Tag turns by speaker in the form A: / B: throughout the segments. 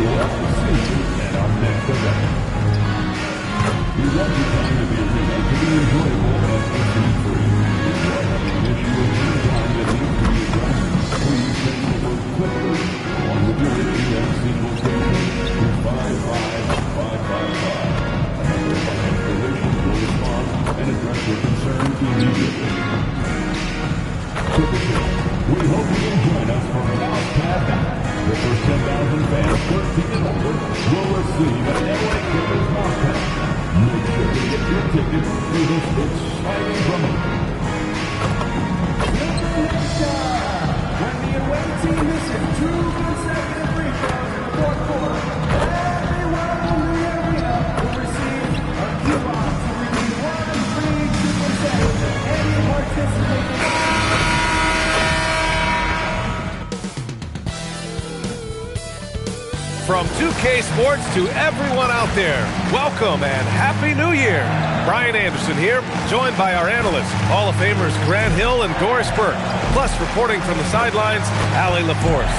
A: And our next event. We want you to come to the arena to be enjoyable and incident-free. If you have an issue of any kind that needs to be addressed, please send the word quickly along with your issue and sequel station to 55555. Relations will respond and address your concern immediately. We hope you will join us for South Carolina. The first 10,000 fans 13 and older will receive an LA Clippers mouthpad. Make sure to get your tickets through this exciting promotion.
B: When the away team misses 2 consecutive free throws in the fourth quarter, everyone in the arena will receive a coupon to redeem 1 free super set to any participating.
C: From 2K Sports to everyone out there, welcome and Happy New Year. Brian Anderson here, joined by our analysts, Hall of Famers Grant Hill and Doris Burke, plus reporting from the sidelines, Allie LaForce.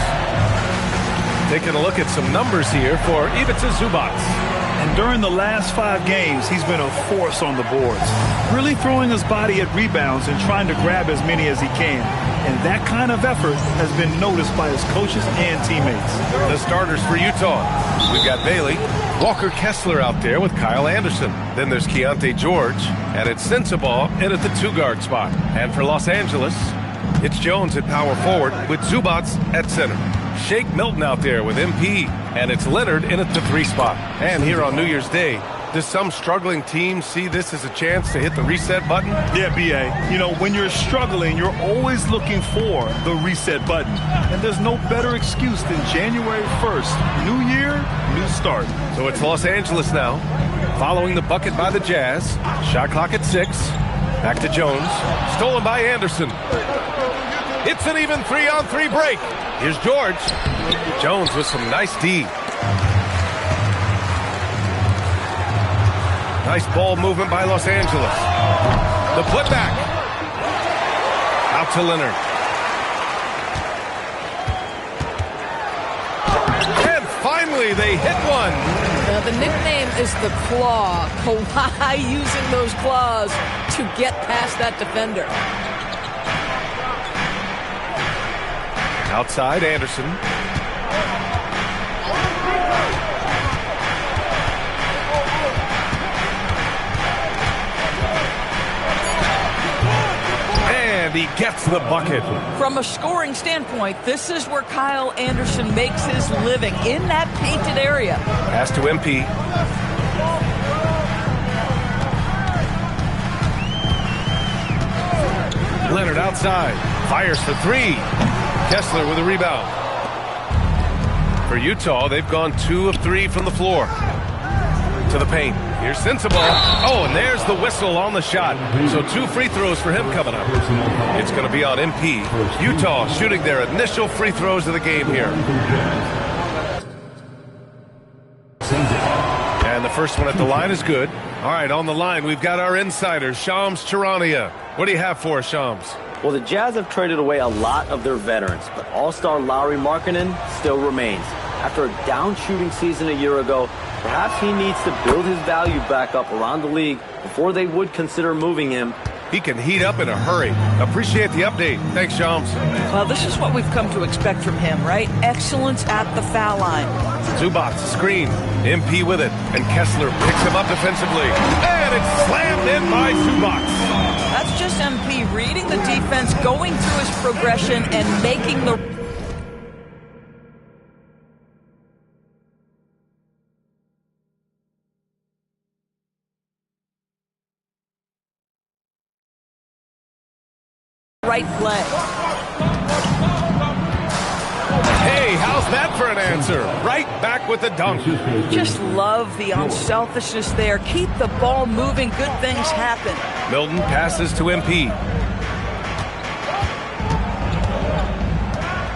C: Taking a look at some numbers here for Ivica Zubac.
D: And during the last 5 games, he's been a force on the boards, really throwing his body at rebounds and trying to grab as many as he can. And that kind of effort has been noticed by his coaches and teammates.
C: The starters for Utah. We've got Bailey, Walker Kessler out there with Kyle Anderson. Then there's Keontae George, and it's Sensabaugh in at the 2-guard spot. And for Los Angeles, it's Jones at power forward with Zubac at center. Shake Milton out there with MP, and it's Leonard in at the 3 spot. And here on New Year's Day, does some struggling team see this as a chance to hit the reset button?
D: Yeah, B.A. You know, when you're struggling, you're always looking for the reset button. And there's no better excuse than January 1st. New year, new start.
C: So it's Los Angeles now, following the bucket by the Jazz. Shot clock at 6. Back to Jones. Stolen by Anderson. It's an even 3-on-3 break. Here's George. Jones with some nice D. Nice ball movement by Los Angeles. The putback. Out to Leonard. And finally, they hit one.
E: The nickname is the Claw. Kawhi using those claws to get past that defender.
C: Outside, Anderson. And he gets the bucket.
E: From a scoring standpoint, this is where Kyle Anderson makes his living, in that painted area.
C: Pass to MP. Leonard outside. Fires for 3. Kessler with a rebound. For Utah, they've gone 2 of 3 from the floor. To the paint. Here's Sensabaugh. Oh, and there's the whistle on the shot. So 2 free throws for him coming up. It's going to be on MP. Utah shooting their initial free throws of the game here. And the first one at the line is good. All right, on the line, we've got our insider, Shams Charania. What do you have for us, Shams?
F: Well, the Jazz have traded away a lot of their veterans, but all-star Lauri Markkanen still remains. After a down shooting season a year ago, perhaps he needs to build his value back up around the league before they would consider moving him.
C: He can heat up in a hurry. Appreciate the update. Thanks, Shams.
E: Well, this is what we've come to expect from him, right? Excellence at the foul line.
C: Zubac screen. MP with it. And Kessler picks him up defensively. And it's slammed in by Zubac.
E: That's just MP reading the defense, going through his progression, and making the right play.
C: Hey, how's that for an answer? Right back with the dunk.
E: Just love the unselfishness there. Keep the ball moving. Good things happen.
C: Milton passes to MP.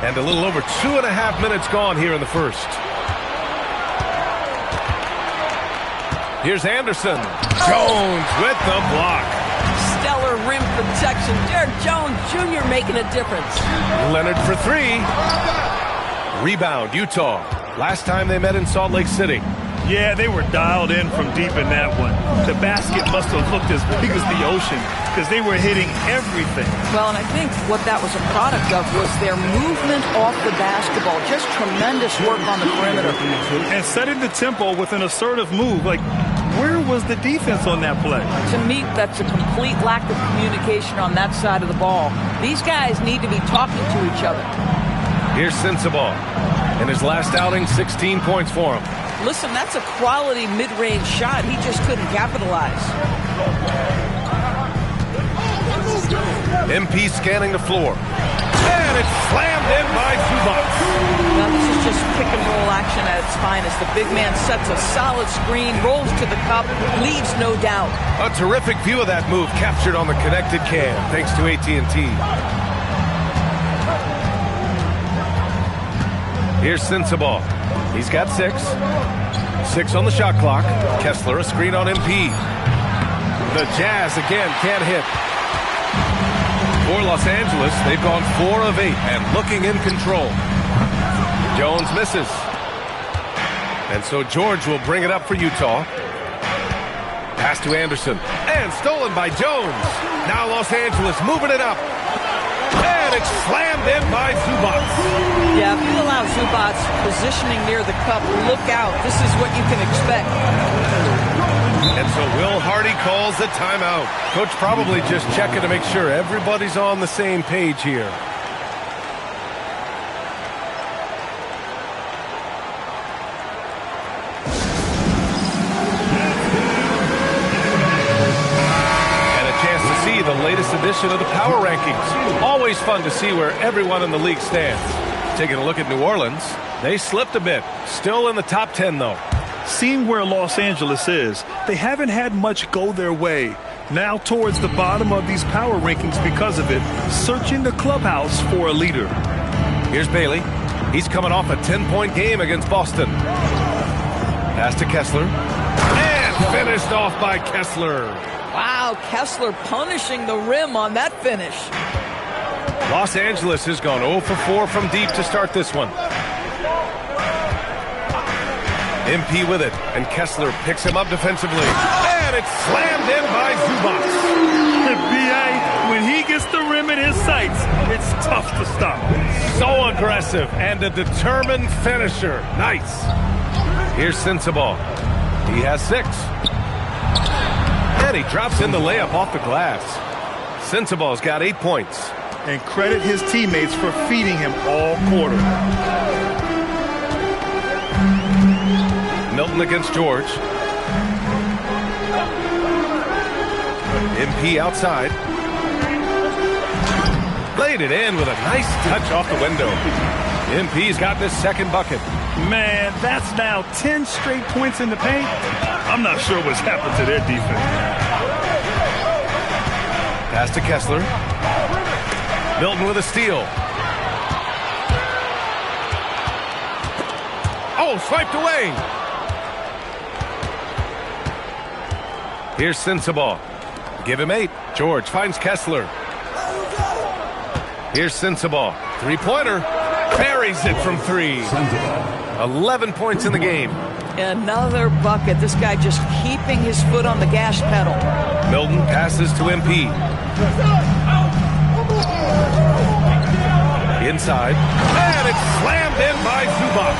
C: And a little over 2.5 minutes gone here in the first. Here's Anderson. Jones with the block.
E: Stellar rim protection. Derek Jones Jr. making a difference.
C: Leonard for 3. Rebound, Utah. Last time they met in Salt Lake City.
D: Yeah, they were dialed in from deep in that one. The basket must have looked as big as the ocean because they were hitting everything.
E: Well, and I think what that was a product of was their movement off the basketball. Just tremendous work on the perimeter.
D: And setting the tempo with an assertive move. Like, where was the defense on that play?
E: To me, that's a complete lack of communication on that side of the ball. These guys need to be talking to each other.
C: Here's Sensabaugh. In his last outing, 16 points for him.
E: Listen, that's a quality mid-range shot. He just couldn't capitalize.
C: MP scanning the floor. And it's slammed in by Zubac.
E: Now, this is just pick-and-roll action at its finest. The big man sets a solid screen, rolls to the cup, leaves no doubt.
C: A terrific view of that move captured on the connected cam, thanks to AT&T. Here's Sensabaugh. He's got 6. 6 on the shot clock. Kessler, a screen on MP. The Jazz again can't hit. For Los Angeles, they've gone 4 of 8 and looking in control. Jones misses. And so George will bring it up for Utah. Pass to Anderson. And stolen by Jones. Now Los Angeles moving it up. And it's slammed in by Zubac.
E: Yeah, if you allow Zubac positioning near the cup, look out. This is what you can expect.
C: And so Will Hardy calls the timeout. Coach probably just checking to make sure everybody's on the same page here. The latest edition of the Power Rankings. Always fun to see where everyone in the league stands. Taking a look at New Orleans, they slipped a bit. Still in the top 10, though.
D: Seeing where Los Angeles is, they haven't had much go their way. Now towards the bottom of these Power Rankings because of it, searching the clubhouse for a leader.
C: Here's Bailey. He's coming off a 10-point game against Boston. Pass to Kessler. And finished off by Kessler.
E: Wow, Kessler punishing the rim on that finish.
C: Los Angeles has gone 0 for 4 from deep to start this one. MP with it, and Kessler picks him up defensively. And it's slammed in by Zubac.
D: B.A., when he gets the rim in his sights, it's tough to stop.
C: So aggressive and a determined finisher. Nice. Here's Sensabaugh. He has 6. And he drops in the layup off the glass. Sensabaugh's got 8 points.
D: And credit his teammates for feeding him all quarter.
C: Milton against George. MP outside. Laid it in with a nice touch off the window. MP's got this second bucket.
D: Man, that's now 10 straight points in the paint. I'm not sure what's happened to their defense.
C: Pass to Kessler. Milton with a steal. Oh, swiped away. Here's Sensabaugh. Give him 8. George finds Kessler. Here's Sensabaugh. Three-pointer. Buries it from 3. 11 points in the game.
E: Another bucket. This guy just keeping his foot on the gas pedal.
C: Milton passes to MP. Inside. And it's slammed in by Zubac.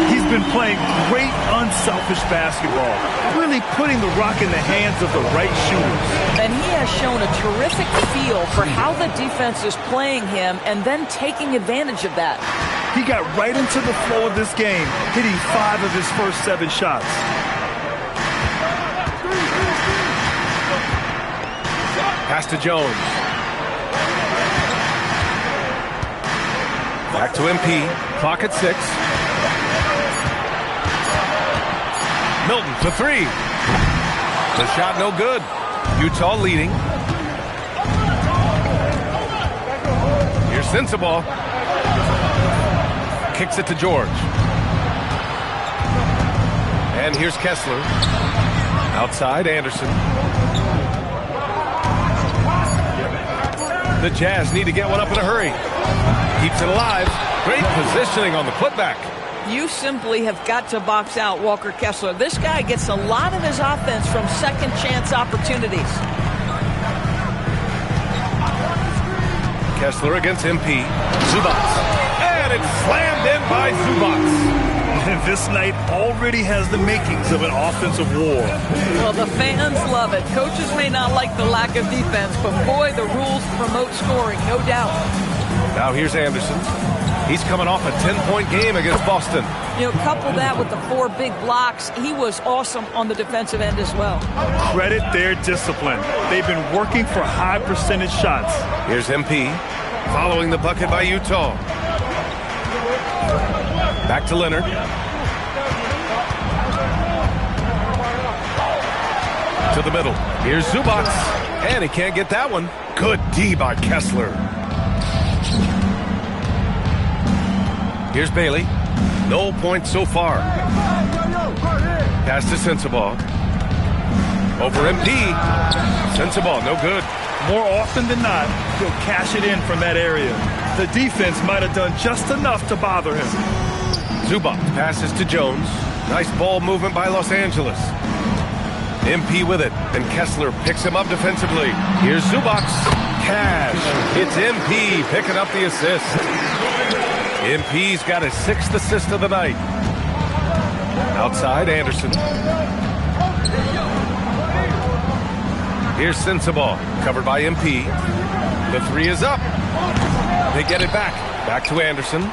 D: He's been playing great, unselfish basketball. Really putting the rock in the hands of the right shooters.
E: And he has shown a terrific feel for how the defense is playing him and then taking advantage of that.
D: He got right into the flow of this game, hitting 5 of his first 7 shots.
C: Pass to Jones. Back to MP. Clock at 6. Milton for 3. The shot no good. Utah leading. Here's Sensabaugh. Kicks it to George. And here's Kessler. Outside, Anderson. The Jazz need to get one up in a hurry. Keeps it alive. Great positioning on the putback.
E: You simply have got to box out Walker Kessler. This guy gets a lot of his offense from second chance opportunities.
C: Kessler against MP. Zubats. And it's slammed in by Zubats.
D: And this night already has the makings of an offensive war.
E: Well, the fans love it. Coaches may not like the lack of defense, but boy, the rules promote scoring, no doubt.
C: Now here's Anderson. He's coming off a 10-point game against Boston.
E: You know, couple that with the 4 big blocks. He was awesome on the defensive end as well.
D: Credit their discipline. They've been working for high percentage shots.
C: Here's MP following the bucket by Utah. Back to Leonard. To the middle. Here's Zubats. And he can't get that one. Good D by Kessler. Here's Bailey. No points so far. Pass to Sensabaugh. Over MP. Sensabaugh, no good.
D: More often than not, he'll cash it in from that area. The defense might have done just enough to bother him.
C: Zubats passes to Jones. Nice ball movement by Los Angeles. MP with it, and Kessler picks him up defensively. Here's Zubats. Cash. It's MP picking up the assist. MP's got his 6th assist of the night. Outside, Anderson. Here's Sensabaugh, covered by MP. The 3 is up. They get it back. Back to Anderson.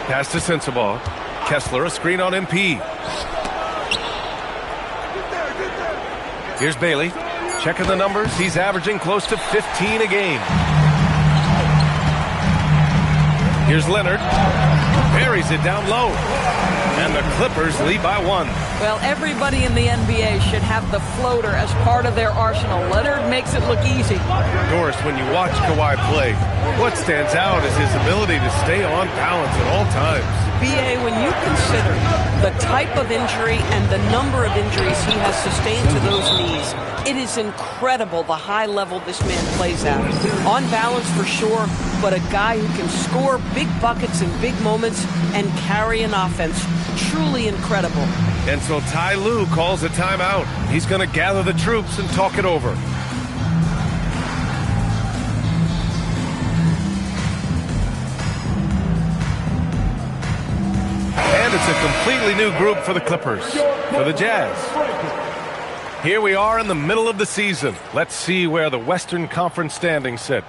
C: Pass to Sensabaugh. Kessler, a screen on MP. Here's Bailey. Checking the numbers. He's averaging close to 15 a game. Here's Leonard. Buries it down low. And the Clippers lead by 1.
E: Well, everybody in the NBA should have the floater as part of their arsenal. Leonard makes it look easy.
C: Doris, when you watch Kawhi play, what stands out is his ability to stay on balance at all times.
E: B.A., when you consider the type of injury and the number of injuries he has sustained to those knees, it is incredible the high level this man plays at. On balance for sure, but a guy who can score big buckets in big moments and carry an offense. Truly incredible.
C: And so Ty Lue calls a timeout. He's going to gather the troops and talk it over. And it's a completely new group for the Clippers, for the Jazz. Here we are in the middle of the season. Let's see where the Western Conference standings sit.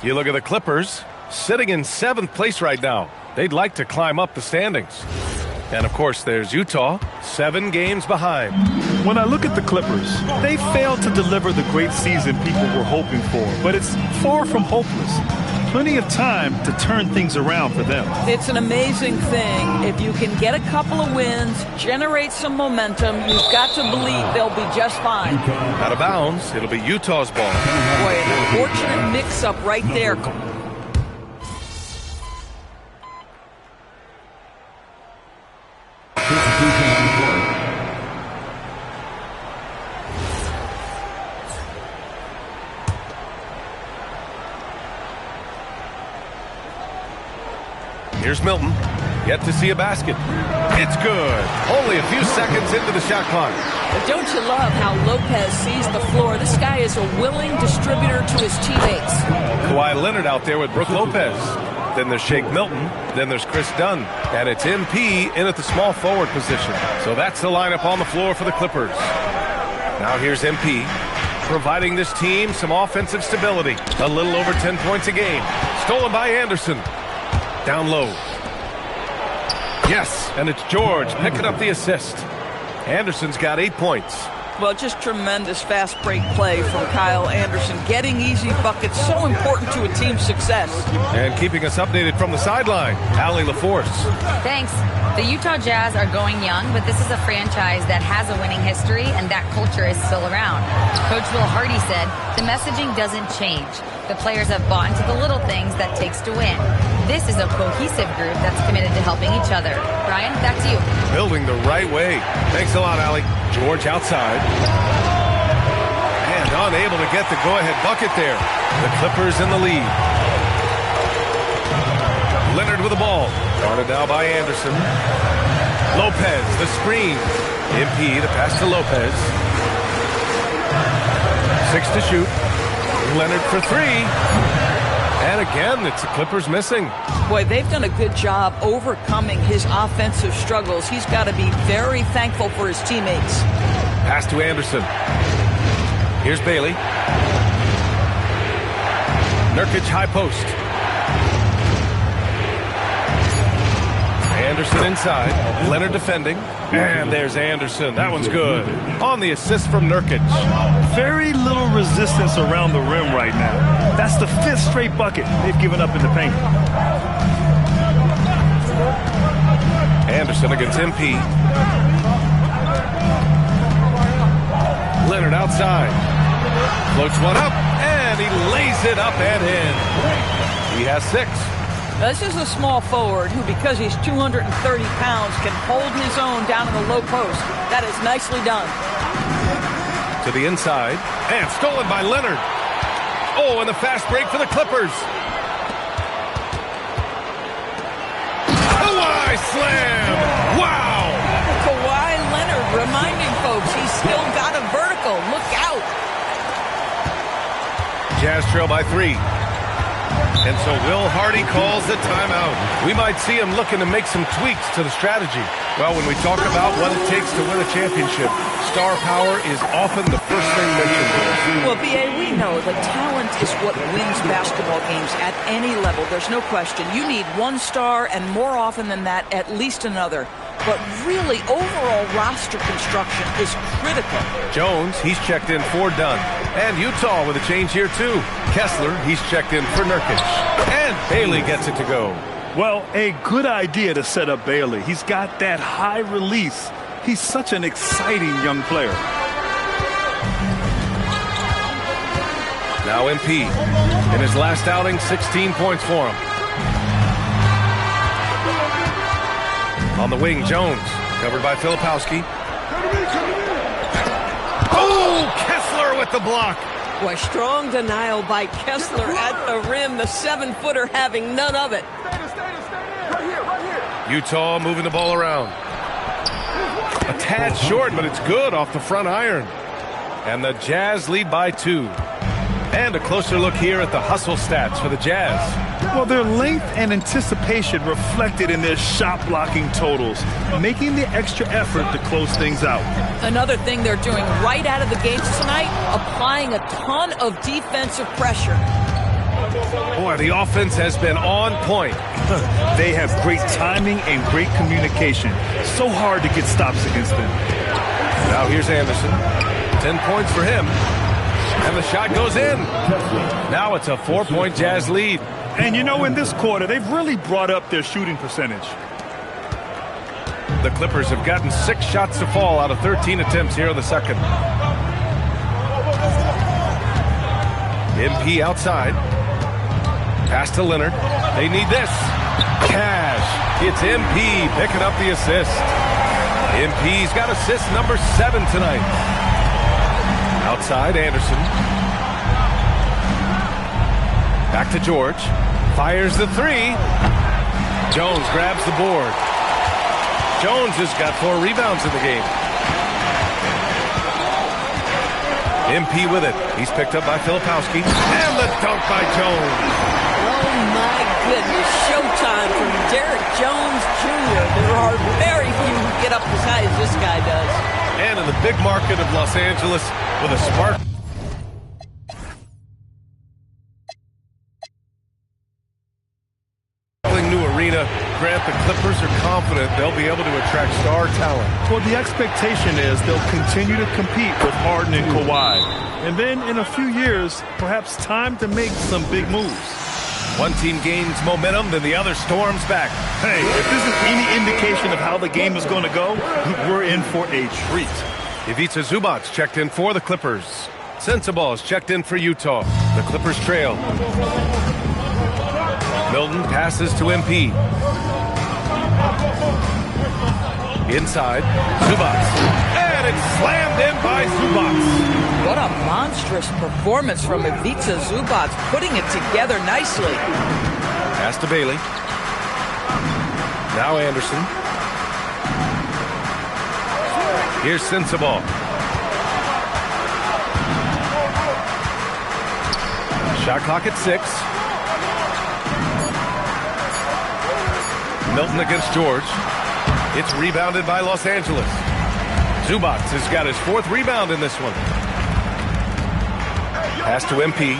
C: You look at the Clippers, sitting in 7th place right now. They'd like to climb up the standings. And, of course, there's Utah, 7 games behind.
D: When I look at the Clippers, they failed to deliver the great season people were hoping for, but it's far from hopeless. Plenty of time to turn things around for them.
E: It's an amazing thing. If you can get a couple of wins, generate some momentum, you've got to believe they'll be just fine.
C: Out of bounds, it'll be Utah's ball.
E: Boy, an unfortunate mix-up right there.
C: Here's Milton. Yet to see a basket. It's good. Only a few seconds into the shot clock.
E: But don't you love how Lopez sees the floor? This guy is a willing distributor to his teammates.
C: Kawhi Leonard out there with Brook Lopez. Then there's Shake Milton. Then there's Chris Dunn. And it's MP in at the small forward position. So that's the lineup on the floor for the Clippers. Now here's MP, providing this team some offensive stability. A little over 10 points a game. Stolen by Anderson. Down low. Yes, and it's George picking up the assist. Anderson's got 8 points.
E: Well, just tremendous fast break play from Kyle Anderson. Getting easy buckets, so important to a team's success.
C: And keeping us updated from the sideline, Allie LaForce.
G: Thanks. The Utah Jazz are going young, but this is a franchise that has a winning history, and that culture is still around. Coach Will Hardy said, the messaging doesn't change. The players have bought into the little things that takes to win. This is a cohesive group that's committed to helping each other. Brian, back to you.
C: Building the right way. Thanks a lot, Allie. George outside. And unable to get the go-ahead bucket there. The Clippers in the lead. Leonard with the ball. Guarded now by Anderson. Lopez, the screen. MP, the pass to Lopez. 6 to shoot. Leonard for 3. And again, it's the Clippers missing.
E: Boy, they've done a good job overcoming his offensive struggles. He's got to be very thankful for his teammates.
C: Pass to Anderson. Here's Bailey. Nurkic high post. Anderson inside. Leonard defending. And there's Anderson. That one's good. On the assist from Nurkic.
D: Very little resistance around the rim right now. That's the 5th straight bucket they've given up in the paint.
C: Anderson against MP. Leonard outside. Floats one up, and he lays it up and in. He has 6.
E: This is a small forward who, because he's 230 pounds, can hold his own down in the low post. That is nicely done.
C: To the inside, and stolen by Leonard. Oh, and the fast break for the Clippers. Kawhi slam! Wow!
E: Kawhi Leonard reminding folks he's still got a vertical. Look out!
C: Jazz trail by 3. And so Will Hardy calls the timeout. We might see him looking to make some tweaks to the strategy. Well, when we talk about what it takes to win a championship, star power is often the first thing mentioned.
E: Well, B.A., we know that talent is what wins basketball games at any level. There's no question. You need one star, and more often than that, at least another. But really, overall roster construction is critical.
C: Jones, he's checked in for Dunn. And Utah with a change here, too. Kessler, he's checked in for Nurkic. And Bailey gets it to go.
D: Well, a good idea to set up Bailey. He's got that high release. He's such an exciting young player.
C: Now MP. In his last outing, 16 points for him. On the wing, Jones. Covered by Filipowski. Oh, Kessler with the block.
E: Boy, strong denial by Kessler at the rim. The 7-footer having none of it.
C: Utah moving the ball around. A tad short, but it's good off the front iron. And the Jazz lead by 2. And a closer look here at the hustle stats for the Jazz.
D: Well, their length and anticipation reflected in their shot blocking totals, making the extra effort to close things out.
E: Another thing they're doing right out of the gates tonight, applying a ton of defensive pressure.
C: Boy, the offense has been on point.
D: They have great timing and great communication. So hard to get stops against them.
C: Now here's Anderson. 10 points for him. And the shot goes in. Now it's a 4-point Jazz lead.
D: And you know, in this quarter, they've really brought up their shooting percentage.
C: The Clippers have gotten 6 shots to fall out of 13 attempts here in the second. MP outside. Pass to Leonard. They need this. Cash. It's MP picking up the assist. MP's got assist number 7 tonight. Outside, Anderson. Back to George. Fires the 3. Jones grabs the board. Jones has got 4 rebounds in the game. MP with it. He's picked up by Filipowski. And the dunk by Jones.
E: Oh, my goodness. Showtime from Derrick Jones Jr. There are very few who get up as high as this guy does.
C: And in the big market of Los Angeles with a spark. New arena. Grant, the Clippers are confident they'll be able to attract star talent.
D: Well, the expectation is they'll continue to compete with Harden and Kawhi. And then in a few years, perhaps time to make some big moves.
C: One team gains momentum, then the other storms back.
D: Hey, if this is any indication of how the game is going to go, we're in for a treat.
C: Ivica Zubac checked in for the Clippers. Sensabaugh is checked in for Utah. The Clippers trail. Milton passes to MP. Inside, Zubac. And it's slammed in by Zubac.
E: What a monstrous performance from Ivica Zubac, putting it together nicely.
C: Pass to Bailey. Now Anderson. Here's Sensabaugh. Shot clock at 6. Milton against George. It's rebounded by Los Angeles. Zubac has got his 4th rebound in this one. Pass to MP.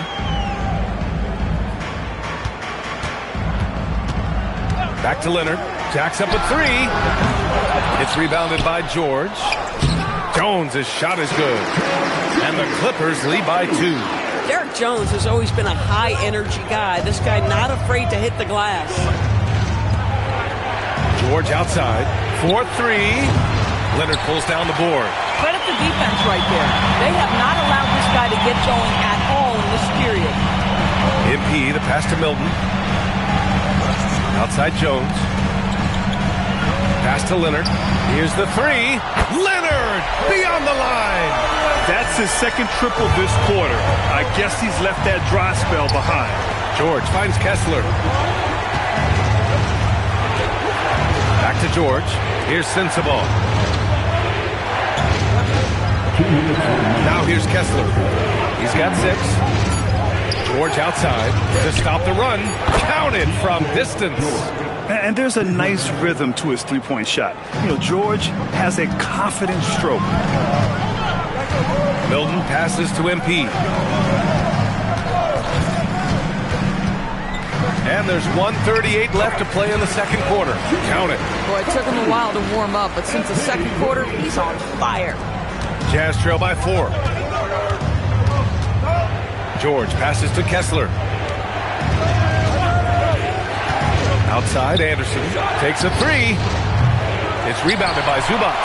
C: Back to Leonard. Jacks up a 3. It's rebounded by George. Jones' shot is good. And the Clippers lead by 2.
E: Derek Jones has always been a high-energy guy. This guy not afraid to hit the glass.
C: George outside. 4-3. Leonard pulls down the board.
E: Credit the defense right there. They have not allowed this guy to get going at all in this period.
C: MP, the pass to Milton. Outside Jones. Pass to Leonard. Here's the 3. Leonard beyond the line.
D: That's his 2nd triple this quarter. I guess he's left that dry spell behind.
C: George finds Kessler. Back to George. Here's Sensabaugh. Now here's Kessler. He's got 6. George outside to stop the run. Counted from distance.
D: And there's a nice rhythm to his three-point shot. You know, George has a confident stroke.
C: Milton passes to MP. And there's 1:38 left to play in the 2nd quarter. Count it.
E: Boy, it took him a while to warm up, but since the 2nd quarter, he's on fire.
C: Jazz trail by 4. George passes to Kessler. Outside, Anderson takes a 3. It's rebounded by Zubac.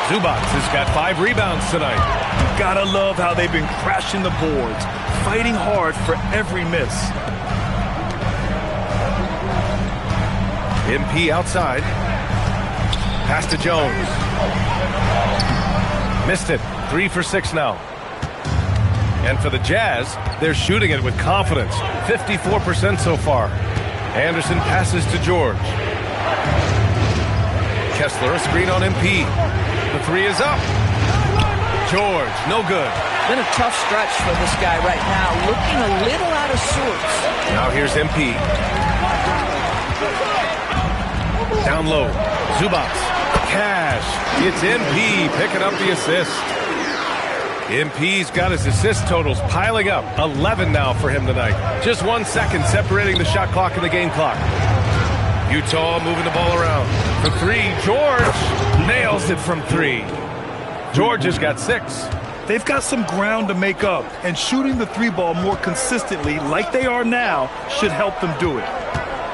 C: Zubac has got 5 rebounds tonight.
D: You gotta love how they've been crashing the boards, fighting hard for every miss.
C: MP outside. Pass to Jones. Missed it. 3 for 6 now. And for the Jazz, they're shooting it with confidence. 54% so far. Anderson passes to George. Kessler, a screen on MP. The 3 is up. George, no good.
E: Been a tough stretch for this guy right now, looking a little out of sorts.
C: Now here's MP. Down low. Zubac. Cash. It's MP picking up the assist. MP's got his assist totals piling up. 11 now for him tonight. Just 1 second separating the shot clock and the game clock. Utah moving the ball around. For 3, George nails it from 3. George has got 6.
D: They've got some ground to make up, and shooting the 3 ball more consistently like they are now should help them do it.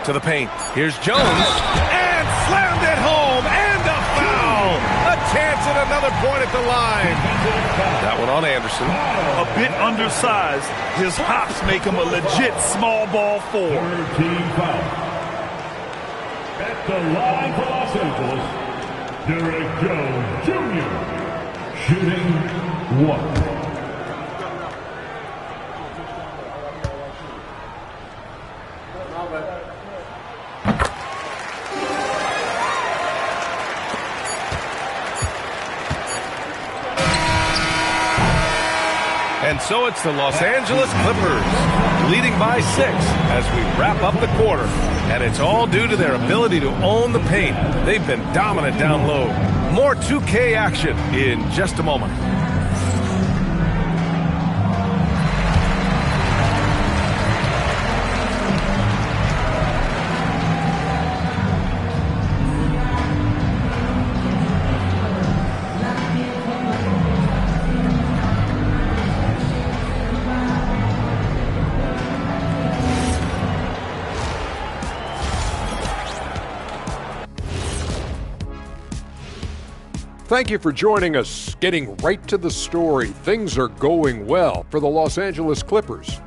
C: To the paint. Here's Jones. And slammed it home. And a foul. A chance at another point at the line. That one on Anderson.
D: A bit undersized. His hops make him a legit small ball 4.
A: 13 fouls. At the line for Los Angeles, Derek Jones Jr. shooting 1.
C: And so it's the Los Angeles Clippers leading by 6 as we wrap up the quarter. And it's all due to their ability to own the paint. They've been dominant down low. More 2K action in just a moment.
H: Thank you for joining us. Getting right to the story, things are going well for the Los Angeles Clippers.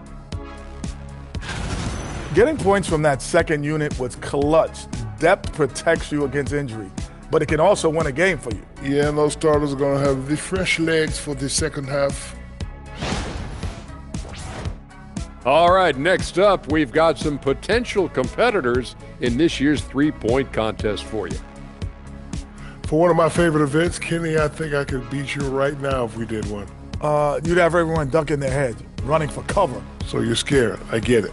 I: Getting points from that second unit was clutch. Depth protects you against injury, but it can also win a game for you.
J: Yeah, and those starters are going to have the fresh legs for the second half.
H: All right, next up, we've got some potential competitors in this year's three-point contest for you.
J: For one of my favorite events, Kenny, I think I could beat you right now if we did one.
I: You'd have everyone ducking their head, running for cover.
J: So you're scared. I get it.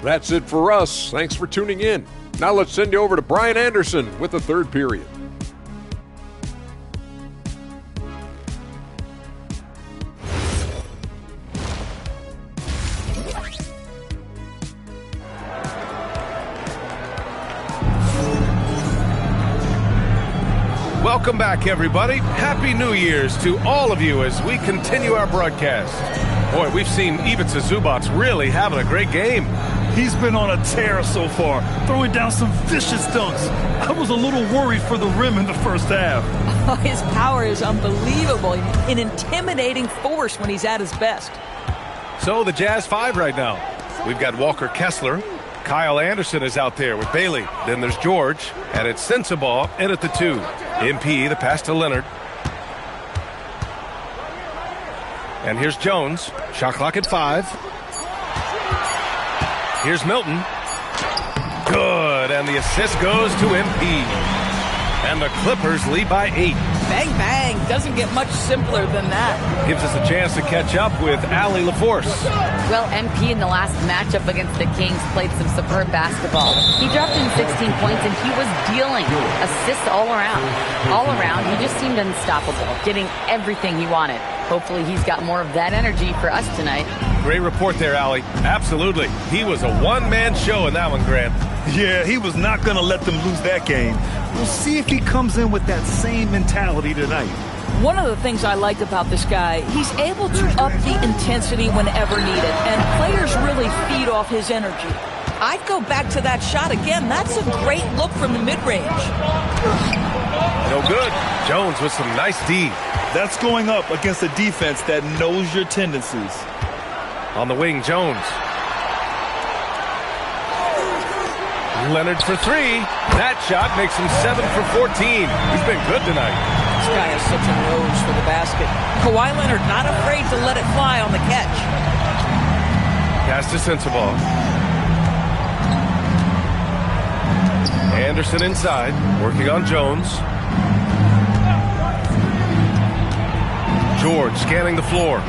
H: That's it for us. Thanks for tuning in. Now let's send you over to Brian Anderson with the third period.
C: Welcome back, everybody. Happy New Year's to all of you as we continue our broadcast. Boy, we've seen Ivica Zubac really having a great game.
D: He's been on a tear so far, throwing down some vicious dunks. I was a little worried for the rim in the first half.
E: His power is unbelievable, an intimidating force when he's at his best.
C: So the Jazz 5 right now. We've got Walker Kessler. Kyle Anderson is out there with Bailey. Then there's George, and it's Sensabaugh in at the 2. MP, the pass to Leonard. And here's Jones. Shot clock at 5. Here's Milton. Good, and the assist goes to MP. And the Clippers lead by 8.
E: Bang, bang. Doesn't get much simpler than that.
C: Gives us a chance to catch up with Allie LaForce.
G: Well, MP in the last matchup against the Kings played some superb basketball. He dropped in 16 points and he was dealing assists all around. All around, he just seemed unstoppable, getting everything he wanted. Hopefully he's got more of that energy for us tonight.
C: Great report there, Allie. Absolutely. He was a one-man show in that one, Grant.
D: Yeah, he was not going to let them lose that game. We'll see if he comes in with that same mentality tonight.
E: One of the things I like about this guy, he's able to up the intensity whenever needed, and players really feed off his energy. I'd go back to that shot again. That's a great look from the mid-range.
C: No good. Jones with some nice D.
D: That's going up against a defense that knows your tendencies.
C: On the wing, Jones. Leonard for 3. That shot makes him 7 for 14. He's been good tonight.
E: This guy has such a nose for the basket. Kawhi Leonard not afraid to let it fly on the catch.
C: Pass to Sensabaugh. Anderson inside, working on Jones. George scanning the floor.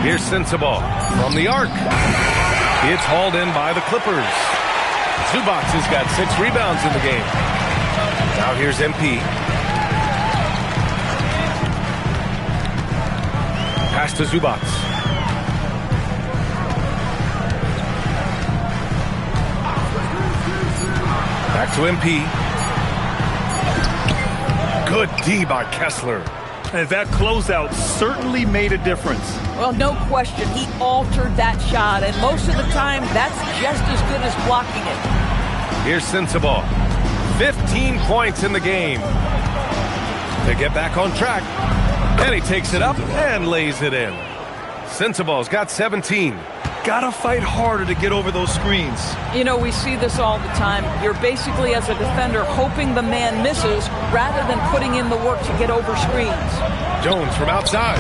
C: Here's Sensabaugh from the arc. It's hauled in by the Clippers. Zubac has got 6 rebounds in the game. Now here's MP. Pass to Zubac. Back to MP. Good D by Kessler.
D: And that closeout certainly made a difference.
E: Well, no question. He altered that shot, and most of the time, that's just as good as blocking it.
C: Here's Sensabaugh. 15 points in the game. To get back on track. And he takes it up and lays it in. Sensabaugh's got 17.
D: Gotta fight harder to get over those screens.
E: You know, we see this all the time. You're basically, as a defender, hoping the man misses rather than putting in the work to get over screens.
C: Jones from outside.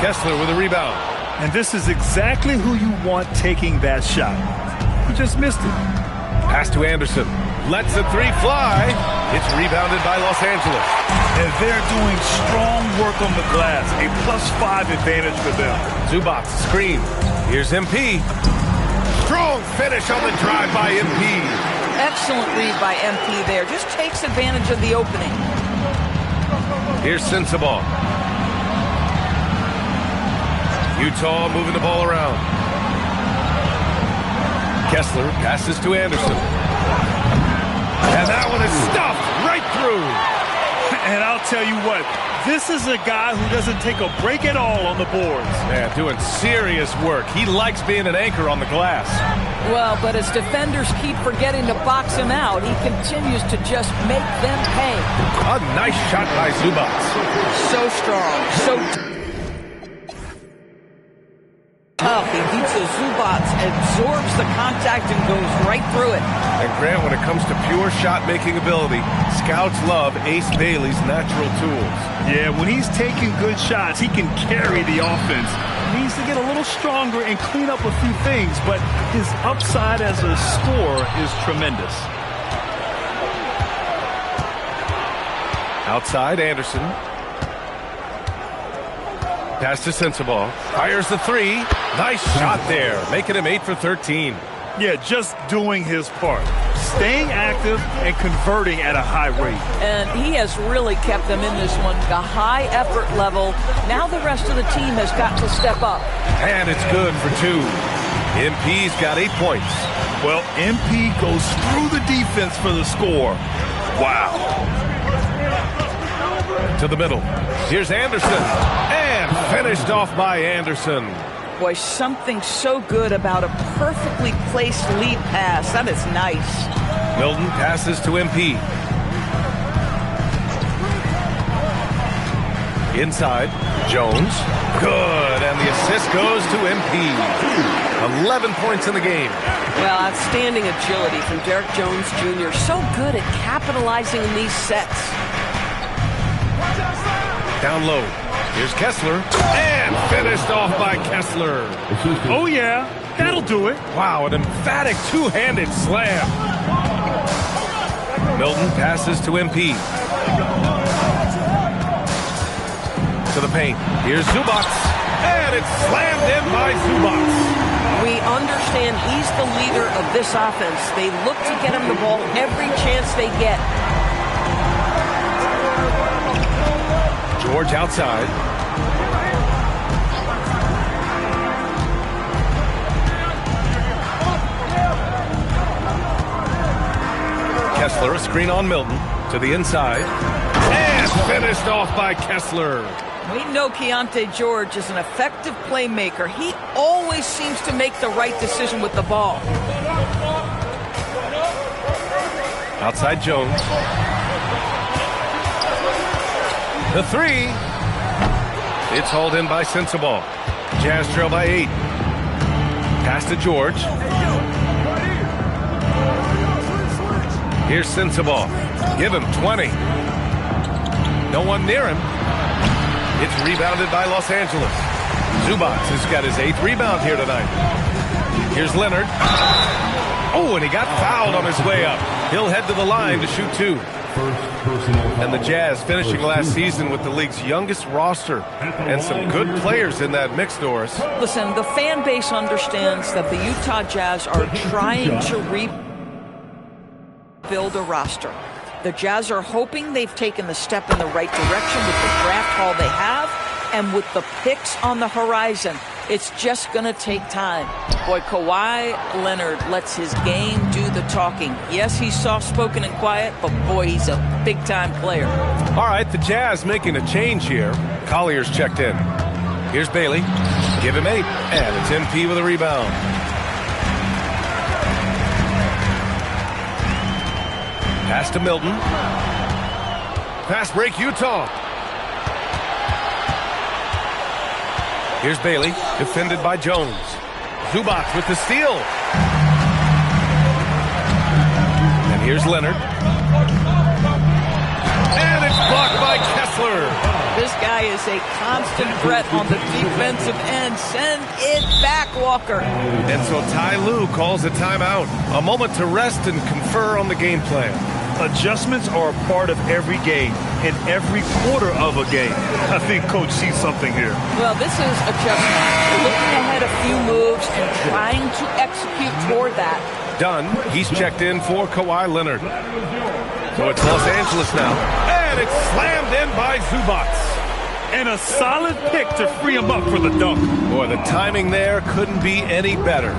C: Kessler with a rebound.
D: And this is exactly who you want taking that shot. He just missed it.
C: Pass to Anderson. Lets the 3 fly. It's rebounded by Los Angeles.
D: And they're doing strong work on the glass. A +5 advantage for them.
C: Zubac screen. Here's MP. Strong finish on the drive by MP.
E: Excellent read by MP there. Just takes advantage of the opening.
C: Here's Sensabaugh. Utah moving the ball around. Kessler passes to Anderson. And that one is stuffed right through.
D: And I'll tell you what, this is a guy who doesn't take a break at all on the boards.
C: Man, doing serious work. He likes being an anchor on the glass.
E: Well, but as defenders keep forgetting to box him out, he continues to just make them pay.
C: A nice shot by Zubac.
E: So strong, so tough. Ivica Zubac absorbs the contact and goes right through it.
C: And Grant, when it comes to pure shot-making ability, scouts love Ace Bailey's natural tools.
D: Yeah, when he's taking good shots, he can carry the offense. needs to get a little stronger and clean up a few things, but his upside as a scorer is tremendous.
C: Outside, Anderson. Pass to Sensabaugh. Fires the three. Nice shot there, making him 8 for 13.
D: Yeah, just doing his part. Staying active and converting at a high rate.
E: And he has really kept them in this one. The high effort level. Now the rest of the team has got to step up.
C: And it's good for 2. MP's got 8 points.
D: Well, MP goes through the defense for the score. Wow.
C: To the middle. Here's Anderson. And finished off by Anderson.
E: Boy, something so good about a perfectly placed lead pass. That is nice.
C: Milton passes to MP. Inside, Jones. Good, and the assist goes to MP. 11 points in the game.
E: Well, outstanding agility from Derek Jones Jr. So good at capitalizing in these sets.
C: Down low. Here's Kessler. And finished off by Kessler.
D: Oh, yeah. That'll do it.
C: Wow, an emphatic two-handed slam. Milton passes to MP. To the paint. Here's Zubac. And it's slammed in by Zubac.
E: We understand he's the leader of this offense. They look to get him the ball every chance they get.
C: George outside. Kessler, a screen on Milton. To the inside. And finished off by Kessler.
E: We know Keontae George is an effective playmaker. He always seems to make the right decision with the ball.
C: Outside Jones. The three. It's hauled in by Sensabaugh. Jazz trail by 8. Pass to George. Here's Sensabaugh. Give him 20. No one near him. It's rebounded by Los Angeles. Zubac has got his 8th rebound here tonight. Here's Leonard. Oh, and he got fouled on his way up. He'll head to the line to shoot 2. And the Jazz finishing last season with the league's youngest roster and some good players in that mix, Doris.
E: Listen, the fan base understands that the Utah Jazz are trying to rebuild a roster. The Jazz are hoping they've taken the step in the right direction with the draft haul they have and with the picks on the horizon. It's just going to take time. Boy, Kawhi Leonard lets his game do the talking. Yes, he's soft-spoken and quiet, but boy, he's a big-time player.
C: All right, the Jazz making a change here. Collier's checked in. Here's Bailey. Give him 8, and it's MP with a rebound. Pass to Milton. Pass break, Utah. Here's Bailey, defended by Jones. Zubac with the steal. And here's Leonard. And it's blocked by Kessler.
E: This guy is a constant threat on the defensive end. Send it back, Walker.
C: And so Ty Lue calls a timeout. A moment to rest and confer on the game plan.
D: Adjustments are a part of every game, in every quarter of a game. I think Coach sees something here.
E: Well, this is adjustment. Looking ahead a few moves and trying to execute toward that.
C: Dunn, he's checked in for Kawhi Leonard. So it's Los Angeles now. And it's slammed in by Zubac.
D: And a solid pick to free him up for the dunk.
C: Boy, the timing there couldn't be any better.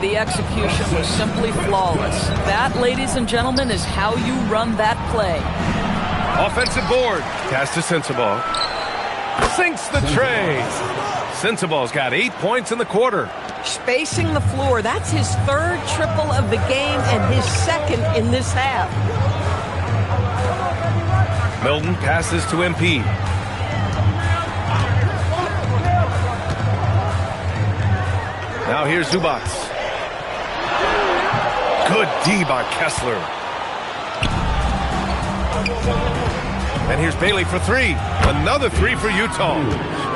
E: The execution was simply flawless. That, ladies and gentlemen, is how you run that play.
C: Offensive board. Pass to Sensabaugh. Sinks the tray. Sensabaugh's got 8 points in the quarter.
E: Spacing the floor. That's his 3rd triple of the game and his 2nd in this half.
C: Milton passes to MP. Now here's Zubac. Good D by Kessler. And here's Bailey for three. Another three for Utah.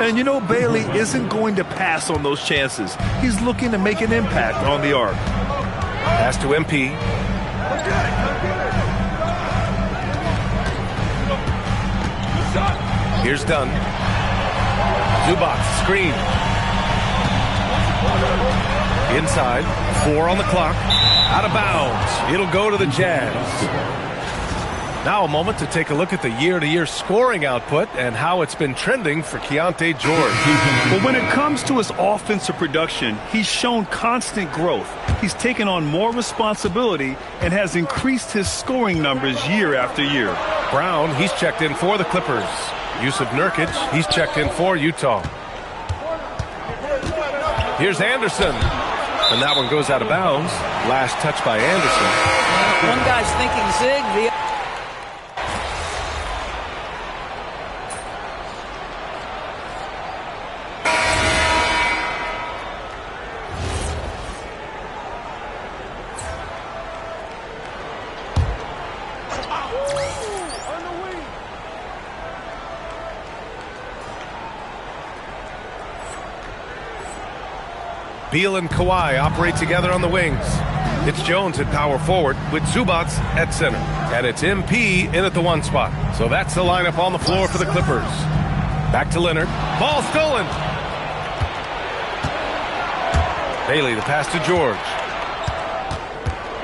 D: And you know Bailey isn't going to pass on those chances. He's looking to make an impact on the arc.
C: Pass to MP. Here's Dunn. Zubac, screen. Inside, 4 on the clock. Out of bounds. It'll go to the Jazz. Now a moment to take a look at the year-to-year scoring output and how it's been trending for Keontae George.
D: Well, when it comes to his offensive production, he's shown constant growth. He's taken on more responsibility and has increased his scoring numbers year after year.
C: Brown, he's checked in for the Clippers. Yusuf Nurkic, he's checked in for Utah. Here's Anderson. And that one goes out of bounds. Last touch by Anderson.
E: One guy's thinking zig, the
C: Beal and Kawhi operate together on the wings. It's Jones at power forward with Zubac at center. And it's MP in at the 1 spot. So that's the lineup on the floor for the Clippers. Back to Leonard. Ball stolen. Bailey, the pass to George.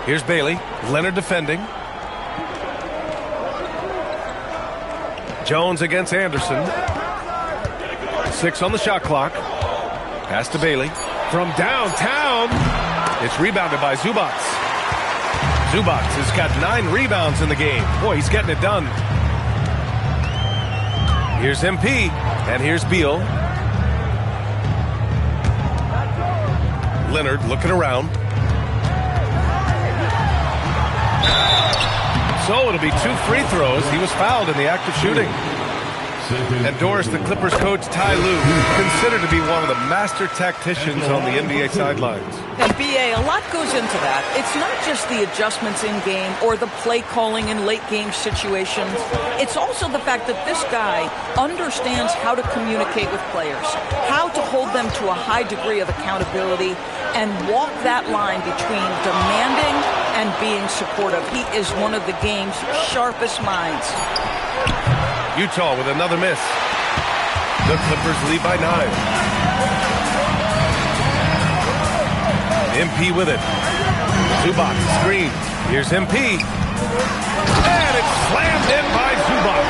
C: Here's Bailey. Leonard defending. Jones against Anderson. 6 on the shot clock. Pass to Bailey. From downtown, it's rebounded by Zubac. Zubac has got 9 rebounds in the game. Boy, he's getting it done. Here's MP, and here's Beal. Leonard looking around. So it'll be 2 free throws. He was fouled in the act of shooting. And Doris, the Clippers coach Ty Lue, considered to be one of the master tacticians on the NBA sidelines.
E: And BA, a lot goes into that. It's not just the adjustments in game or the play calling in late game situations. It's also the fact that this guy understands how to communicate with players, how to hold them to a high degree of accountability, and walk that line between demanding and being supportive. He is one of the game's sharpest minds.
C: Utah with another miss. The Clippers lead by 9. MP with it. Zubac screen. Here's MP. And it's slammed in by Zubac.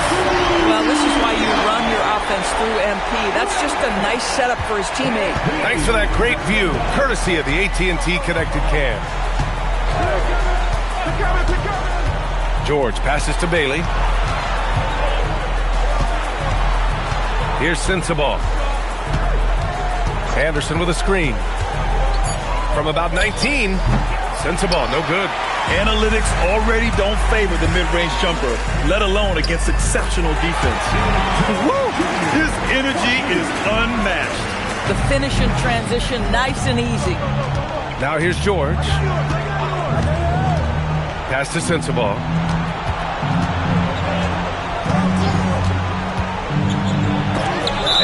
E: Well, this is why you run your offense through MP. That's just a nice setup for his teammate.
C: Thanks for that great view, courtesy of the AT&T Connected Cam. George passes to Bailey. Here's Sensabaugh. Anderson with a screen. From about 19, Sensabaugh, no good.
D: Analytics already don't favor the mid-range jumper, let alone against exceptional defense. Woo! His energy is unmatched.
E: The finish in transition, nice and easy.
C: Now here's George. Pass to Sensabaugh.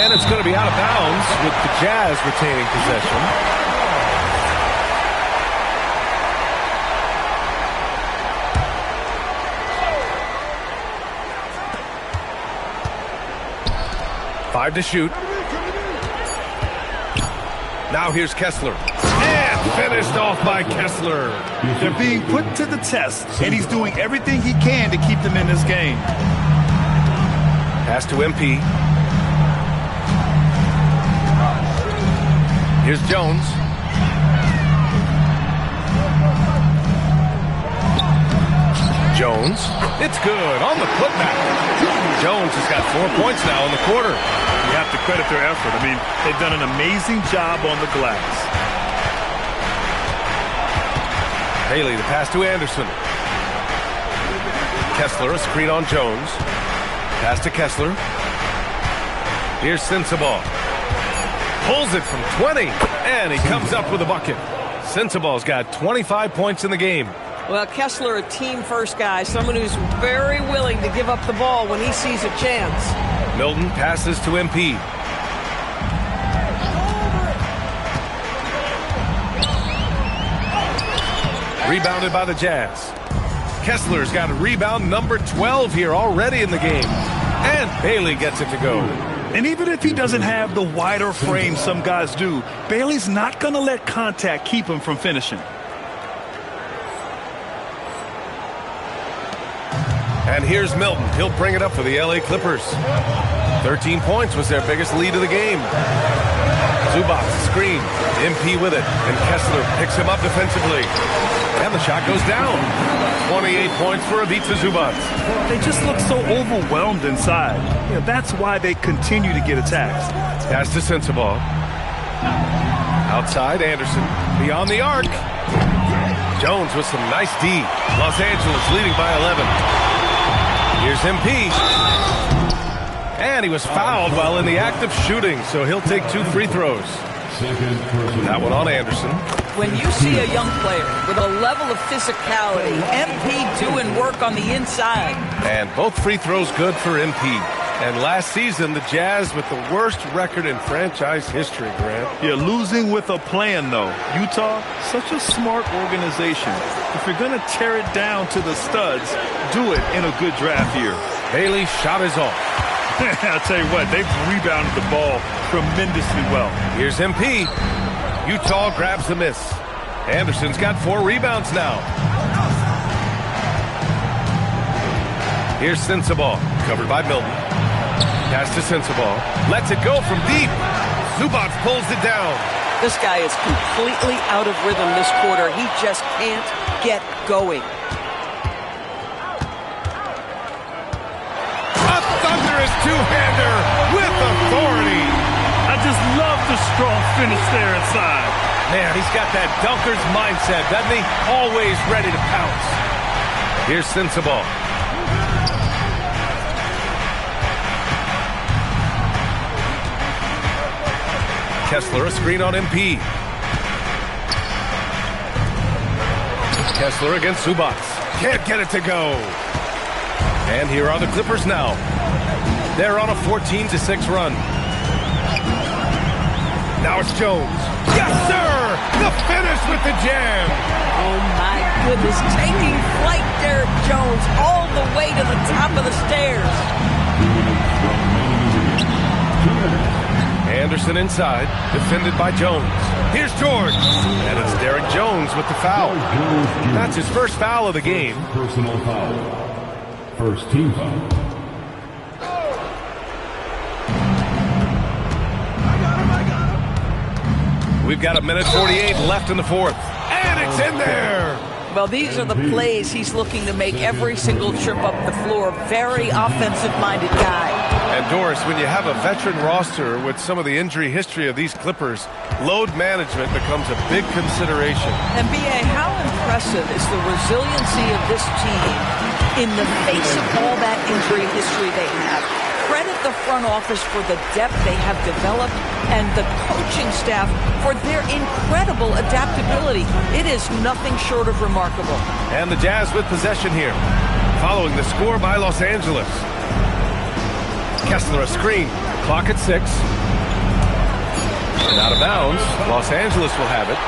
C: And it's going to be out of bounds with the Jazz retaining possession. Five to shoot. Now here's Kessler. And finished off by Kessler.
D: They're being put to the test, and he's doing everything he can to keep them in this game.
C: Pass to MP. Here's Jones. Jones. It's good on the putback. Jones has got 4 points now in the quarter.
D: You have to credit their effort. I mean, they've done an amazing job on the glass.
C: Bailey, the pass to Anderson. Kessler, a screen on Jones. Pass to Kessler. Here's Sensabaugh. Pulls it from 20, and he comes up with a bucket. Sensabaugh's got 25 points in the game.
E: Well, Kessler, a team-first guy, someone who's very willing to give up the ball when he sees a chance.
C: Milton passes to MP. Rebounded by the Jazz. Kessler's got a rebound number 12 here already in the game. And Bailey gets it to go.
D: And even if he doesn't have the wider frame some guys do, Bailey's not going to let contact keep him from finishing.
C: And here's Milton. He'll bring it up for the LA Clippers. 13 points was their biggest lead of the game. Zubac screen. MP with it. And Kessler picks him up defensively. And the shot goes down. 28 points for Ivica Zubac.
D: They just look so overwhelmed inside. That's why they continue to get attacks.
C: Pass to Sensabaugh. Outside, Anderson. Beyond the arc. Jones with some nice D. Los Angeles leading by 11. Here's MP. And he was fouled while in the act of shooting, so he'll take 2 free throws. That one on Anderson.
E: When you see a young player with a level of physicality, MP doing work on the inside.
C: And both free throws good for MP. And last season, the Jazz with the worst record in franchise history, Grant.
D: Yeah, losing with a plan, though. Utah, such a smart organization. If you're going to tear it down to the studs, do it in a good draft year.
C: Bailey's shot is off.
D: I'll tell you what, they've rebounded the ball tremendously well.
C: Here's MP. Utah grabs the miss. Anderson's got 4 rebounds now. Here's Sensabaugh, covered by Milton. Pass to Sensabaugh. Lets it go from deep. Zubac pulls it down.
E: This guy is completely out of rhythm this quarter. He just can't get going.
C: Two-hander with authority.
D: I just love the strong finish there inside.
C: Man, he's got that dunker's mindset, doesn't he? Always ready to pounce. Here's Sensabaugh. Kessler, a screen on MP. Kessler against Zubac. Can't get it to go. And here are the Clippers now. They're on a 14-6 run. Now it's Jones. Yes, sir! The finish with the jam.
E: Oh, my goodness. Taking flight, Derek Jones, all the way to the top of the stairs.
C: Anderson inside, defended by Jones. Here's George. And it's Derek Jones with the foul. That's his first foul of the game.
A: Personal foul. First team foul.
C: We've got 1:48 left in the fourth. And it's in there!
E: Well, these are the plays he's looking to make every single trip up the floor. Very offensive-minded guy.
C: And Doris, when you have a veteran roster with some of the injury history of these Clippers, load management becomes a big consideration.
E: And B.A., how impressive is the resiliency of this team in the face of all that injury history they have? Credit the front office for the depth they have developed and the coaching staff for their incredible adaptability. It is nothing short of remarkable.
C: And the Jazz with possession here, following the score by Los Angeles. Kessler a screen. Clock at 6. Out of bounds. Los Angeles will have it.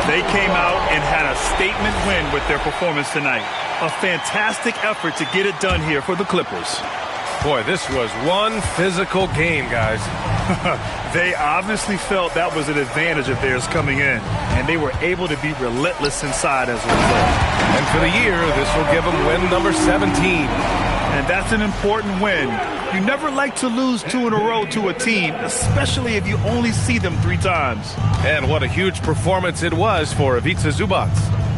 D: They came out and had a statement win with their performance tonight. A fantastic effort to get it done here for the Clippers.
C: Boy, this was one physical game, guys.
D: They obviously felt that was an advantage of theirs coming in, and they were able to be relentless inside as a result.
C: And for the year, this will give them win number 17.
D: And that's an important win. You never like to lose 2 in a row to a team, especially if you only see them 3 times.
C: And what a huge performance it was for Ivica Zubac.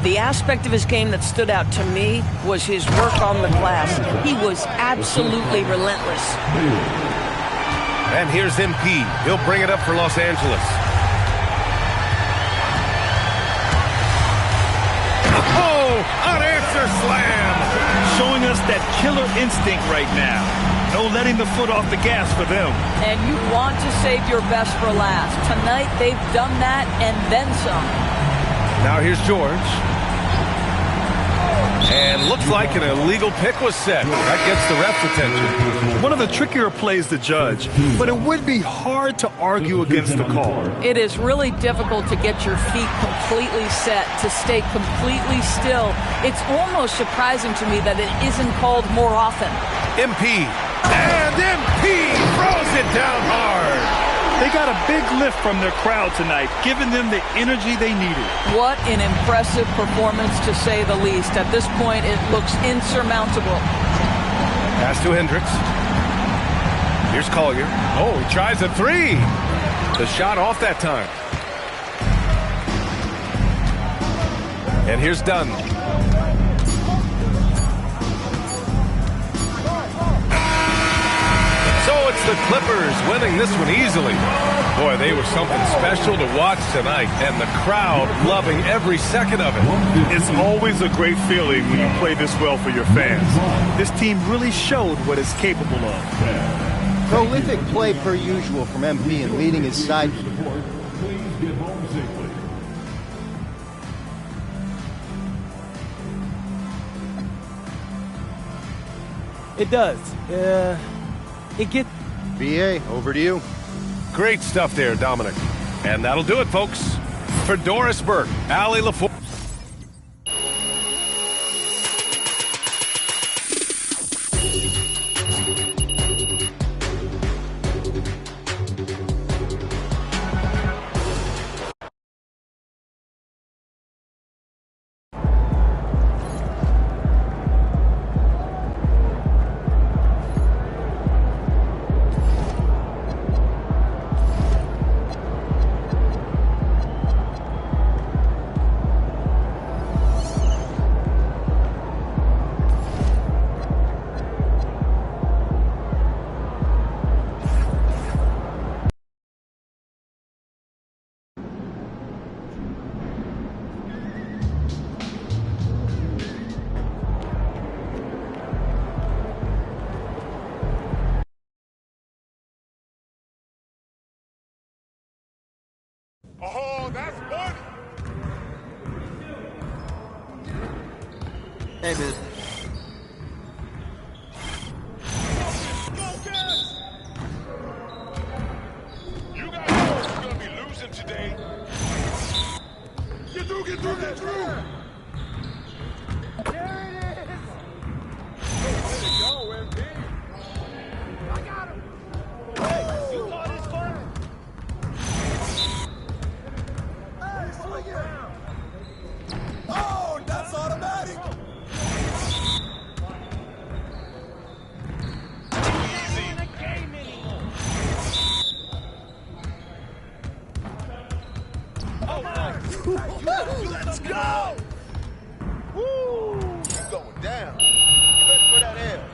E: The aspect of his game that stood out to me was his work on the glass. He was absolutely relentless.
C: And here's MP. He'll bring it up for Los Angeles. Oh, unanswered slam.
D: Showing us that killer instinct right now. No letting the foot off the gas for them.
E: And you want to save your best for last. Tonight, they've done that and then some.
C: Now here's George. And looks like an illegal pick was set. That gets the ref's attention.
D: One of the trickier plays to judge, but it would be hard to argue against the call.
E: It is really difficult to get your feet completely set, to stay completely still. It's almost surprising to me that it isn't called more often.
C: MP. And MP throws it down hard.
D: They got a big lift from their crowd tonight, giving them the energy they needed.
E: What an impressive performance, to say the least. At this point, it looks insurmountable.
C: Pass to Hendricks. Here's Collier. Oh, he tries a three. The shot off that time. And here's Dunn. So it's the Clippers winning this one easily. Boy, they were something special to watch tonight, and the crowd loving every second of it.
D: It's always a great feeling when you play this well for your fans. This team really showed what it's capable of.
K: Prolific play per usual from MP and leading his side.
A: Please get home safely.
L: It does. It gets...
K: BA, over to you.
C: Great stuff there, Dominic. And that'll do it, folks. For Doris Burke, Allie LaFour.
J: Oh, that's one.
K: Hey, man.
J: You guys know you're going to be losing today. Get through, get through, get through.
B: There it is! Way to go, MP. I got him. Hey, you thought it's fun? Hey, swing it! Oh, that's automatic! Easy. Not in a game anymore. Oh, let's go! Woo! You're going down. You ready for that L?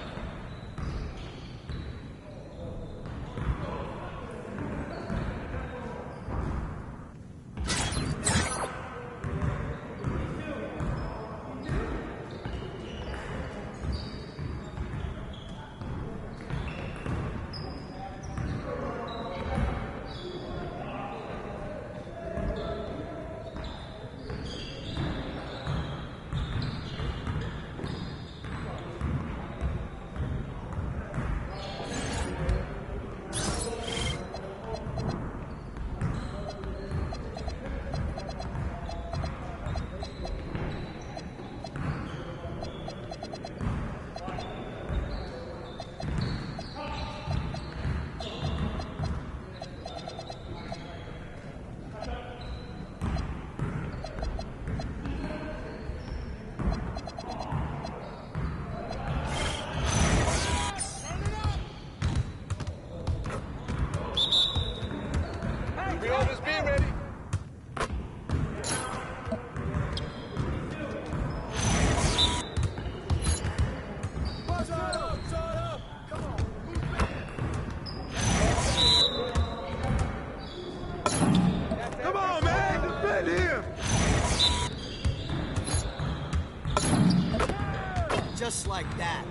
K: Just like that.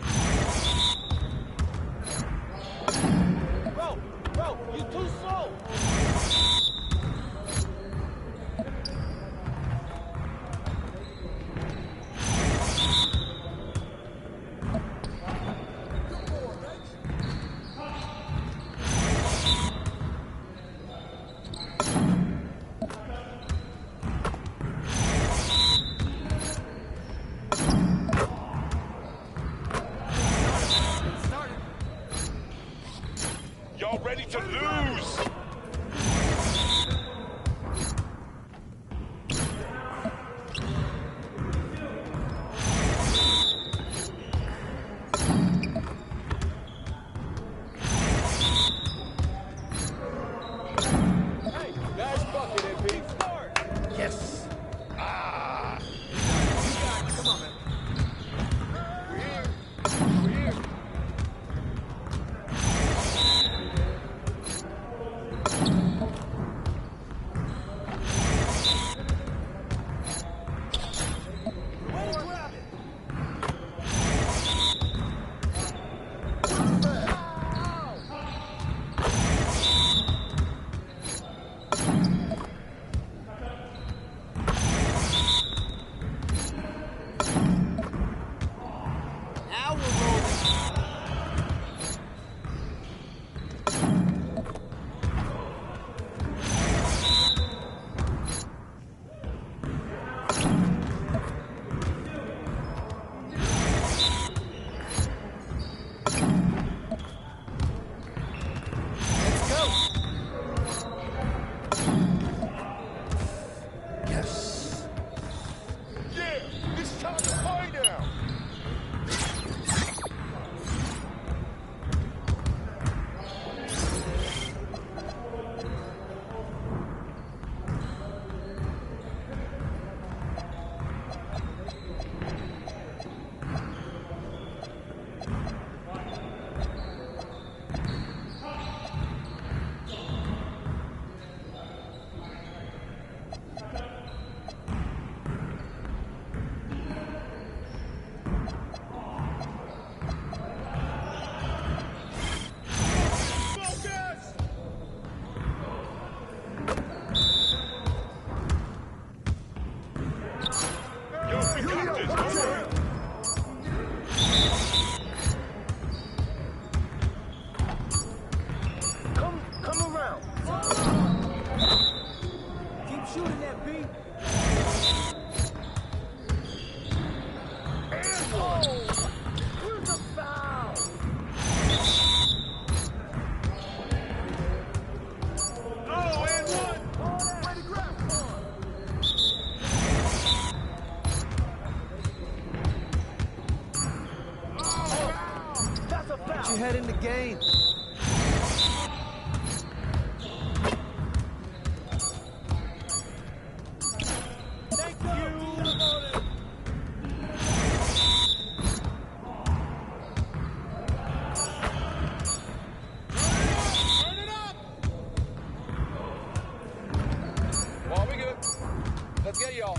B: Bro, you too slow.
A: y'all ready to lose?
B: Yes.
A: Ah.
B: Come on, man.
E: Now we're rolling.
B: Let's go. Yes.
A: Yeah, it's time to play now.
B: Come around. Keep shooting that B. Where's the foul?
A: Oh, and one.
B: Way to grab. That's a foul.
L: Get your head in the game.
B: Thank you.
A: Turn it up. Well, we good. Let's get y'all.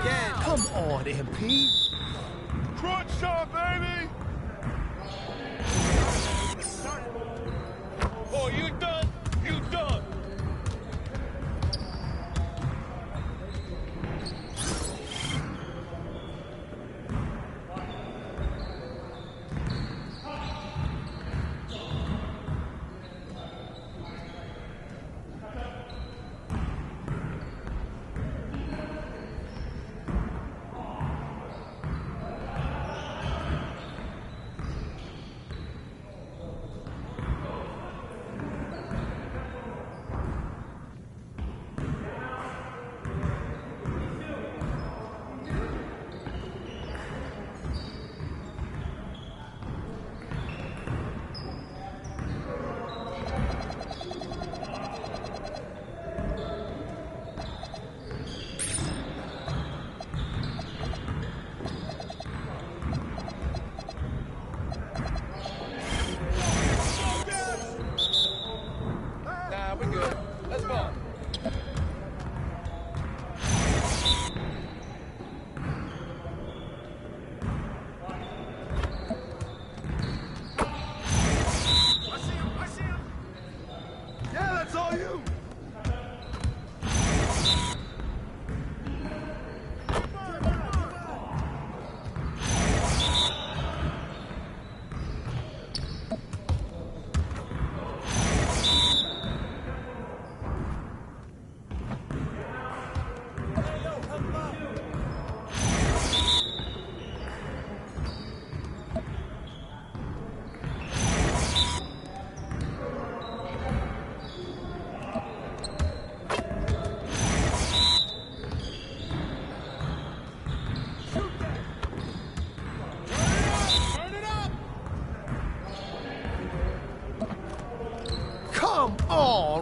L: Again. Come on, MP.
A: Crunch time, baby. Oh, you done? You done?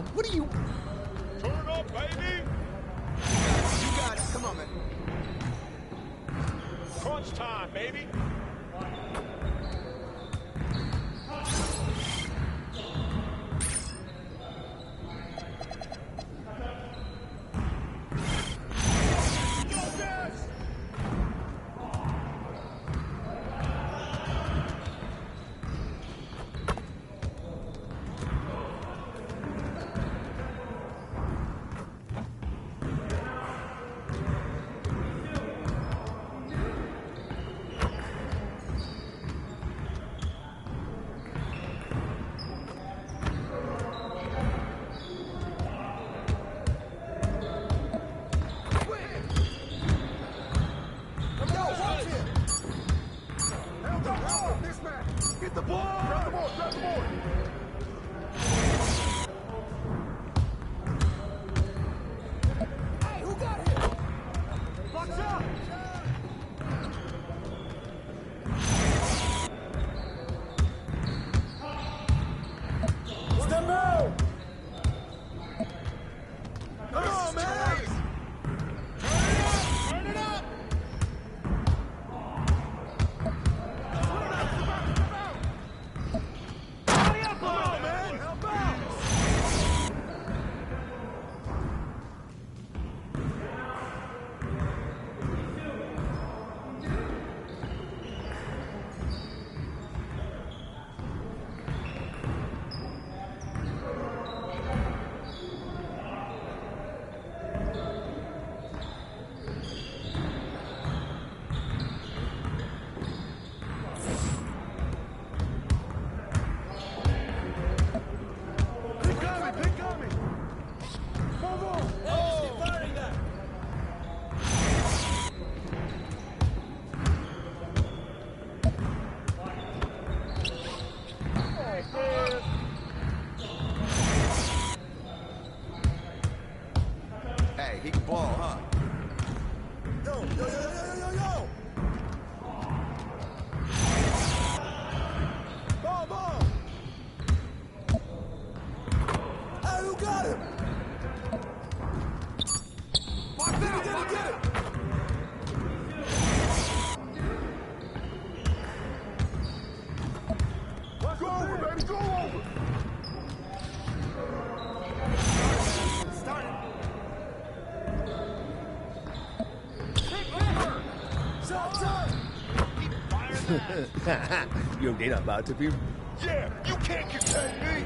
L: ball. What are you...
A: Turn up, baby!
L: You got it. Come on, man.
A: Crunch time, baby!
B: Get the ball! Grab the ball! Grab the ball! Hey, who got hit? Watch out! Step out! Come on, man! Turn it up! Hey, he can ball, huh? Yo! Ball! Hey, who got him? Watch out! Get it! Go over, baby! Go over! Start it!
L: You're not about to be...
B: Yeah, you can't contain me!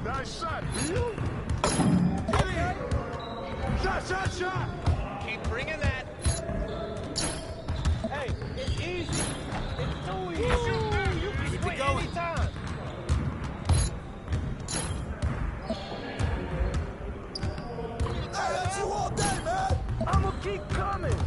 B: Nice shot, Bill. Okay. Shot.
L: Keep bringing that.
B: Hey, it's easy. It's too easy. You can quit anytime. Hey, that's you all day, man. I'ma keep coming.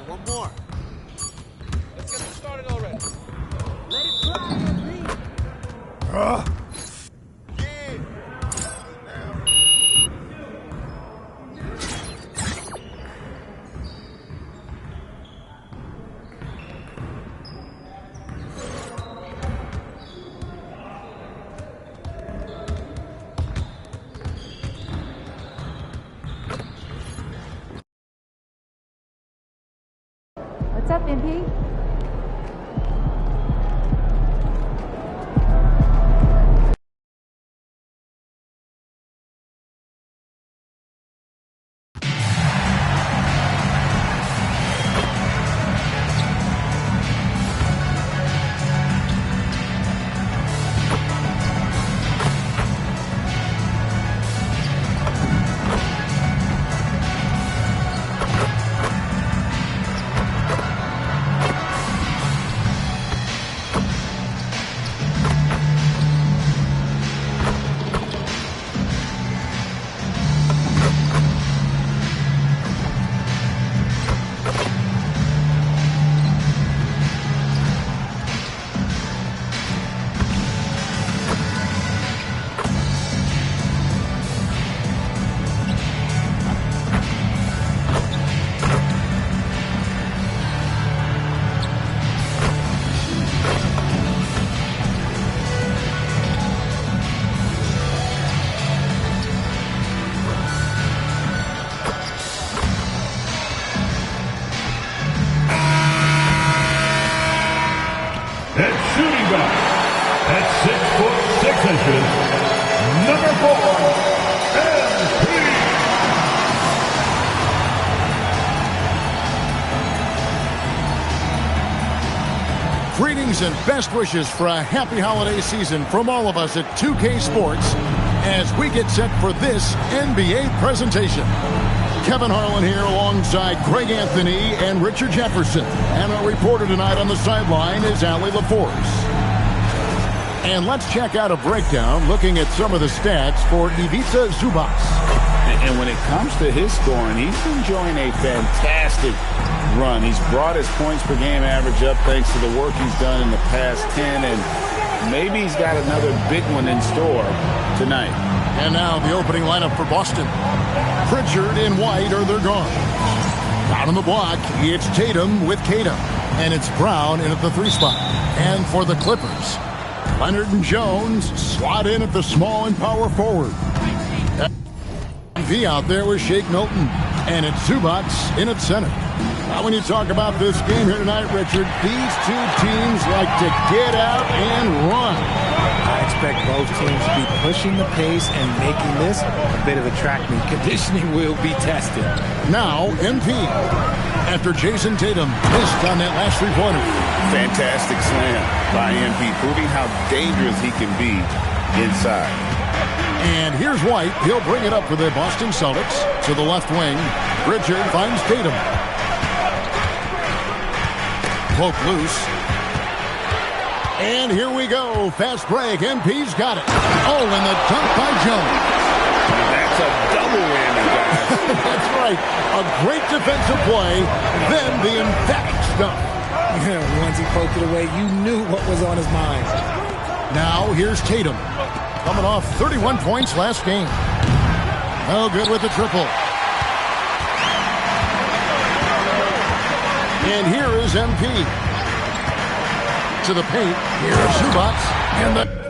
L: One more.
B: Let's get this started already.
L: Let it fly, MP.
B: Yeah.
M: What's up, MP?
A: versus number 4,
M: Greetings and best wishes for a happy holiday season from all of us at 2K Sports as we get set for this NBA presentation. Kevin Harlan here alongside Greg Anthony and Richard Jefferson. And our reporter tonight on the sideline is Allie LaForce. And let's check out a breakdown looking at some of the stats for Ivica Zubac.
N: And when it comes to his scoring, he's enjoying a fantastic run. He's brought his points per game average up thanks to the work he's done in the past 10, and maybe he's got another big one in store tonight.
M: And now the opening lineup for Boston. Pritchard and White are their guards. Down on the block, it's Tatum with Tatum. And it's Brown in at the 3 spot. And for the Clippers, Leonard and Jones slot in at the small and power forward. V out there with Shake Milton. And it's Zubac in at center. Now, when you talk about this game here tonight, Richard, these two teams like to get out and run.
O: I expect both teams to be pushing the pace and making this a bit of a track meet. Conditioning will be tested.
M: Now, MP. After Jason Tatum missed on that last 3-pointer.
N: Fantastic slam by MP, proving how dangerous he can be inside.
M: And here's White. He'll bring it up for the Boston Celtics to the left wing. Pritchard finds Tatum. Poke loose. And here we go. Fast break. MP's got it. Oh, and the dunk by Jones.
N: That's a double whammy, guys.
M: That's right. A great defensive play. Then the emphatic stuff.
O: Once he poked it away, you knew what was on his mind.
M: Now here's Tatum. Coming off 31 points last game. No good with the triple. And here is MP. To the paint. Here's Zubac. And the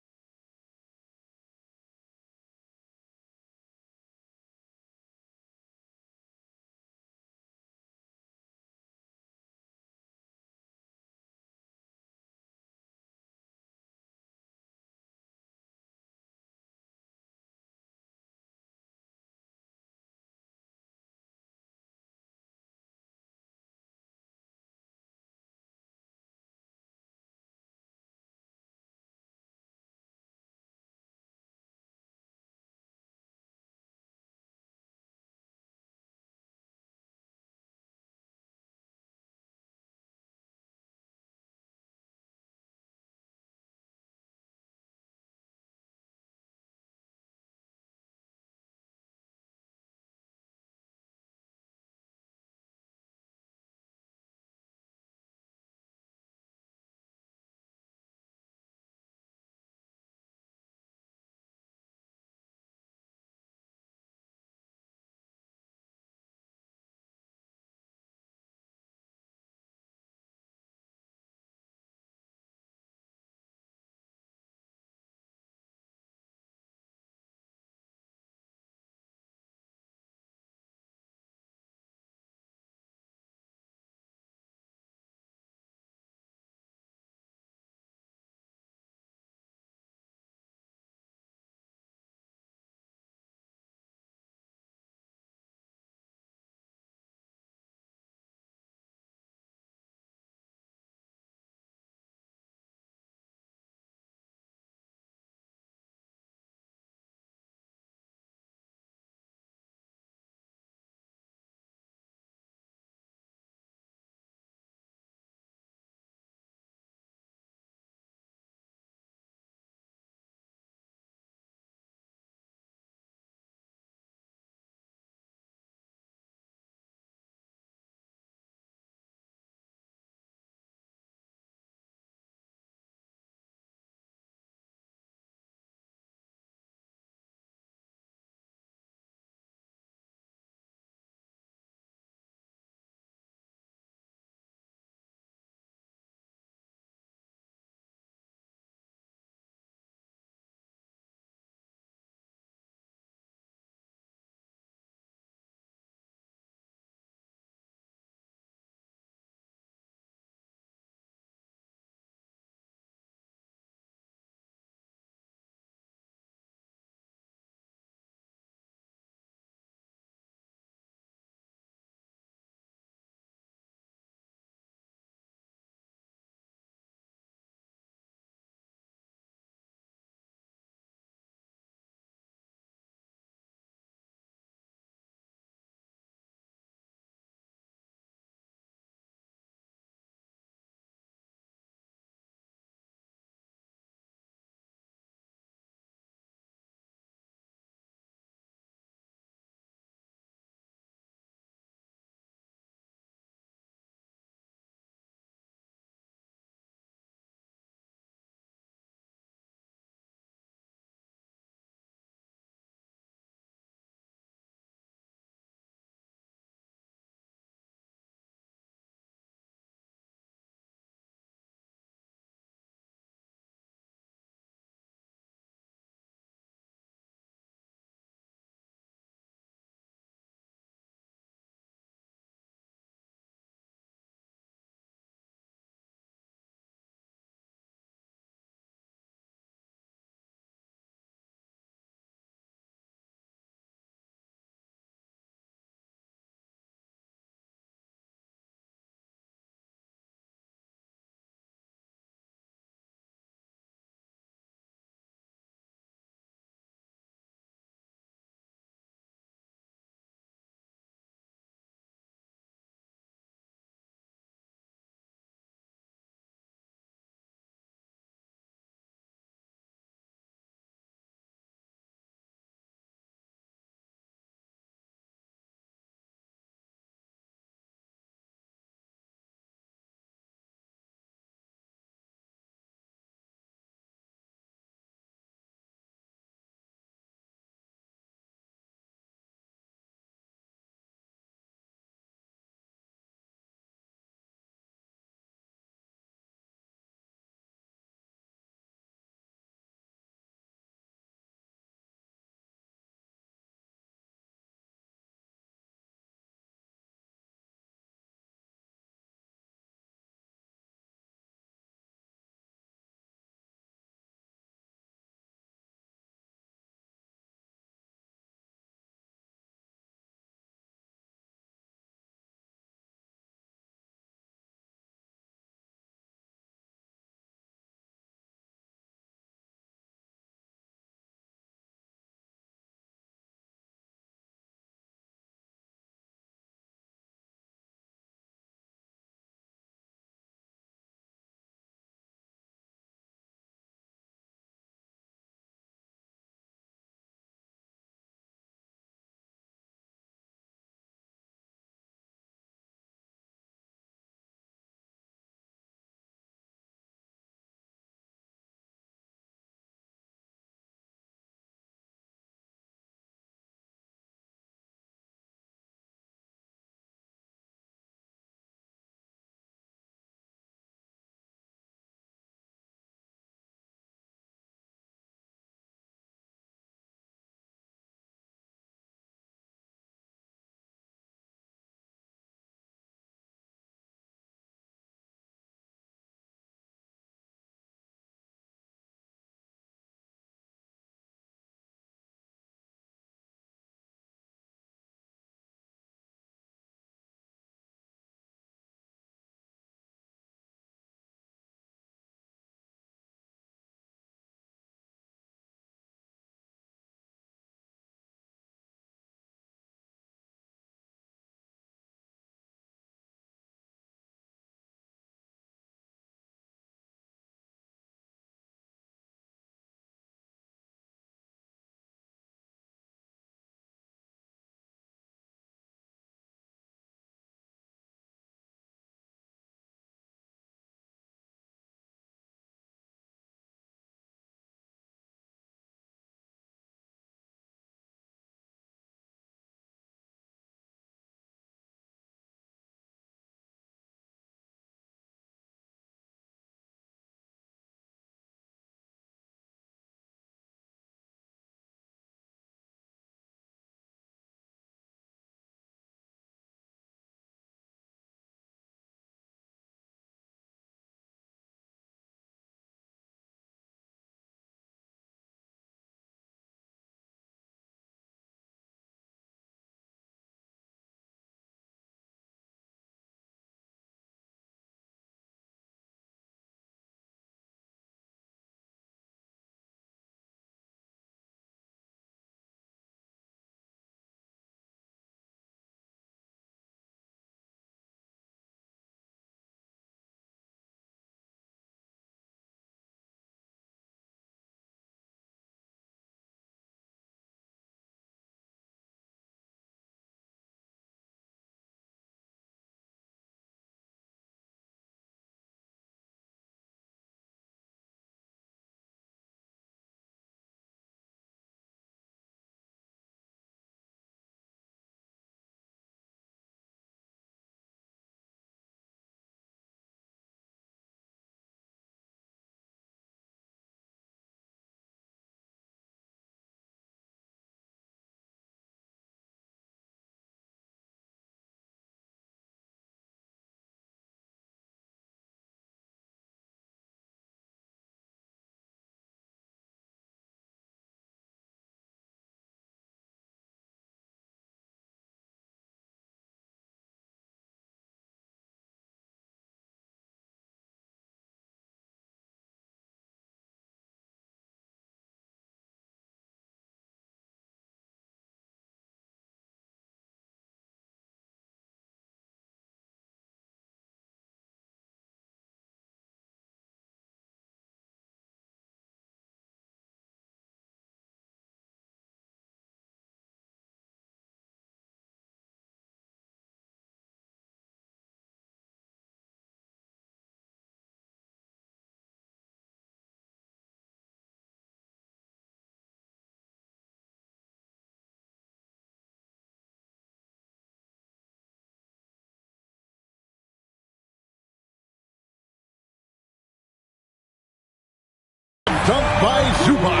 M: dunked by Zubac.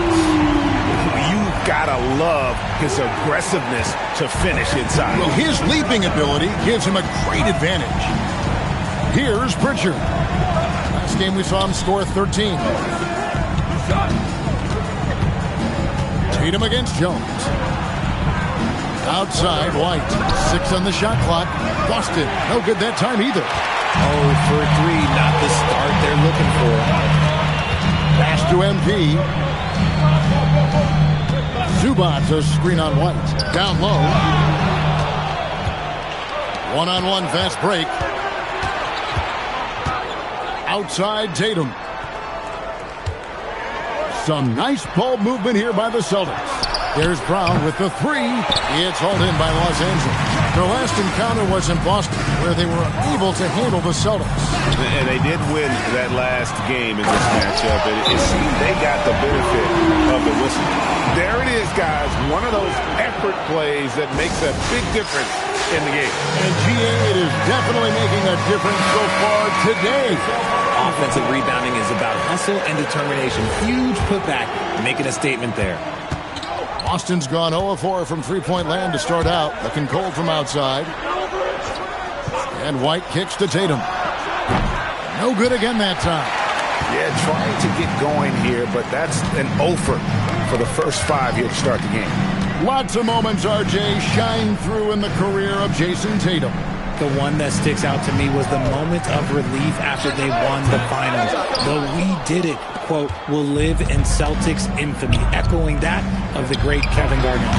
N: You've got to love his aggressiveness to finish inside.
M: Well, his leaping ability gives him a great advantage. Here's Pritchard. Last game we saw him score 13. Tatum against Jones. Outside, White. 6 on the shot clock. Boston. No good that time either.
O: 0 for 3. Not the start they're looking for.
M: Pass to MP. Zubac, a screen on White. Down low. One-on-one fast break. Outside Tatum. Some nice ball movement here by the Celtics. There's Brown with the 3. It's hauled in by Los Angeles. Their last encounter was in Boston, where they were able to handle the Celtics.
N: And they did win that last game in this matchup. It seemed they got the benefit of the whistle. There it is, guys. One of those effort plays that makes a big difference in the game.
M: And GA, it is definitely making a difference so far today.
O: Offensive rebounding is about hustle and determination. Huge putback, making a statement there.
M: Boston's gone 0-4 from three-point land to start out. Looking cold from outside. And White kicks to Tatum. No good again that time.
N: Yeah, trying to get going here, but that's an offer for the first 5 here to start the game.
M: Lots of moments, RJ, shine through in the career of Jason Tatum.
O: The one that sticks out to me was the moment of relief after they won the finals. The "we did it" quote will live in Celtics infamy, echoing that of the great Kevin Garnett.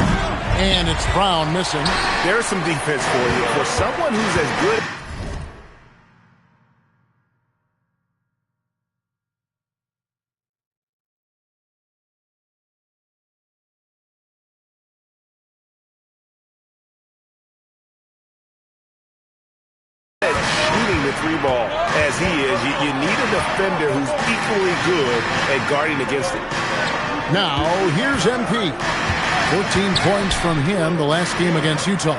M: And it's Brown missing.
N: There's some defense for you. For someone who's as good shooting the 3 ball as he is, you need a defender who's equally good at guarding against it.
M: Now, here's MP. 14 points from him the last game against Utah.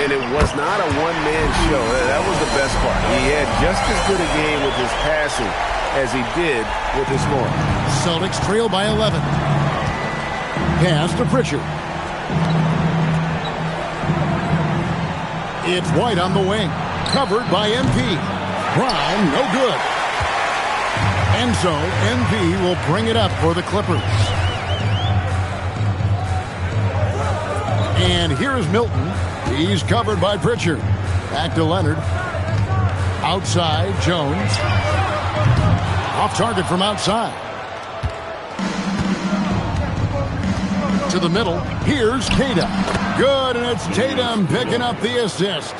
N: And it was not a one-man show. That was the best part. He had just as good a game with his passing as he did with his scoring.
M: Celtics trail by 11. Pass to Pritchard. It's White on the wing. Covered by MP. Brown, no good. And so MP will bring it up for the Clippers. And here's Milton. He's covered by Pritchard. Back to Leonard. Outside, Jones. Off target from outside. To the middle. Here's Tatum. Good, and it's Tatum picking up the assist.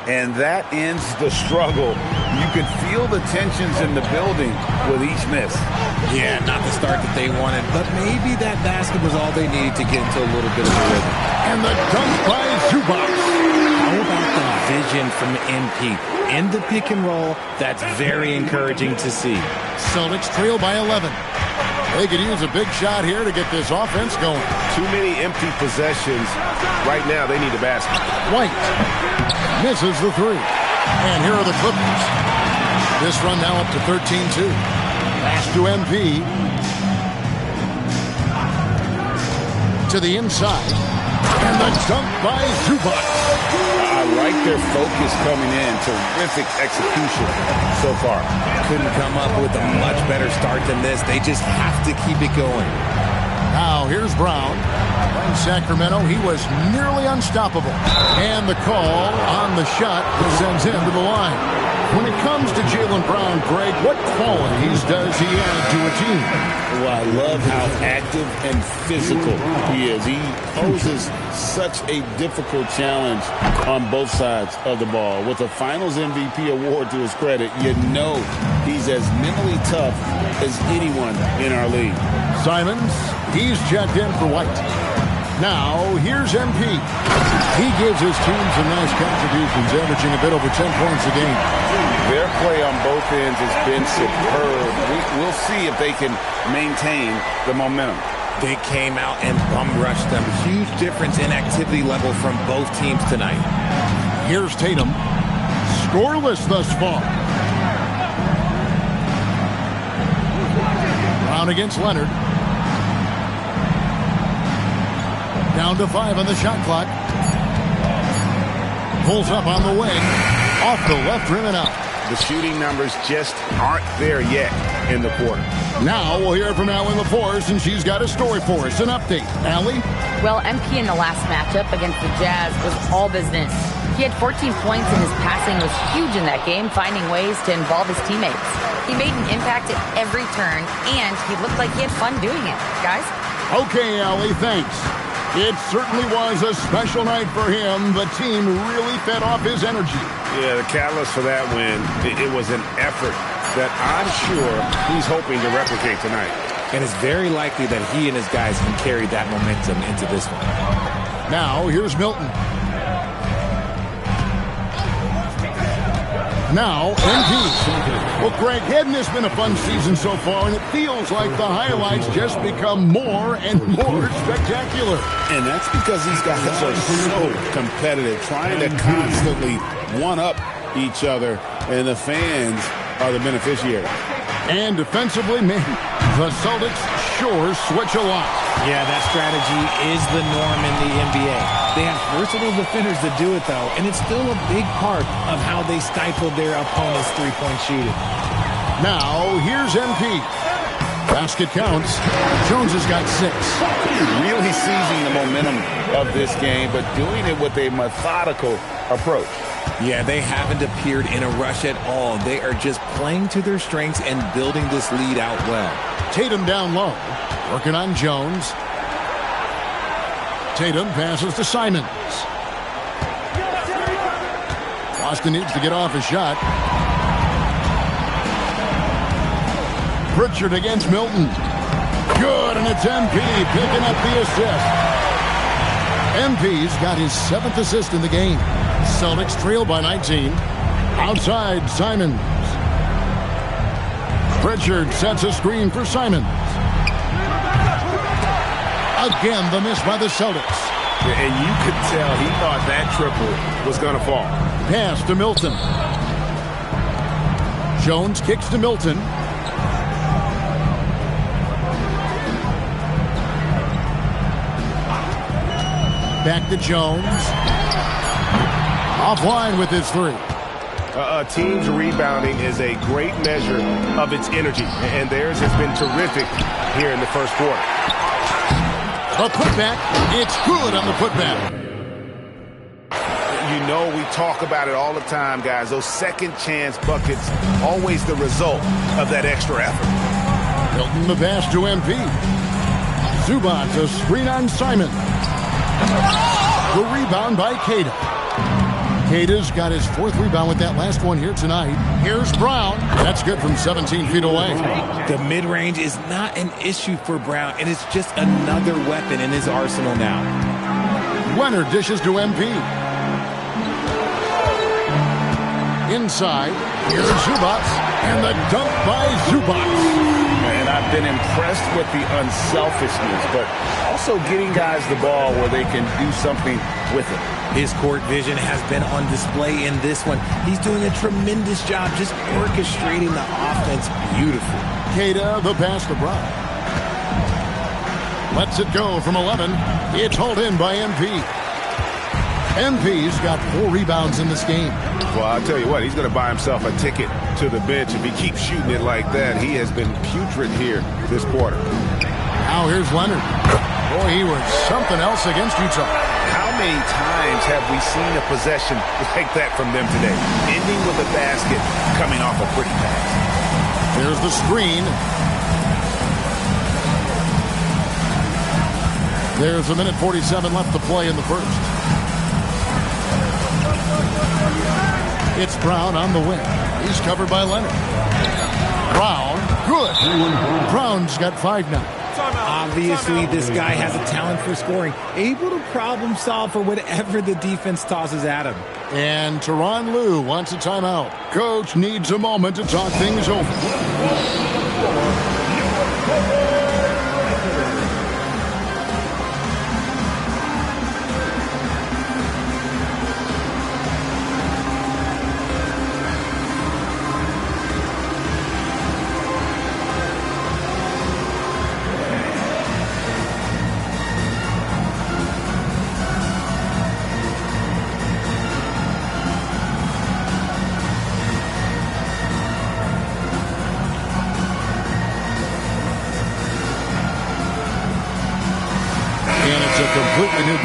N: And that ends the struggle. You can feel the tensions in the building with each miss.
O: Yeah, not the start that they wanted, but maybe that basket was all they needed to get into a little bit of a rhythm.
M: And the dunk by Zubac.
O: How about the vision from MP? In the pick and roll, that's very encouraging to see.
M: Celtics trail by 11. They could use a big shot here to get this offense going.
N: Too many empty possessions. Right now, they need a basket.
M: White misses the 3. And here are the Clippers. This run now up to 13-2. Pass to MP. To the inside. And the dunk by Zubac.
N: I like their focus coming in. Terrific execution so far.
O: Couldn't come up with a much better start than this. They just have to keep it going.
M: Now here's Brown. In Sacramento, he was nearly unstoppable. And the call on the shot sends him to the line. When it comes to Jaylen Brown, Greg, what qualities does he add to a team?
N: Well, I love how active and physical he is. He poses such a difficult challenge on both sides of the ball. With a Finals MVP award to his credit, you know he's as mentally tough as anyone in our league.
M: Simons, he's checked in for White. Now, here's MP. He gives his team some nice contributions, averaging a bit over 10 points a game.
N: Their play on both ends has been superb. We'll see if they can maintain the momentum.
O: They came out and bum-rushed them. Huge difference in activity level from both teams tonight.
M: Here's Tatum. Scoreless thus far. Brown against Leonard. Down to 5 on the shot clock. Pulls up on the wing. Off the left rim and out.
N: The shooting numbers just aren't there yet in the quarter.
M: Now we'll hear from Allie LaForce, and she's got a story for us. An update. Allie?
G: Well, MP in the last matchup against the Jazz was all business. He had 14 points, and his passing was huge in that game, finding ways to involve his teammates. He made an impact at every turn, and he looked like he had fun doing it. Guys?
M: Okay, Allie, thanks. It certainly was a special night for him. The team really fed off his energy.
N: Yeah, the catalyst for that win, it was an effort that I'm sure he's hoping to replicate tonight.
O: And it's very likely that he and his guys can carry that momentum into this one.
M: Now, here's Milton. Now, MP. Well, Greg, hadn't this been a fun season so far? And it feels like the highlights just become more and more spectacular.
N: And that's because these guys are so competitive, trying to constantly one-up each other, and the fans are the beneficiaries.
M: And defensively, man, the Celtics sure switch a lot.
O: Yeah, that strategy is the norm in the NBA. They have versatile defenders that do it, though, and it's still a big part of how they stifled their opponent's three-point shooting.
M: Now, here's MP. Basket counts. Jones has got 6.
N: Really seizing the momentum of this game, but doing it with a methodical approach.
O: Yeah, they haven't appeared in a rush at all. They are just playing to their strengths and building this lead out well.
M: Tatum down low, working on Jones. Tatum passes to Simons. Boston needs to get off a shot. Pritchard against Milton. Good, and it's MP picking up the assist. MP's got his 7th assist in the game. Celtics trail by 19. Outside, Simons. Pritchard sets a screen for Simons. Again, the miss by the Celtics.
N: And you could tell he thought that triple was going to fall.
M: Pass to Milton. Jones kicks to Milton. Back to Jones. Offline with his 3.
N: A team's rebounding is a great measure of its energy, and theirs has been terrific here in the first quarter.
M: A putback. It's good on the putback.
N: You know, we talk about it all the time, guys. Those second chance buckets, always the result of that extra effort.
M: Milton the pass to MP. Zubac a screen on Simon. The rebound by Queta. Queta's got his 4th rebound with that last one here tonight. Here's Brown. That's good from 17 feet away.
O: The mid-range is not an issue for Brown, and it's just another weapon in his arsenal now.
M: Leonard dishes to MP. Inside, here's Zubac, and the dunk by Zubac.
N: And I've been impressed with the unselfishness, but also getting guys the ball where they can do something with it.
O: His court vision has been on display in this one. He's doing a tremendous job just orchestrating the offense beautifully.
M: Queta, the pass to Brown. Lets it go from 11. It's hauled in by MP. MP's got 4 rebounds in this game.
N: Well, I'll tell you what, he's going to buy himself a ticket to the bench. If he keeps shooting it like that, he has been putrid here this quarter.
M: Now here's Leonard. Boy, he was something else against Utah.
N: How many times have we seen a possession like that from them today? Ending with a basket, coming off a pretty pass.
M: There's the screen. There's a minute 47 left to play in the first. It's Brown on the wing. He's covered by Leonard. Brown, good. Brown's got 5 now.
O: Obviously, this guy has a talent for scoring, able to problem solve for whatever the defense tosses at him.
M: And Tyronn Lue wants a timeout. Coach needs a moment to talk things over.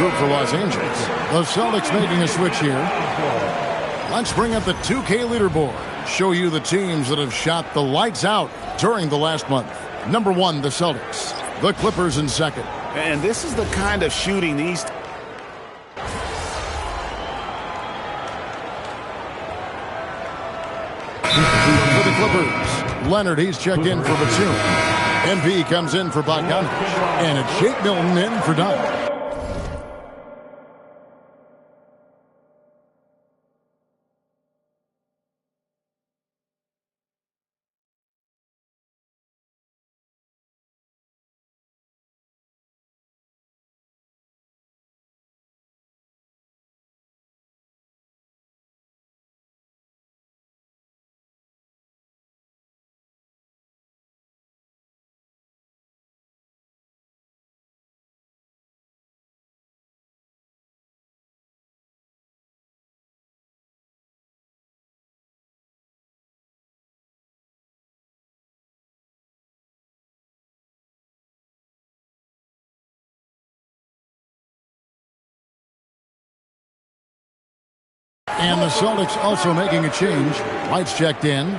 M: good for Los Angeles. The Celtics making a switch here. Let's bring up the 2K leaderboard. Show you the teams that have shot the lights out during the last month. Number 1, the Celtics. The Clippers in second.
N: And this is the kind of shooting these...
M: For the Clippers, Leonard, he's checked in for Batum. MP comes in for Bogdanovich. And it's Shake Milton in for Dunn. And the Celtics also making a change. White's checked in.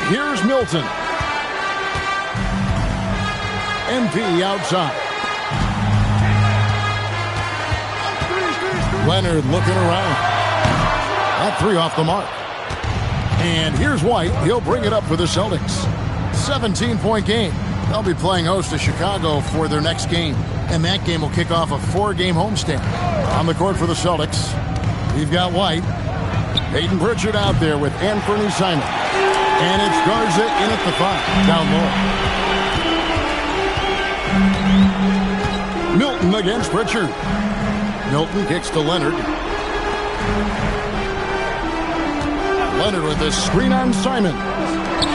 M: Here's Milton. MP outside. Leonard looking around. That 3 off the mark. And here's White. He'll bring it up for the Celtics. 17-point game. They'll be playing host to Chicago for their next game. And that game will kick off a 4-game homestand. On the court for the Celtics, we've got White. Peyton Pritchard out there with Anthony Simon. And it's Garza in at the 5, down low. Milton against Pritchard. Milton kicks to Leonard. Leonard with the screen on Simon.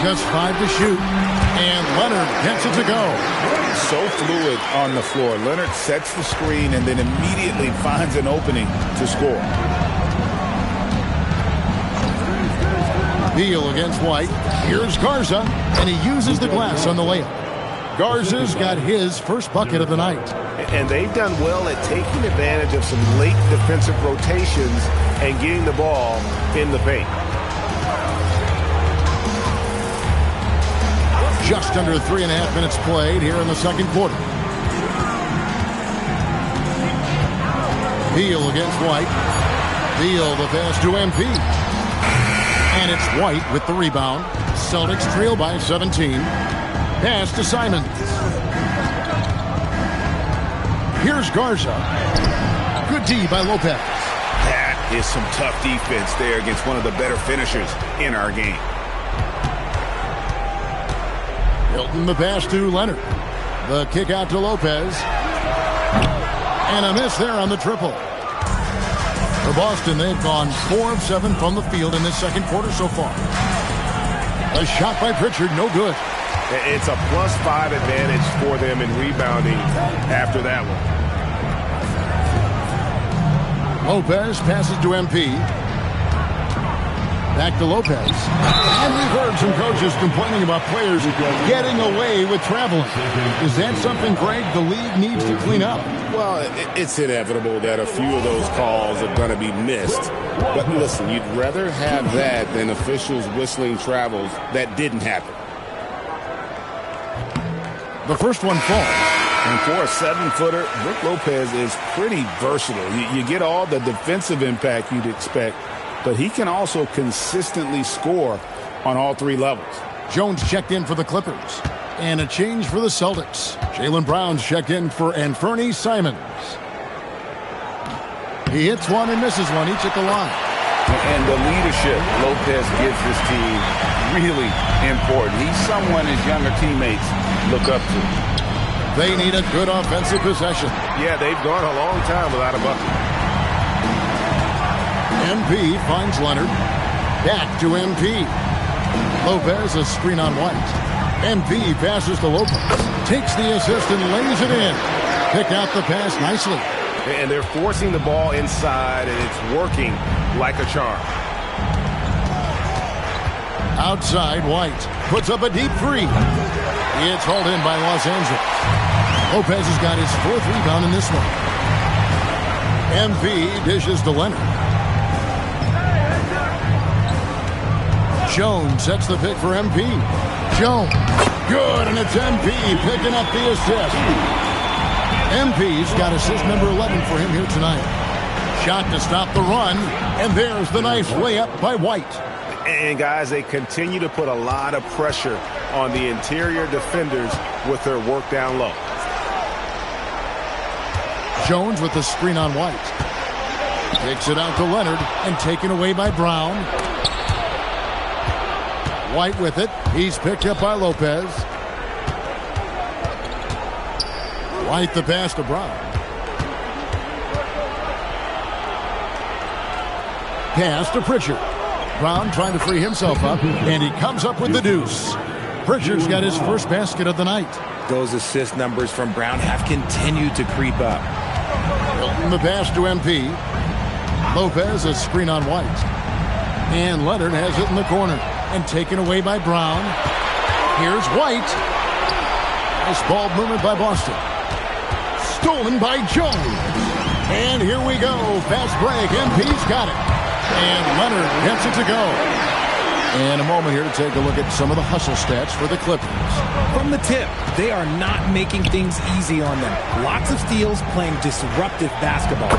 M: Just 5 to shoot. And Leonard gets it to go.
N: So fluid on the floor. Leonard sets the screen and then immediately finds an opening to score.
M: Beal against White. Here's Garza, and he uses the glass on the layup. Garza's got his first bucket of the night.
C: And they've done well at taking advantage of some late defensive rotations and getting the ball in the paint.
M: Just under 3.5 minutes played here in the second quarter. Beal against White. Beal the pass to MP. And it's White with the rebound. Celtics trail by 17. Pass to Simons. Here's Garza. Good D by Lopez.
N: That is some tough defense there against one of the better finishers in our game.
M: Hilton the pass to Leonard. The kick out to Lopez. And a miss there on the triple. For Boston, they've gone 4 of 7 from the field in this second quarter so far. A shot by Pritchard, no good.
C: It's a +5 advantage for them in rebounding after that one.
M: Lopez passes to MP. Back to Lopez. And we've heard some coaches complaining about players getting away with traveling. Is that something, Greg, the league needs to clean up?
N: Well, it's inevitable that a few of those calls are going to be missed. But listen, you'd rather have that than officials whistling travels that didn't happen.
M: The first one falls.
N: And for a 7-footer, Brook Lopez is pretty versatile. You get all the defensive impact you'd expect, but he can also consistently score on all 3 levels.
M: Jones checked in for the Clippers. And a change for the Celtics. Jaylen Brown's checked in for Anthony Simons. He hits one and misses one, each at the line.
N: And the leadership Lopez gives this team really important. He's someone his younger teammates look up to.
M: They need a good offensive possession.
C: Yeah, they've gone a long time without a bucket.
M: MP finds Leonard. Back to MP. Lopez a screen on White. MP passes to Lopez. Takes the assist and lays it in. Pick out the pass nicely.
C: And they're forcing the ball inside, and it's working like a charm.
M: Outside, White puts up a deep three. It's hauled in by Los Angeles. Lopez has got his 4th rebound in this one. MP dishes to Leonard. Jones sets the pick for MP. Jones, good, and it's MP picking up the assist. MP's got assist number 11 for him here tonight. Shot to stop the run, and there's the nice layup by White.
N: And guys, they continue to put a lot of pressure on the interior defenders with their work down low.
M: Jones with the screen on White. Takes it out to Leonard and taken away by Brown. White with it. He's picked up by Lopez. White the pass to Brown. Pass to Pritchard. Brown trying to free himself up, and he comes up with the deuce. Pritchard's got his first basket of the night.
O: Those assist numbers from Brown have continued to creep up.
M: Hilton the pass to MP. Lopez a screen on White. And Leonard has it in the corner and taken away by Brown. Here's White. Nice ball movement by Boston. Stolen by Jones. And here we go. Fast break. MP's got it. And Leonard gets it to go. And a moment here to take a look at some of the hustle stats for the Clippers.
O: From the tip, they are not making things easy on them. Lots of steals, playing disruptive basketball.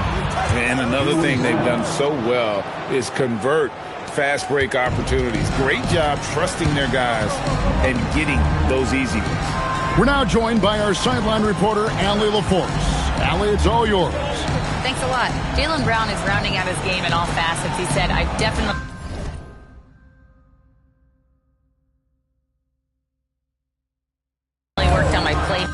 N: And another thing they've done so well is convert fast break opportunities. Great job trusting their guys and getting those easy ones.
M: We're now joined by our sideline reporter, Allie LaForce. Allie, it's all yours.
G: Thanks a lot. Jaylen Brown is rounding out his game in all facets. He said, I've definitely worked on my play.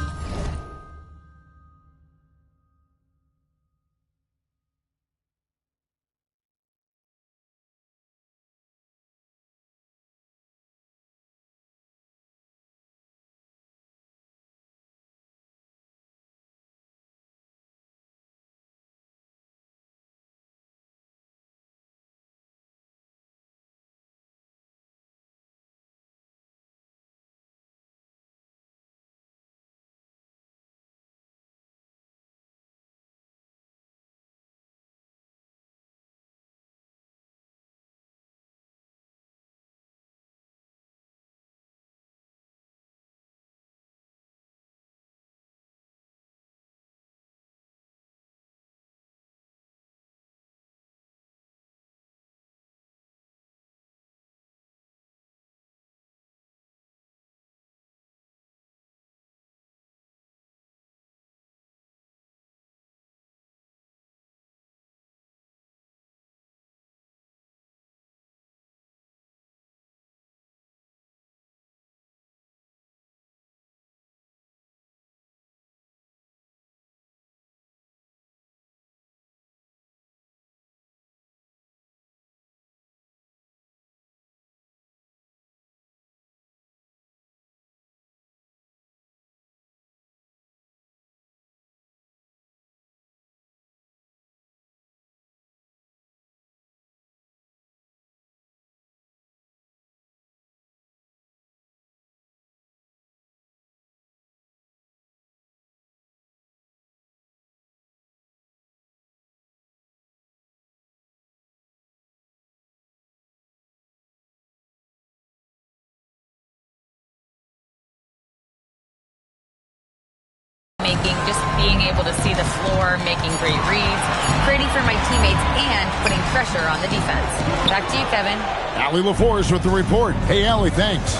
G: Just being able to see the floor, making great reads, creating for my teammates, and putting pressure on the defense. Back to you, Kevin.
M: Allie LaForce with the report. Hey, Allie, thanks.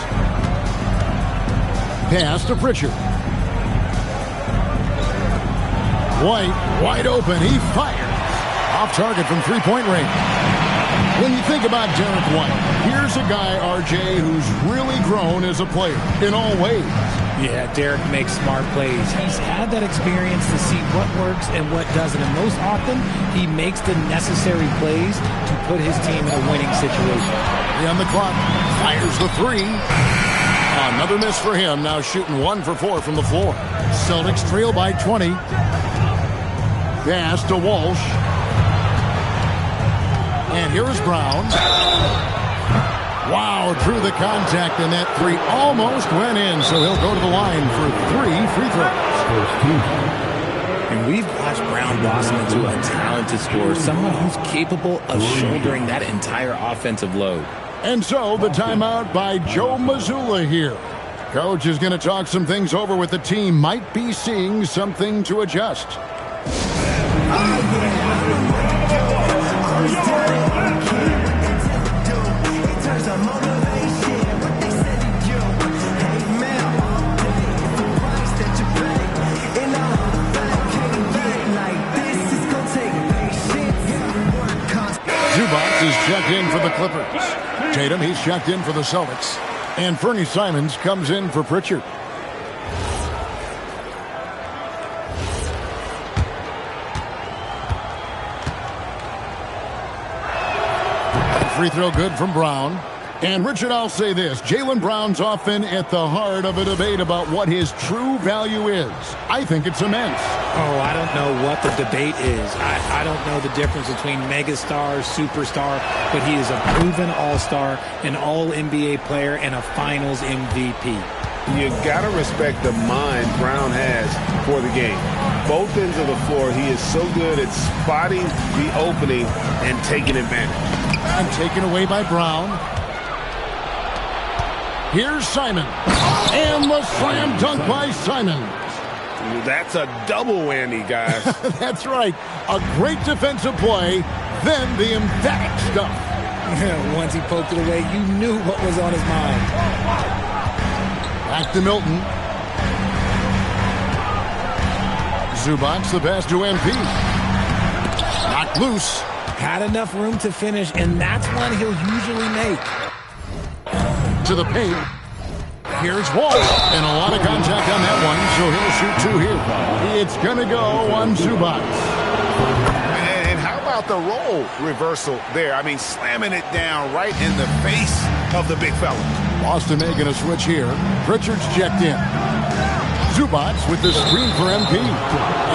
M: Pass to Pritchard. White, wide open. He fires. Off target from three-point range. When you think about Derek White, here's a guy, RJ, who's really grown as a player in all ways.
O: Yeah, Derek makes smart plays. He's had that experience to see what works and what doesn't. And most often, he makes the necessary plays to put his team in a winning situation.
M: On the clock, fires the three. Another miss for him. Now shooting 1 for 4 from the floor. Celtics trail by 20. Pass to Walsh. And here's Brown. Wow, drew the contact, and that three almost went in, so he'll go to the line for 3 free throws.
O: And we've watched Brown blossom into a talented scorer, someone who's capable of shouldering that entire offensive load.
M: And so the timeout by Joe Mazzulla here. Coach is going to talk some things over with the team. Might be seeing something to adjust. Zubac is checked in for the Clippers. Tatum, he's checked in for the Celtics. And Fernie Simons comes in for Pritchard. Free throw good from Brown. And Richard, I'll say this. Jaylen Brown's often at the heart of a debate about what his true value is. I think it's immense.
O: Oh, I don't know what the debate is. I don't know the difference between megastar, superstar, but he is a proven all-star, an all-NBA player, and a finals MVP.
N: You got to respect the mind Brown has for the game. Both ends of the floor, he is so good at spotting the opening and taking advantage.
M: And taken away by Brown. Here's Simon. And the slam dunk by Simon.
N: That's a double whammy, guys.
M: That's right. A great defensive play, then the emphatic stuff.
O: Yeah, once he poked it away, you knew what was on his mind.
M: Back to Milton. Zubac the pass to MP. Knocked loose.
O: Had enough room to finish, and that's one he'll usually make.
M: To the paint. Here's Wall. And a lot of contact on that one, so he'll shoot 2 here. It's going to go on Zubac.
N: And how about the role reversal there? I mean, slamming it down right in the face of the big fella.
M: Boston making a switch here. Pritchard's checked in. Zubac with the screen for MP.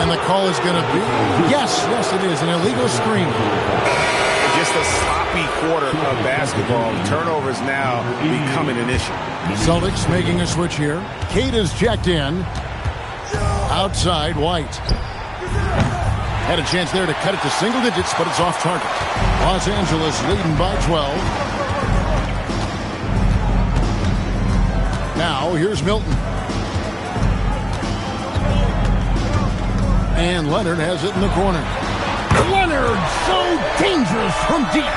M: And the call is going to be, yes, it is, an illegal screen.
N: Just a sloppy quarter of basketball. Turnovers now becoming an issue.
M: Celtics making a switch here. Cade is checked in. Outside, White. Had a chance there to cut it to single digits, but it's off target. Los Angeles leading by 12. Now, here's Milton. And Leonard has it in the corner. Leonard, so dangerous from deep.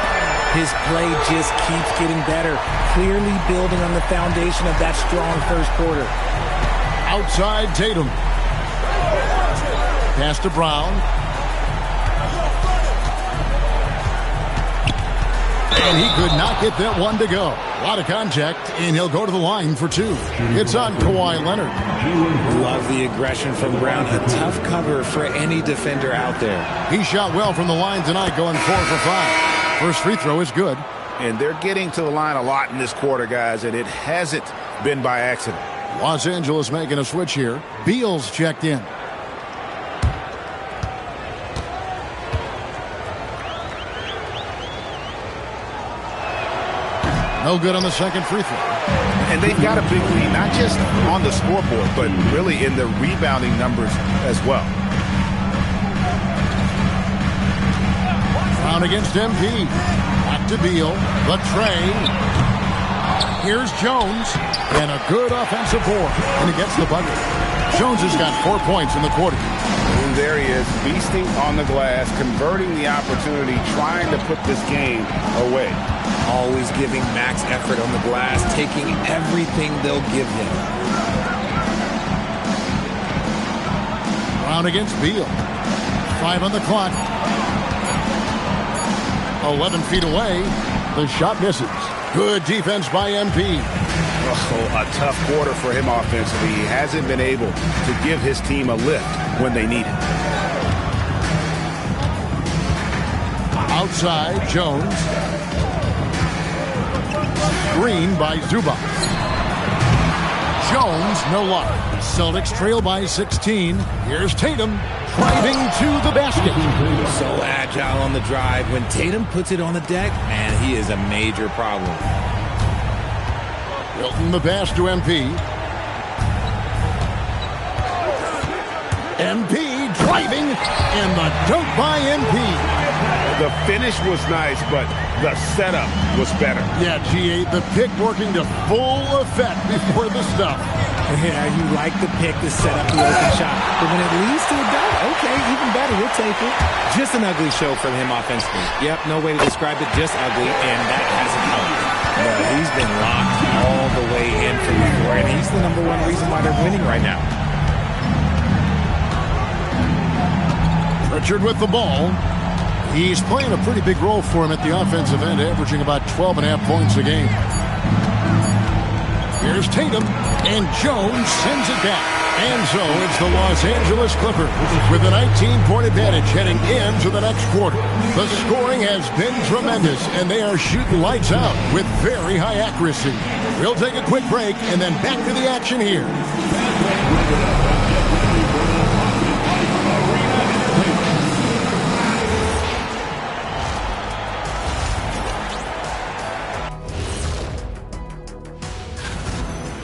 O: His play just keeps getting better, clearly building on the foundation of that strong first quarter.
M: Outside, Tatum. Pass to Brown. And he could not get that one to go. A lot of contact, and he'll go to the line for 2. It's on Kawhi Leonard.
O: Love the aggression from Brown. A tough cover for any defender out there.
M: He shot well from the line tonight, going 4 for 5. First free throw is good.
N: And they're getting to the line a lot in this quarter, guys, and it hasn't been by accident.
M: Los Angeles making a switch here. Beal's checked in. No good on the second free throw.
N: And they've got a big lead, not just on the scoreboard, but really in the rebounding numbers as well.
M: Brown against MP. Back to Beal. The tray. Here's Jones. And a good offensive board. And he gets the bucket. Jones has got 4 points in the quarter.
N: And there he is, feasting on the glass, converting the opportunity, trying to put this game away.
O: Always giving max effort on the glass, taking everything they'll give him.
M: Brown against Beal. 5 on the clock. 11 feet away. The shot misses. Good defense by MP.
N: Oh, a tough quarter for him offensively. He hasn't been able to give his team a lift when they need it.
M: Outside, Jones. Screen by Zubac. Jones, no luck. Celtics trail by 16. Here's Tatum driving to the basket.
O: So agile on the drive. When Tatum puts it on the deck, man, he is a major problem.
M: Milton the pass to MP. MP driving, and the dunk by MP.
N: The finish was nice, but the setup was better.
M: Yeah, G8, the pick working to full effect before the stuff.
O: Yeah, you like the pick to set up the open shot. But when it leads to a dunk, okay, even better, we'll take it. Just an ugly show from him offensively. Yep, no way to describe it, just ugly, and that hasn't helped. But he's been locked all the way in from before, and he's the #1 reason why they're winning right now.
M: Pritchard with the ball. He's playing a pretty big role for him at the offensive end, averaging about 12.5 points a game. Here's Tatum, and Jones sends it back. And so it's the Los Angeles Clippers with a 19-point advantage heading into the next quarter. The scoring has been tremendous, and they are shooting lights out with very high accuracy. We'll take a quick break and then back to the action here.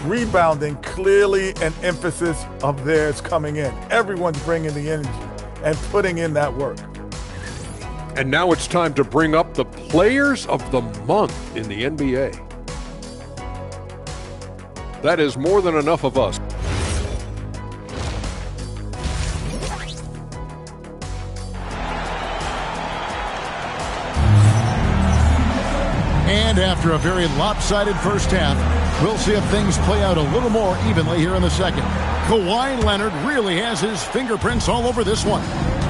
I: Rebounding, clearly an emphasis of theirs coming in. Everyone's bringing the energy and putting in that work.
H: And now it's time to bring up the Players of the Month in the NBA. That is more than enough of us.
M: And after a very lopsided first half, we'll see if things play out a little more evenly here in the second. Kawhi Leonard really has his fingerprints all over this one.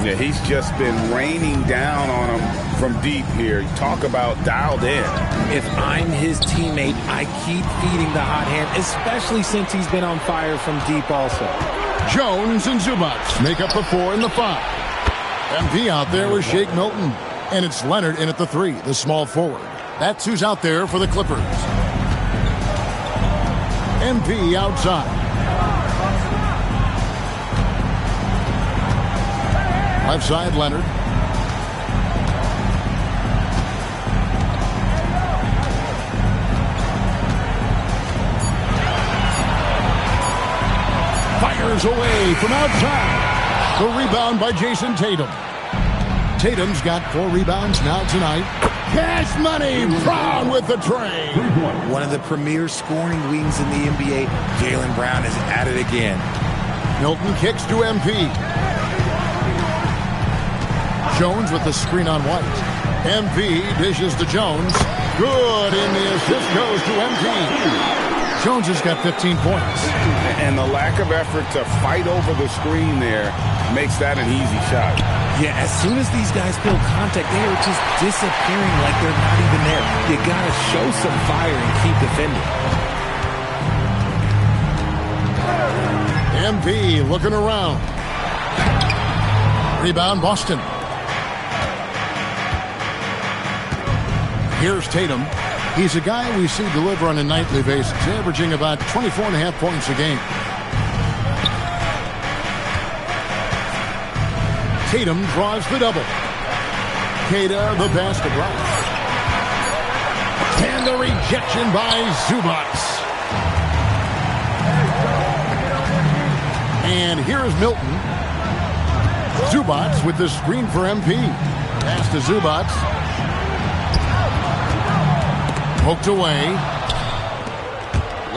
N: Yeah, he's just been raining down on him from deep here. Talk about dialed in.
O: If I'm his teammate, I keep feeding the hot hand, especially since he's been on fire from deep also.
M: Jones and Zubac make up the 4 and the 5. MP out there with Shake Milton. And it's Leonard in at the 3, the small forward. That's who's out there for the Clippers. MP outside. Left side, Leonard. Fires away from outside. The rebound by Jason Tatum. Tatum's got 4 rebounds now tonight. Cash money, Brown with the tray.
O: One of the premier scoring wings in the NBA, Jaylen Brown is at it again.
M: Milton kicks to MP. Jones with the screen on White. MP dishes to Jones. Good, and the assist goes to MP. Jones has got 15 points.
N: And the lack of effort to fight over the screen there makes that an easy shot.
O: Yeah, as soon as these guys feel contact, they are just disappearing like they're not even there. You gotta show some fire and keep defending.
M: MP looking around. Rebound, Boston. Here's Tatum. He's a guy we see deliver on a nightly basis, averaging about 24.5 points a game. Tatum draws the double. Kata the pass to Brown. And the rejection by Zubac. And here's Milton. Zubac with the screen for MP. Pass to Zubac. Poked away.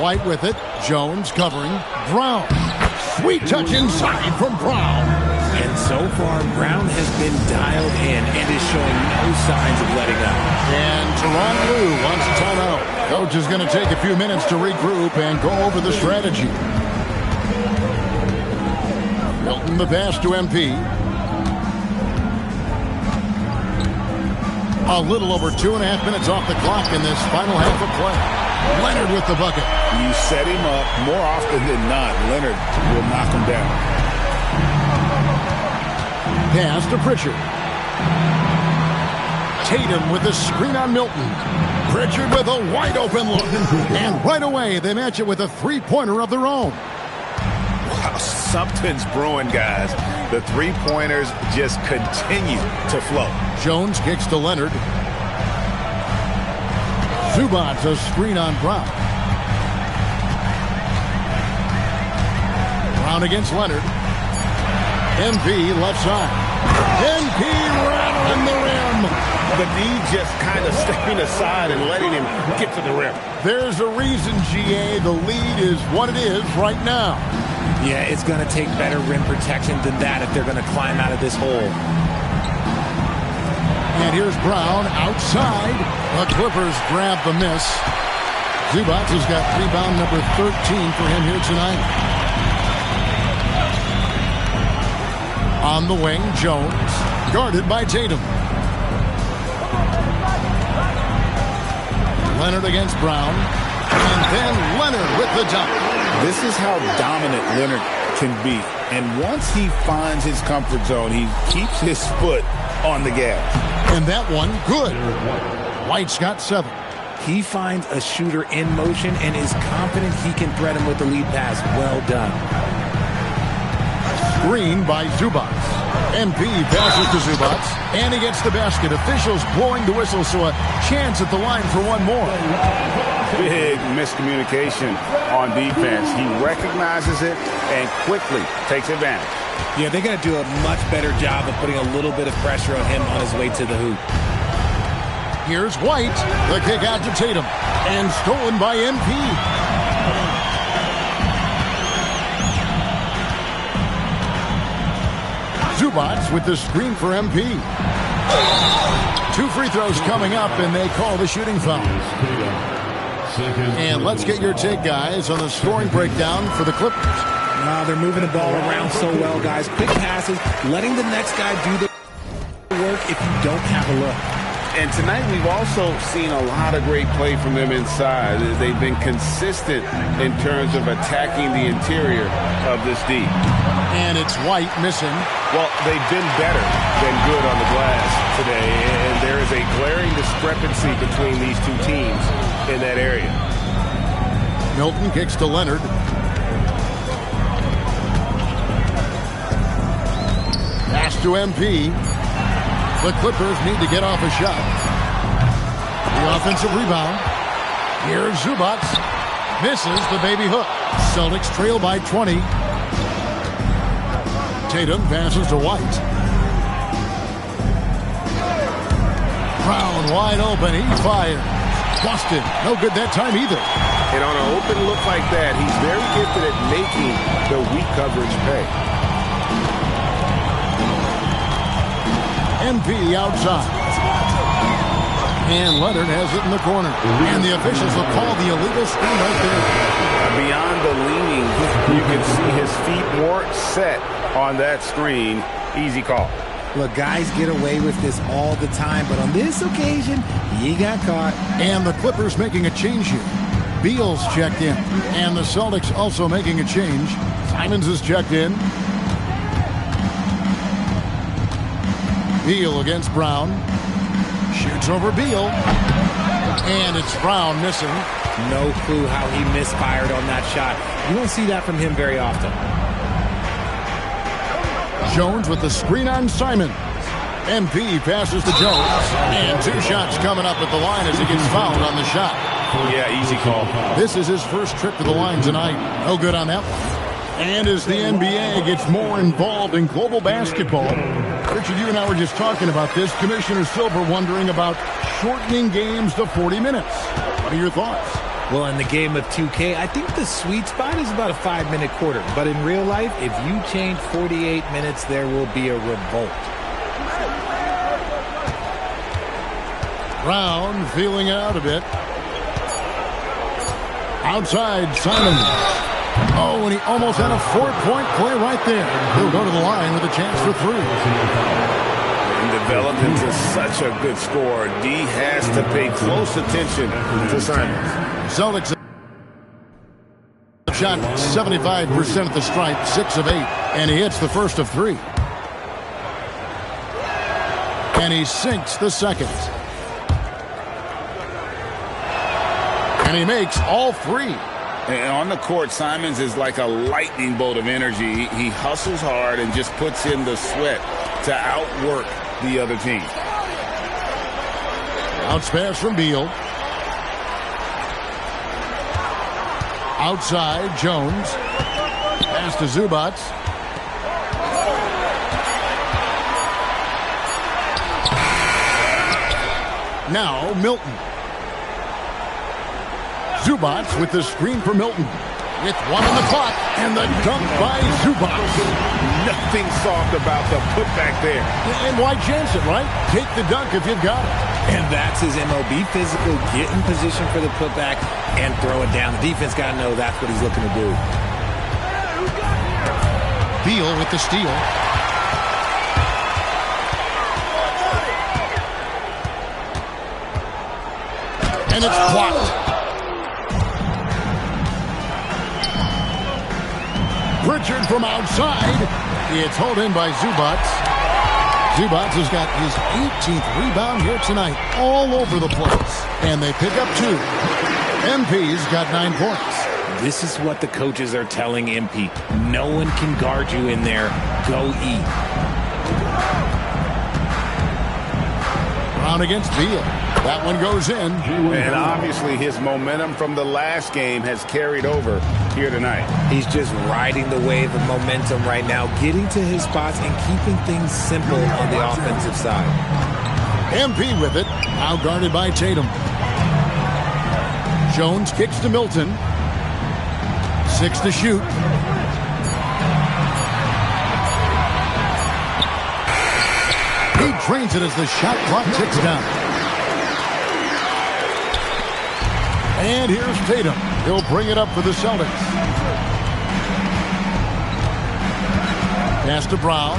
M: White with it. Jones covering. Brown. Sweet touch inside from Brown.
O: And so far, Brown has been dialed in and is showing no signs of letting up.
M: And Teron Lue wants a timeout. Coach is going to take a few minutes to regroup and go over the strategy. Milton the pass to MP. A little over 2.5 minutes off the clock in this final half of play. Leonard with the bucket.
N: You set him up more often than not. Leonard will knock him down.
M: Pass to Pritchard. Tatum with the screen on Milton. Pritchard with a wide open look. And right away, they match it with a three-pointer of their own.
N: Wow, something's brewing, guys. The three-pointers just continue to flow.
M: Jones kicks to Leonard. Zubac a screen on Brown. Brown against Leonard. MP left side. MP rattling the rim.
N: The knee just kind of stepping aside and letting him get to the rim.
M: There's a reason, GA. The lead is what it is right now.
O: Yeah, it's going to take better rim protection than that if they're going to climb out of this hole.
M: And here's Brown outside. The Clippers grab the miss. Zubac has got rebound number 13 for him here tonight. On the wing, Jones, guarded by Tatum. Leonard against Brown. And then Leonard with the dunk.
N: This is how dominant Leonard can be. And once he finds his comfort zone, he keeps his foot on the gas.
M: And that one, good. White's got 7.
O: He finds a shooter in motion and is confident he can thread him with the lead pass. Well done.
M: Screen by Zubac. MP passes to Zubac, and he gets the basket. Officials blowing the whistle, so a chance at the line for one more.
N: Big miscommunication on defense. He recognizes it and quickly takes advantage.
O: Yeah, they're going to do a much better job of putting a little bit of pressure on him on his way to the hoop.
M: Here's White. The kick out to Tatum. And stolen by MP. Zubac with the screen for MP. 2 free throws coming up, and they call the shooting foul. And let's get your take, guys, on the scoring breakdown for the Clippers.
O: They're moving the ball around so well, guys. Quick passes, letting the next guy do the work if you don't have a look.
N: And tonight we've also seen a lot of great play from them inside. They've been consistent in terms of attacking the interior of this D.
M: And it's White missing.
N: Well, they've been better than good on the glass today, and there is a glaring discrepancy between these two teams in that area.
M: Milton kicks to Leonard. Pass to MP. The Clippers need to get off a shot. The offensive rebound. Here's Zubac. Misses the baby hook. Celtics trail by 20. Tatum passes to White. Brown wide open. He fires. Busted. No good that time either.
N: And on an open look like that, he's very gifted at making the weak coverage pay. MP outside. And Leonard has it in the corner. And the officials will call the illegal screen right there. Beyond the leaning, you can see his feet weren't set on that screen. Easy call.
O: Look, guys get away with this all the time, but on this occasion, he got caught.
M: And the Clippers making a change here. Beal's checked in. And the Celtics also making a change. Simons is checked in. Beal against Brown. Shoots over Beal. And it's Brown missing.
O: No clue how he misfired on that shot. You don't see that from him very often.
M: Jones with the screen on Simon. MP passes to Jones. And 2 shots coming up at the line as he gets fouled on the shot.
N: Yeah, easy call.
M: This is his first trip to the line tonight. No good on that one. And as the NBA gets more involved in global basketball, Richard, you and I were just talking about this. Commissioner Silver wondering about shortening games to 40 minutes. What are your thoughts?
O: Well, in the game of 2K, I think the sweet spot is about a 5-minute quarter. But in real life, if you change 48 minutes, there will be a revolt.
M: Brown feeling out a bit. Outside, Simon. Oh, and he almost had a 4-point play right there. He'll go to the line with a chance for 3.
N: And developed into such a good scorer. D has to pay close attention to Simons.
M: Celtics shot 75% at the stripe, 6 of 8, and he hits the first of 3. And he sinks the second. And he makes all 3.
N: And on the court, Simons is like a lightning bolt of energy. He hustles hard and just puts in the sweat to outwork the other team.
M: Bounce pass from Beal. Outside, Jones. Pass to Zubats. Now Milton. Zubats with the screen for Milton. With 1 on the clock, and the dunk by Zubats.
N: Nothing soft about the putback there.
M: And why chance it, right? Take the dunk if you've got it.
O: And that's his MO. Be physical, get in position for the putback, and throw it down. The defense got to know that's what he's looking to do.
M: Beal with the steal. And it's blocked. Pritchard from outside. It's hauled in by Zubats. Zubats has got his 18th rebound here tonight. All over the place. And they pick up 2. MP's got 9 points.
O: This is what the coaches are telling MP. No one can guard you in there. Go eat.
M: Brown against Beal. That one goes in.
N: And obviously his momentum from the last game has carried over here tonight.
O: He's just riding the wave of momentum right now, getting to his spots and keeping things simple on the offensive side.
M: MP with it. Now guarded by Tatum. Jones kicks to Milton. 6 to shoot. He drains it as the shot clock ticks down. And here's Tatum. He'll bring it up for the Celtics. Pass to Brown.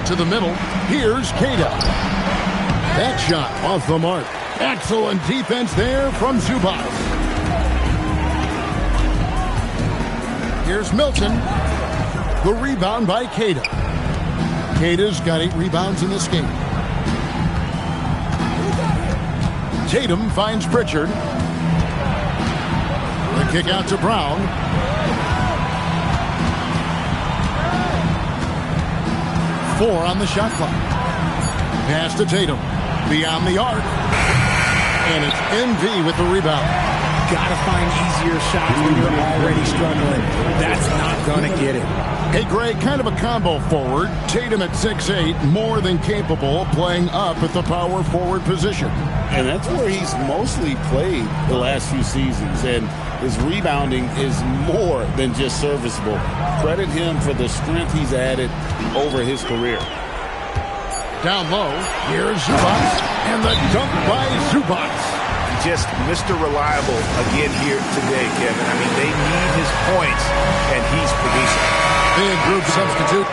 M: To the middle. Here's Keita. That shot off the mark. Excellent defense there from Zubats. Here's Milton. The rebound by Keita. Keita's got 8 rebounds in this game. Tatum finds Pritchard. The kick out to Brown. Four on the shot clock. Pass to Tatum. Beyond the arc. And it's MV with the rebound.
O: Gotta find easier shots when you're already struggling. That's not gonna get it.
M: Hey, Greg, kind of a combo forward. Tatum at 6'8", more than capable, playing up at the power forward position.
N: And that's where he's mostly played the last few seasons. And his rebounding is more than just serviceable. Credit him for the strength he's added over his career.
M: Down low, here's Zubats, and the dunk by Zubats.
N: Just Mr. Reliable again here today, Kevin. I mean, they need his points, and he's producing.
M: Big group substitute.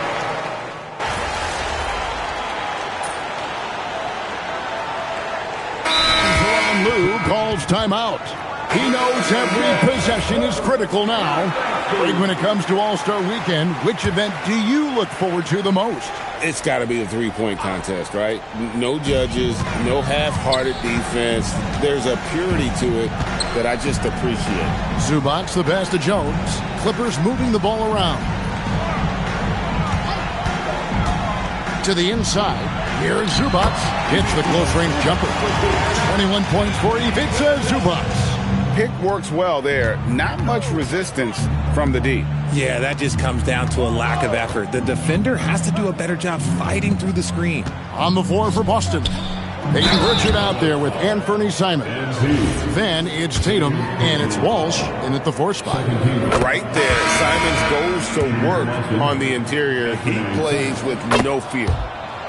M: Lou calls timeout. He knows every possession is critical now. Greg, when it comes to All-Star Weekend, which event do you look forward to the most?
N: It's got to be the three-point contest, right? No judges, no half-hearted defense. There's a purity to it that I just appreciate.
M: Zubats the pass to Jones. Clippers moving the ball around. To the inside. Here's Zubats. Hits the close-range jumper. 21 points for Ivica Zubats.
N: Pick works well there. Not much resistance from the D.
O: Yeah, that just comes down to a lack of effort. The defender has to do a better job fighting through the screen.
M: On the floor for Boston. They convert it out there with Anthony Simon. Then it's Tatum, and it's Walsh in at the 4th spot.
N: Right there, Simons goes to work on the interior. He plays with no fear.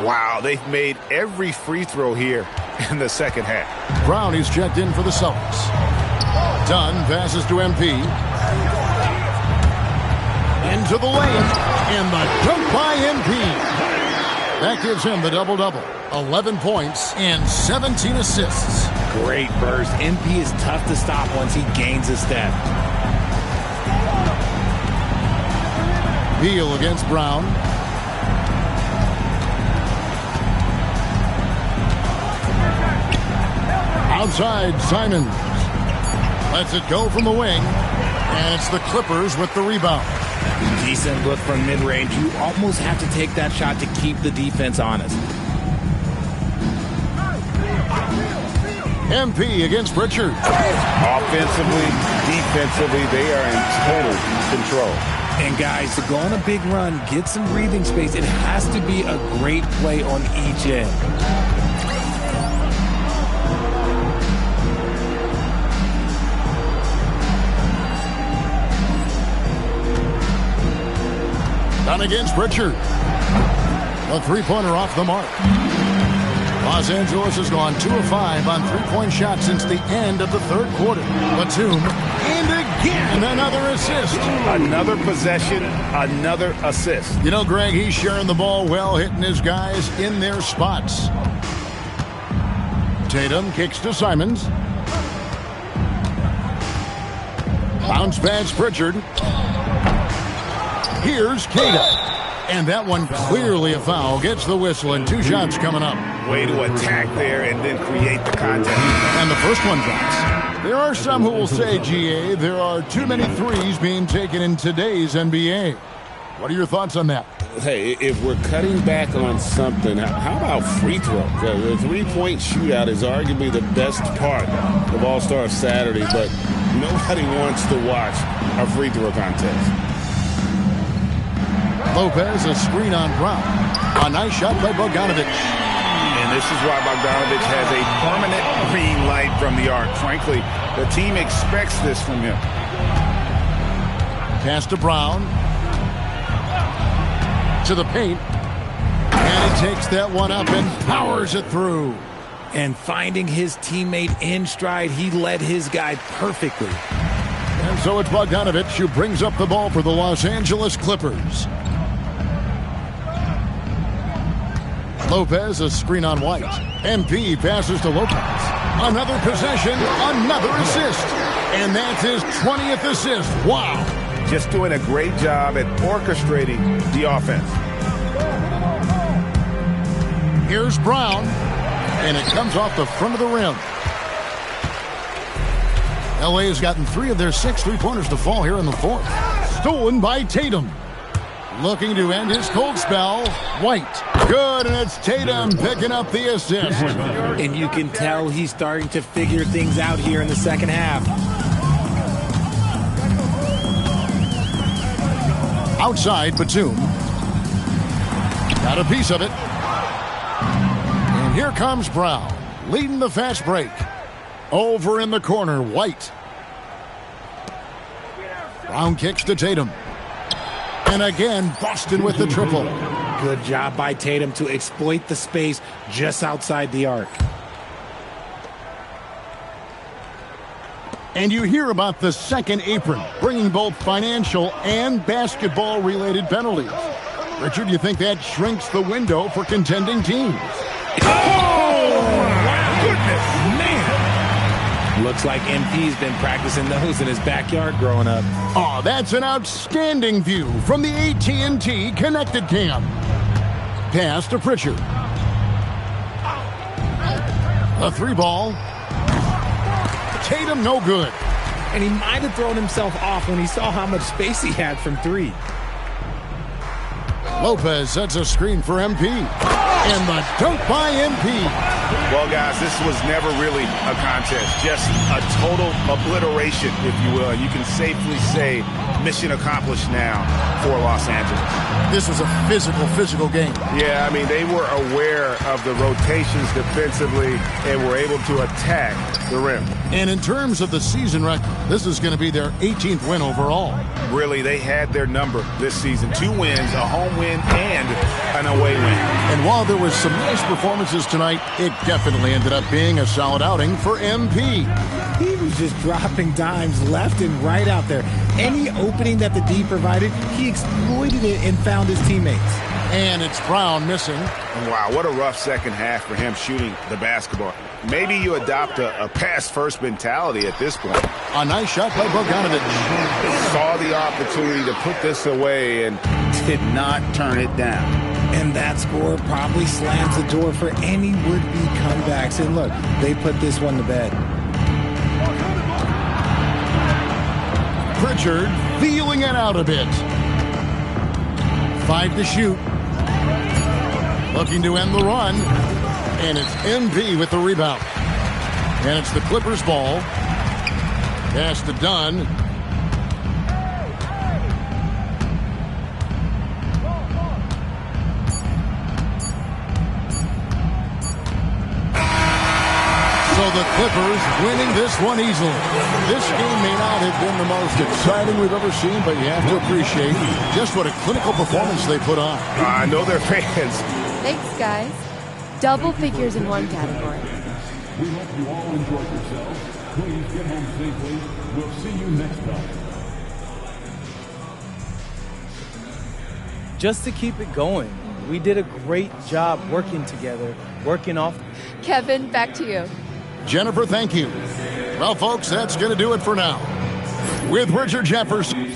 N: Wow, they've made every free throw here in the second half.
M: Brown is checked in for the Celtics. Dunn passes to MP. Into the lane. And the dunk by MP. That gives him the double-double. 11 points and 17 assists.
O: Great burst. MP is tough to stop once he gains a step.
M: Beal against Brown. Outside, Simons. Lets it go from the wing. And it's the Clippers with the rebound.
O: Decent look from mid-range. You almost have to take that shot to keep the defense honest.
M: MP against Pritchard.
N: Offensively, defensively, they are in total control.
O: And guys, to go on a big run, get some breathing space, it has to be a great play on each end.
M: Done against Pritchard. A three-pointer off the mark. Los Angeles has gone 2 of 5 on three-point shots since the end of the third quarter. Batum, and again, another assist.
N: Another possession, another assist.
M: You know, Greg, he's sharing the ball well, hitting his guys in their spots. Tatum kicks to Simons. Bounce pass Pritchard. Here's Kata. And that one clearly a foul. Gets the whistle and 2 shots coming up.
N: Way to attack there and then create the contact.
M: And the first one drops. There are some who will say, GA, there are too many threes being taken in today's NBA. What are your thoughts on that?
N: Hey, if we're cutting back on something, how about free throw? The three-point shootout is arguably the best part of All-Star Saturday, but nobody wants to watch a free throw contest.
M: Lopez, a screen on Brown. A nice shot by Bogdanovic.
N: And this is why Bogdanovic has a permanent green light from the arc. Frankly, the team expects this from him.
M: Pass to Brown. To the paint. And he takes that one up and powers it through.
O: And finding his teammate in stride, he led his guy perfectly.
M: And so it's Bogdanovic who brings up the ball for the Los Angeles Clippers. Lopez, a screen on White. MP passes to Lopez. Another possession, another assist. And that's his 20th assist. Wow.
N: Just doing a great job at orchestrating the offense.
M: Here's Brown. And it comes off the front of the rim. LA has gotten 3 of their 6 three-pointers to fall here in the fourth. Stolen by Tatum. Looking to end his cold spell. White. Good, and it's Tatum picking up the assist.
O: And you can tell he's starting to figure things out here in the second half.
M: Outside, Batum. Got a piece of it. And here comes Brown, leading the fast break. Over in the corner, White. Brown kicks to Tatum. And again, Boston with the triple.
O: Good job by Tatum to exploit the space just outside the arc.
M: And you hear about the second apron, bringing both financial and basketball-related penalties. Richard, you think that shrinks the window for contending teams?
O: Oh, my goodness, man. Looks like MP's been practicing those in his backyard growing up.
M: Oh, that's an outstanding view from the AT&T Connected Cam. Pass to Pritchard. A 3-ball. Tatum no good.
O: And he might have thrown himself off when he saw how much space he had from 3.
M: Lopez sets a screen for MP. And the dunk by MP.
N: Well, guys, this was never really a contest. Just a total obliteration, if you will. And you can safely say mission accomplished now for Los Angeles.
I: This was a physical game.
C: Yeah, I mean, they were aware of the rotations defensively and were able to attack the rim.
M: And in terms of the season record, this is going to be their 18th win overall.
N: Really, they had their number this season. 2 wins, a home win, and an away win.
M: And while there was some nice performances tonight, it definitely ended up being a solid outing for MP.
O: He was just dropping dimes left and right out there. Any opening that the D provided, he exploited it and found his teammates.
M: And it's Brown missing.
N: Wow, what a rough second half for him shooting the basketball. Maybe you adopt a pass-first mentality at this point.
M: A nice shot by Bogdanovic.
N: Saw the opportunity to put this away and did not turn it down.
O: And that score probably slams the door for any would-be comebacks. And look, they put this one to bed.
M: Pritchard feeling it out a bit. 5 to shoot. Looking to end the run. And it's MP with the rebound. And it's the Clippers' ball. Pass to Dunn. So the Clippers winning this one easily. This game may not have been the most exciting we've ever seen, but you have to appreciate just what a clinical performance they put on.
P: I know they're fans.
Q: Thanks, guys. Double figures in one category.
A: We hope you all enjoyed yourselves. Please get home safely. We'll see you next time.
R: Just to keep it going, we did a great job working together, working off.
Q: Kevin, back to you.
M: Jennifer, thank you. Well, folks, that's going to do it for now. With Richard Jefferson.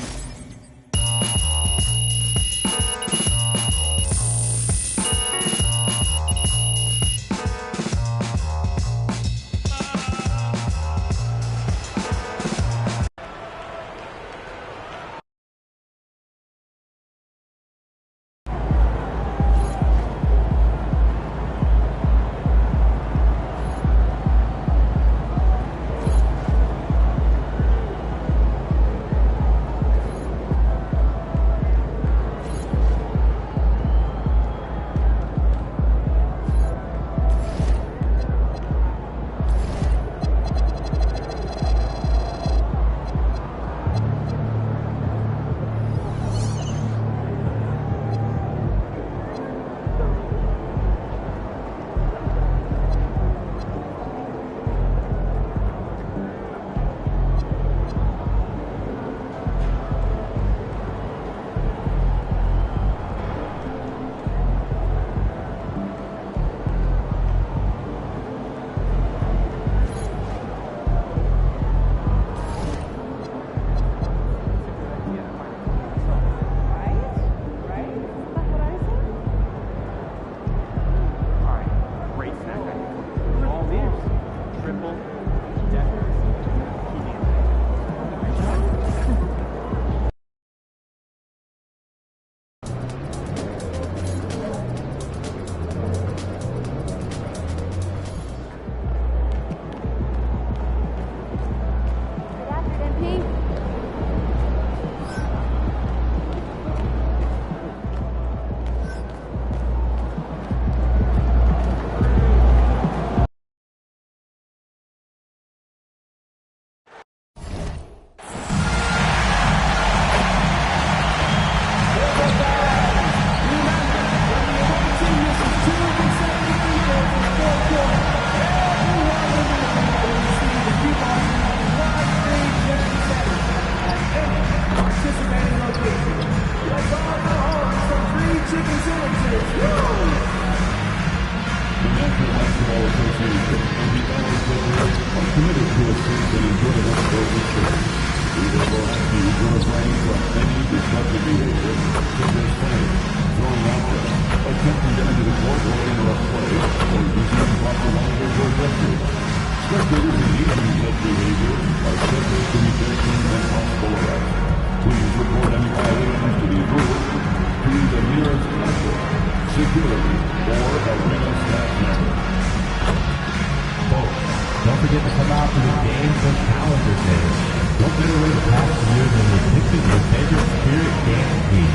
S: Don't forget to come out to the games and calendar days. Don't get away the past years and you're picking your favorite spirit game team.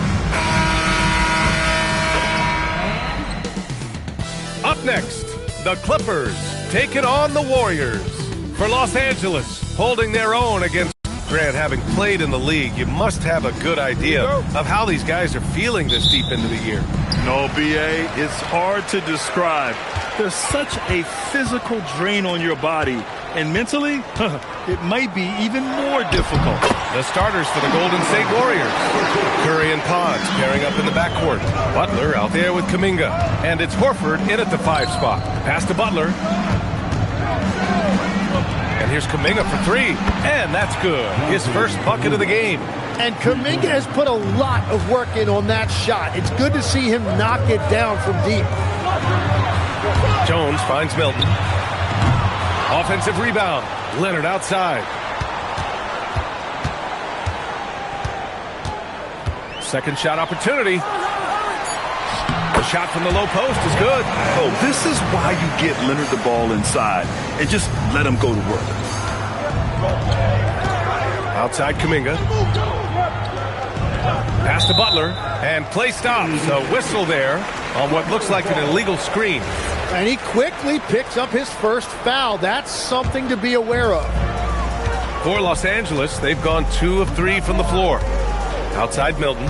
C: Up next, the Clippers taking on the Warriors. For Los Angeles, holding their own against Grant. Having played in the league, you must have a good idea of how these guys are feeling this deep into the year.
D: No, B.A., it's hard to describe. There's such a physical drain on your body, and mentally, it might be even more difficult.
C: The starters for the Golden State Warriors. Curry and Pods pairing up in the backcourt. Butler out there with Kuminga. And it's Horford in at the 5 spot. Pass to Butler. And here's Kuminga for 3. And that's good. His first bucket of the game.
K: And Kuminga has put a lot of work in on that shot. It's good to see him knock it down from deep.
C: Jones finds Milton. Offensive rebound. Leonard outside. Second shot opportunity. The shot from the low post is good.
D: Oh, this is why you get Leonard the ball inside and just let him go to work.
C: Outside Kuminga. Pass to Butler, and play stops. A whistle there on what looks like an illegal screen.
K: And he quickly picks up his first foul. That's something to be aware of.
C: For Los Angeles, they've gone 2 of 3 from the floor. Outside Milton.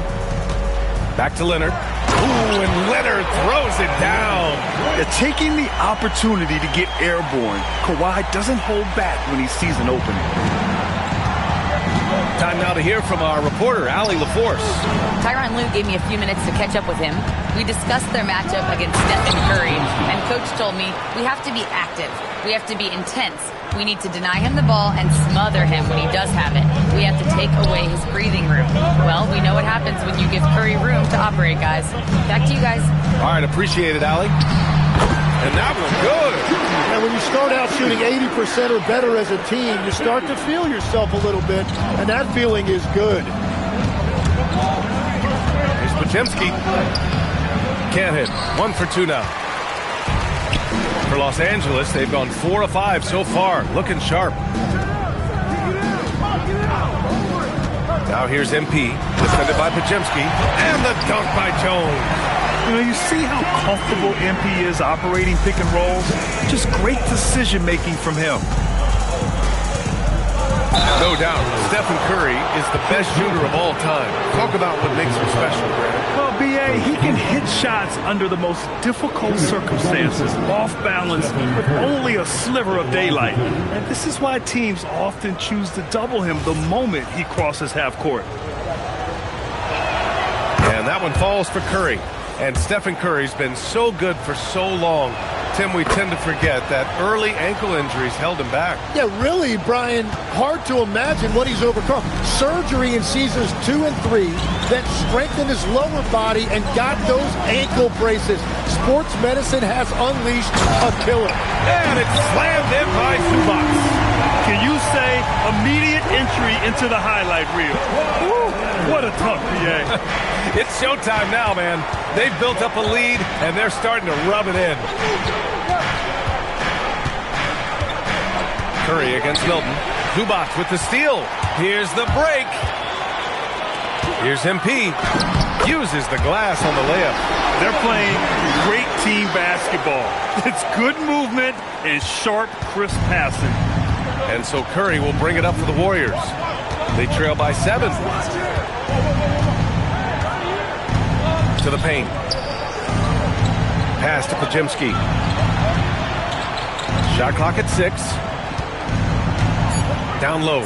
C: Back to Leonard. Ooh, and Leonard throws it down.
D: They're taking the opportunity to get airborne. Kawhi doesn't hold back when he sees an opening.
C: Time now to hear from our reporter, Allie LaForce.
G: Tyronn Lue gave me a few minutes to catch up with him. We discussed their matchup against Stephen Curry, and Coach told me we have to be active. We have to be intense. We need to deny him the ball and smother him when he does have it. We have to take away his breathing room. Well, we know what happens when you give Curry room to operate, guys. Back to you guys.
C: All right, appreciate it, Allie. And that was good.
K: And when you start out shooting 80% or better as a team, you start to feel yourself a little bit, and that feeling is good.
C: Here's Podziemski. Can't hit. 1 for 2 now. For Los Angeles, they've gone 4 of 5 so far. Looking sharp. Now here's MP. Defended by Podziemski. And the dunk by Jones.
D: You know, you see how comfortable MP is operating pick and rolls. Just great decision-making from him.
C: No doubt, Stephen Curry is the best shooter of all time. Talk about what makes him special, Brad.
D: Well, B.A., he can hit shots under the most difficult circumstances, off balance, with only a sliver of daylight. And this is why teams often choose to double him the moment he crosses half court.
C: And that one falls for Curry. And Stephen Curry's been so good for so long. Tim, we tend to forget that early ankle injuries held him back.
K: Yeah, really, Brian, hard to imagine what he's overcome. Surgery in seasons 2 and 3 that strengthened his lower body and got those ankle braces. Sports medicine has unleashed a killer.
C: And it's slammed in by Zubac.
D: Can you say immediate entry into the highlight reel? Woo, what a dunk, B.A.
C: It's showtime now, man. They've built up a lead, and they're starting to rub it in. Curry against Milton. Zubac with the steal. Here's the break. Here's MP. Uses the glass on the layup.
D: They're playing great team basketball. It's good movement and sharp, crisp passing.
C: And so Curry will bring it up for the Warriors. They trail by 7. To the paint. Pass to Podziemski. Shot clock at 6. Down low.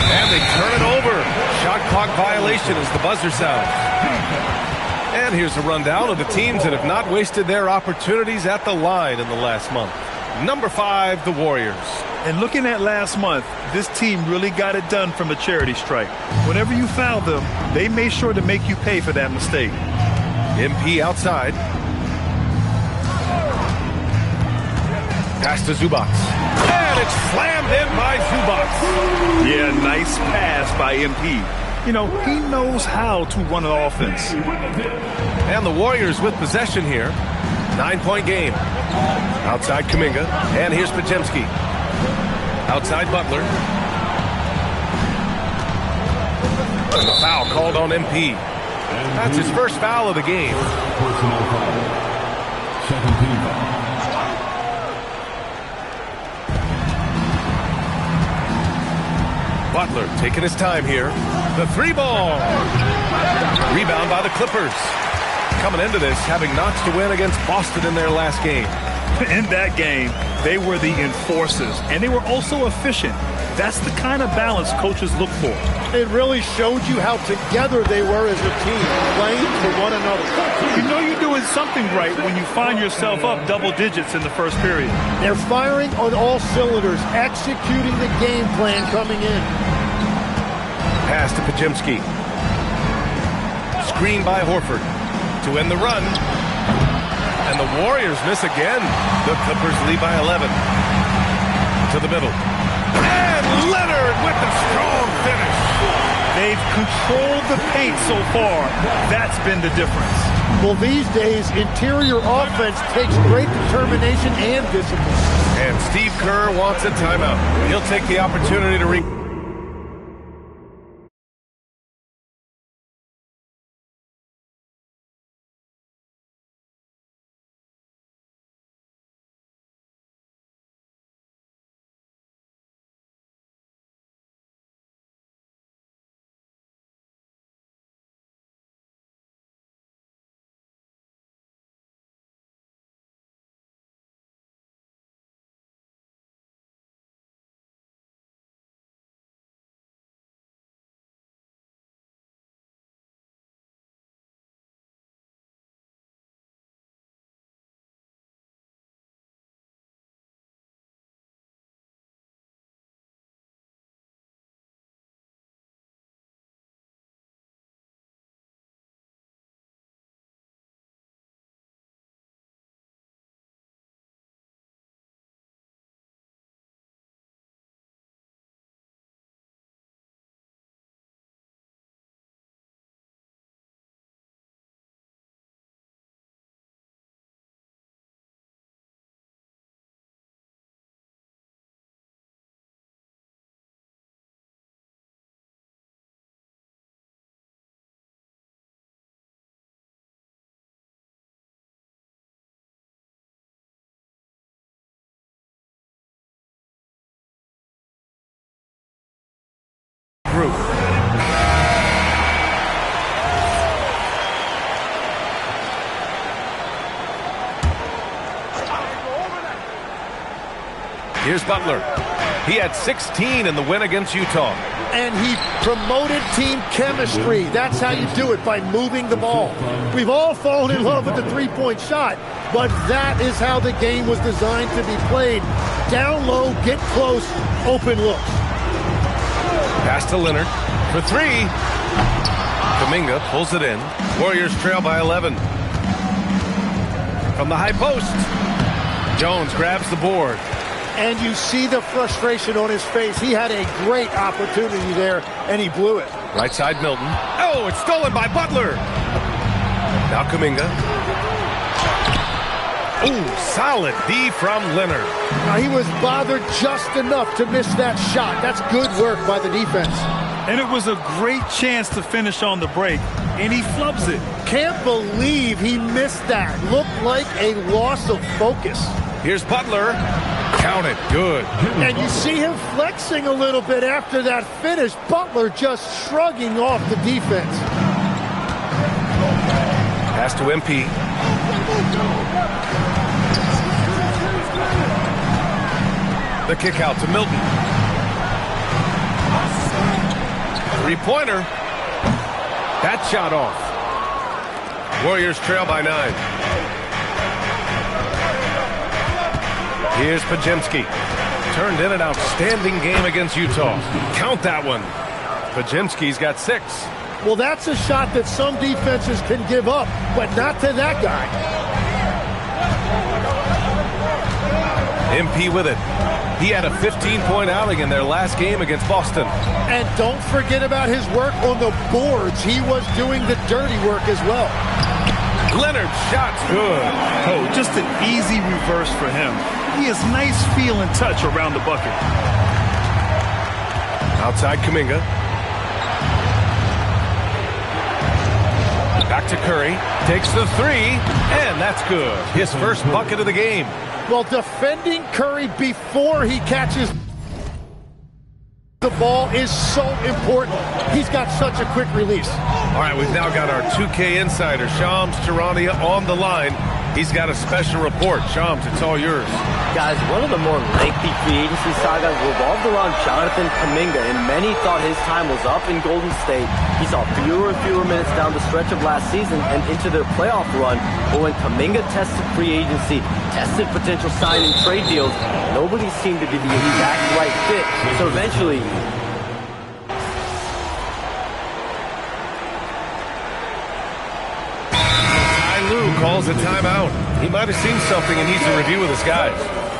C: And they turn it over. Shot clock violation as the buzzer sounds. And here's a rundown of the teams that have not wasted their opportunities at the line in the last month. Number 5, the Warriors.
D: And looking at last month, this team really got it done from a charity strike. Whenever you fouled them, they made sure to make you pay for that mistake.
C: MP outside. Pass to Zubac. And it's slammed in by Zubac.
D: Yeah, nice pass by MP. You know, he knows how to run an offense.
C: And the Warriors with possession here. 9-point game. Outside Kuminga. And here's Podziemski. Outside Butler. And the foul called on MP. That's his first foul of the game.
A: Personal foul. Second team foul.
C: Butler taking his time here. The 3-ball. Rebound by the Clippers. Coming into this, having notched a win against Boston in their last game.
D: In that game, they were the enforcers, and they were also efficient. That's the kind of balance coaches look for.
K: It really showed you how together they were as a team, playing for one another.
D: You know you're doing something right when you find yourself up double digits in the first period.
K: They're firing on all cylinders, executing the game plan coming in.
C: Pass to Podziemski. Screen by Horford to end the run. And the Warriors miss again. The Clippers lead by 11. To the middle. And Leonard with the strong finish.
D: They They've controlled the paint so far. That's been the difference.
K: Well, these days, interior offense takes great determination and discipline.
C: And Steve Kerr wants a timeout. He'll take the opportunity to regroup. Here's Butler. He had 16 in the win against Utah.
K: And he promoted team chemistry. That's how you do it, by moving the ball. We've all fallen in love with the three-point shot, but that is how the game was designed to be played. Down low, get close, open looks.
C: Pass to Leonard for three. Kuminga pulls it in. Warriors trail by 11. From the high post, Jones grabs the board.
K: And you see the frustration on his face. He had a great opportunity there, and he blew it.
C: Right side, Milton. Oh, it's stolen by Butler. Now Kuminga. Ooh, solid D from Leonard.
K: Now, he was bothered just enough to miss that shot. That's good work by the defense.
D: And it was a great chance to finish on the break, and he flubs it.
K: Can't believe he missed that. Looked like a loss of focus.
C: Here's Butler. Count it. Good.
K: And you see him flexing a little bit after that finish. Butler just shrugging off the defense.
C: Pass to MP. The kick out to Milton. Three-pointer. That shot off. Warriors trail by 9. Here's Pajemski. Turned in an outstanding game against Utah. Count that one. Pajemski's got 6.
K: Well, that's a shot that some defenses can give up, but not to that guy.
C: MP with it. He had a 15-point outing in their last game against Boston.
K: And don't forget about his work on the boards. He was doing the dirty work as well.
C: Leonard shot's good.
D: Oh, just an easy reverse for him. He has nice feel and touch around the bucket.
C: Outside Kuminga. Back to Curry. Takes the three, and that's good. His first bucket of the game.
K: Well, defending Curry before he catches the ball is so important. He's got such a quick release.
C: All right, we've now got our 2K insider, Shams Charania, on the line. He's got a special report. Shams, it's all yours.
F: Guys, one of the more lengthy free agency sagas revolved around Jonathan Kuminga, and many thought his time was up in Golden State. He saw fewer and fewer minutes down the stretch of last season and into their playoff run. But when Kuminga tested free agency, tested potential signing trade deals, nobody seemed to be the exact right fit. So eventually,
C: calls a timeout. He might have seen something and needs a review with his guys.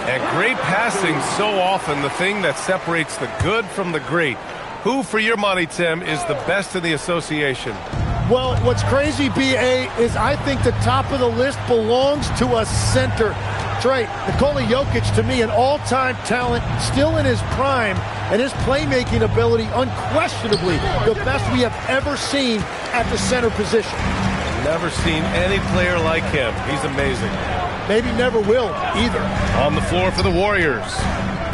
C: And great passing, so often the thing that separates the good from the great. Who, for your money, Tim, is the best in the association?
K: Well, what's crazy, B.A., is I think the top of the list belongs to a center. Trey, Nikola Jokic, to me, an all-time talent, still in his prime, and his playmaking ability, unquestionably, the best we have ever seen at the center position.
C: Never seen any player like him. He's amazing.
K: Maybe never will, either.
C: On the floor for the Warriors.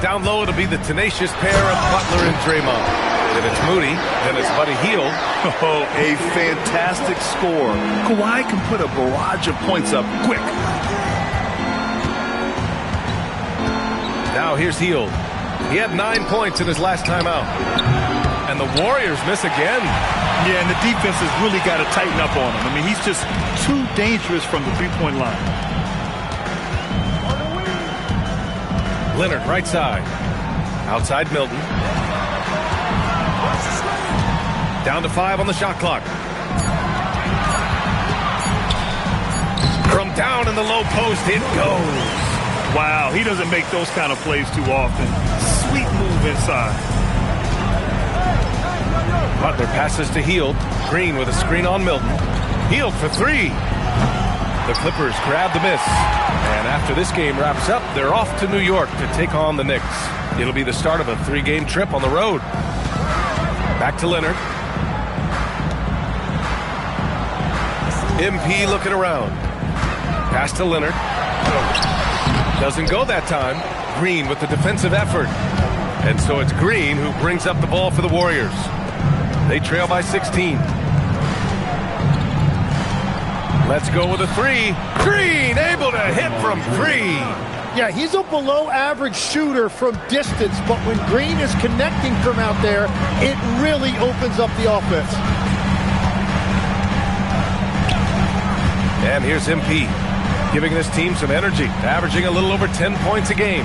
C: Down low, it'll be the tenacious pair of Butler and Draymond. Then it's Moody, then it's Buddy Hield.
D: Oh, a fantastic score. Kawhi can put a barrage of points up quick.
C: Now here's Hield. He had 9 points in his last time out. And the Warriors miss again.
D: Yeah, and the defense has really got to tighten up on him. I mean, he's just too dangerous from the three-point line.
C: Leonard, right side. Outside Milton. Down to 5 on the shot clock. From down in the low post, it goes.
D: Wow, he doesn't make those kind of plays too often. Sweet move inside.
C: Butler passes to Hield. Green with a screen on Milton. Hield for 3. The Clippers grab the miss. And after this game wraps up, they're off to New York to take on the Knicks. It'll be the start of a 3-game trip on the road. Back to Leonard. MP looking around. Pass to Leonard. Doesn't go that time. Green with the defensive effort. And so it's Green who brings up the ball for the Warriors. They trail by 16. Let's go with a 3. Green able to hit from 3.
K: Yeah, he's a below-average shooter from distance, but when Green is connecting from out there, it really opens up the offense.
C: And here's MP, giving this team some energy, averaging a little over 10 points a game.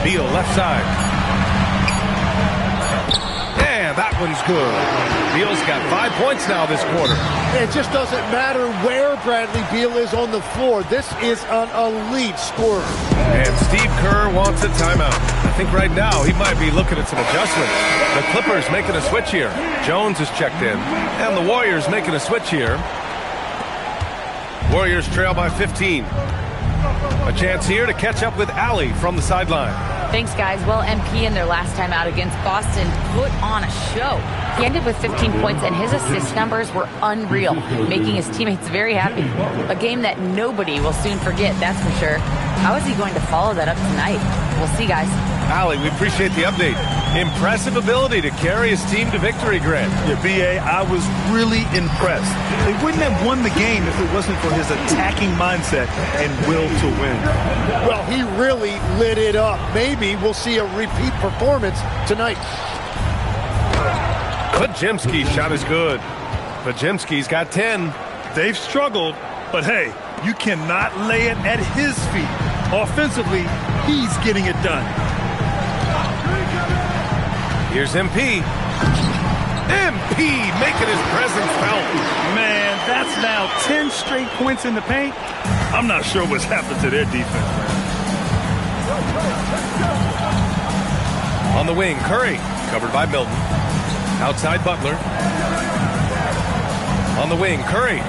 C: Beal left side. And that one's good. Beal's got 5 points now this quarter.
K: It just doesn't matter where Bradley Beal is on the floor. This is an elite scorer.
C: And Steve Kerr wants a timeout. I think right now he might be looking at some adjustments. The Clippers making a switch here. Jones is checked in. And the Warriors making a switch here. Warriors trail by 15. A chance here to catch up with Allie from the sideline.
G: Thanks, guys. Well, MP in their last time out against Boston put on a show. He ended with 15 points, and his assist numbers were unreal, making his teammates very happy. A game that nobody will soon forget, that's for sure. How is he going to follow that up tonight? We'll see, guys.
C: Allie, we appreciate the update. Impressive ability to carry his team to victory, Grant.
D: Yeah, B.A., I was really impressed. They wouldn't have won the game if it wasn't for his attacking mindset and will to win.
K: Well, he really lit it up. Maybe we'll see a repeat performance tonight.
C: Podziemski's shot is good. Podziemski's got 10.
D: They've struggled, but hey, you cannot lay it at his feet. Offensively, he's getting it done.
C: Here's MP. MP making his presence felt.
D: Man, that's now 10 straight points in the paint. I'm not sure what's happened to their defense, man.
C: On the wing, Curry, covered by Milton. Outside Butler. On the wing, Curry.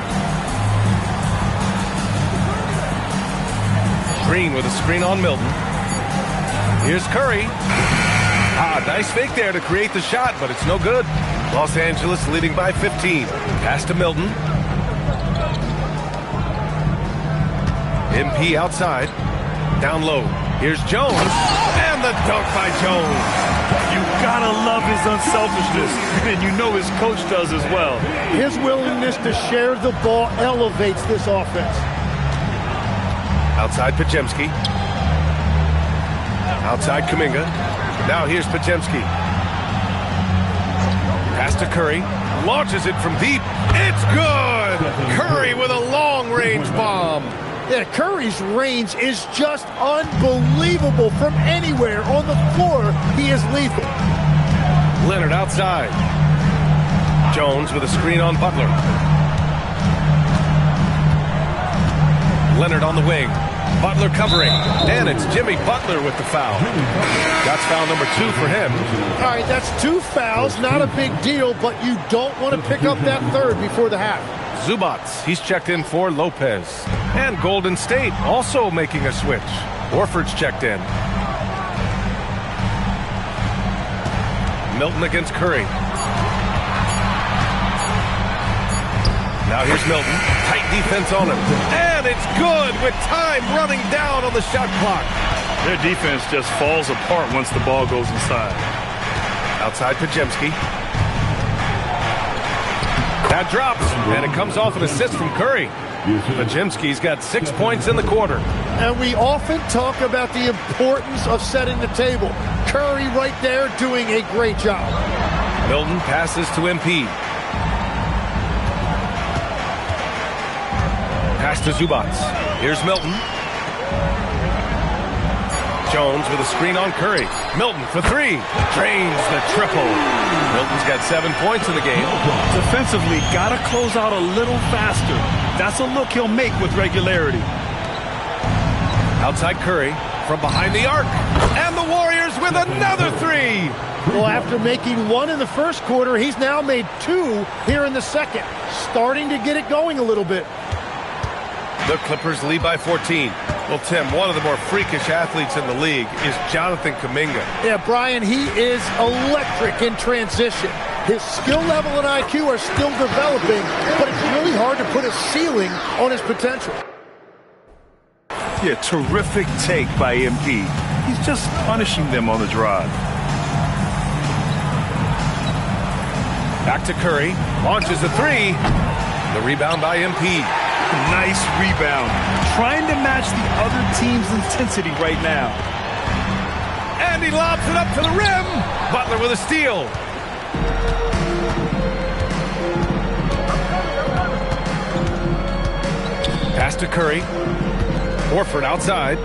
C: Green with a screen on Milton. Here's Curry. Nice fake there to create the shot, but it's no good. Los Angeles leading by 15. Pass to Milton. MP outside. Down low. Here's Jones. And the dunk by Jones.
D: You gotta love his unselfishness, and you know his coach does as well.
K: His willingness to share the ball elevates this offense.
C: Outside Podziemski. Outside Kuminga. Now here's Podziemski. Pass to Curry. Launches it from deep. It's good! Curry with a long-range bomb.
K: Yeah, Curry's range is just unbelievable from anywhere on the floor. He is lethal.
C: Leonard outside. Jones with a screen on Butler. Leonard on the wing. Butler covering, and it's Jimmy Butler with the foul. That's foul number 2 for him.
K: All right, that's 2 fouls, not a big deal, but you don't want to pick up that third before the half.
C: Zubats, he's checked in for Lopez. And Golden State also making a switch. Horford's checked in. Milton against Curry. Now here's Milton. Tight defense on him. And it's good with time running down on the shot clock.
D: Their defense just falls apart once the ball goes inside.
C: Outside Pajemski. That drops, and it comes off an assist from Curry. Pajemski's got 6 points in the quarter.
K: And we often talk about the importance of setting the table. Curry right there doing a great job.
C: Milton passes to MP. Pass to Zubats. Here's Milton. Jones with a screen on Curry. Milton for 3. Drains the triple. Milton's got 7 points in the game.
D: Defensively, got to close out a little faster. That's a look he'll make with regularity.
C: Outside Curry from behind the arc. And the Warriors with another 3.
K: Well, after making 1 in the first quarter, he's now made 2 here in the second. Starting to get it going a little bit.
C: The Clippers lead by 14. Well, Tim, one of the more freakish athletes in the league is Jonathan Kuminga.
K: Yeah, Brian, he is electric in transition. His skill level and IQ are still developing, but it's really hard to put a ceiling on his potential.
D: Yeah, terrific take by MP. He's just punishing them on the drive.
C: Back to Curry. Launches a 3. The rebound by MP.
D: Nice rebound. Trying to match the other team's intensity right now.
C: And he lobs it up to the rim. Butler with a steal. Pass to Curry. Horford outside.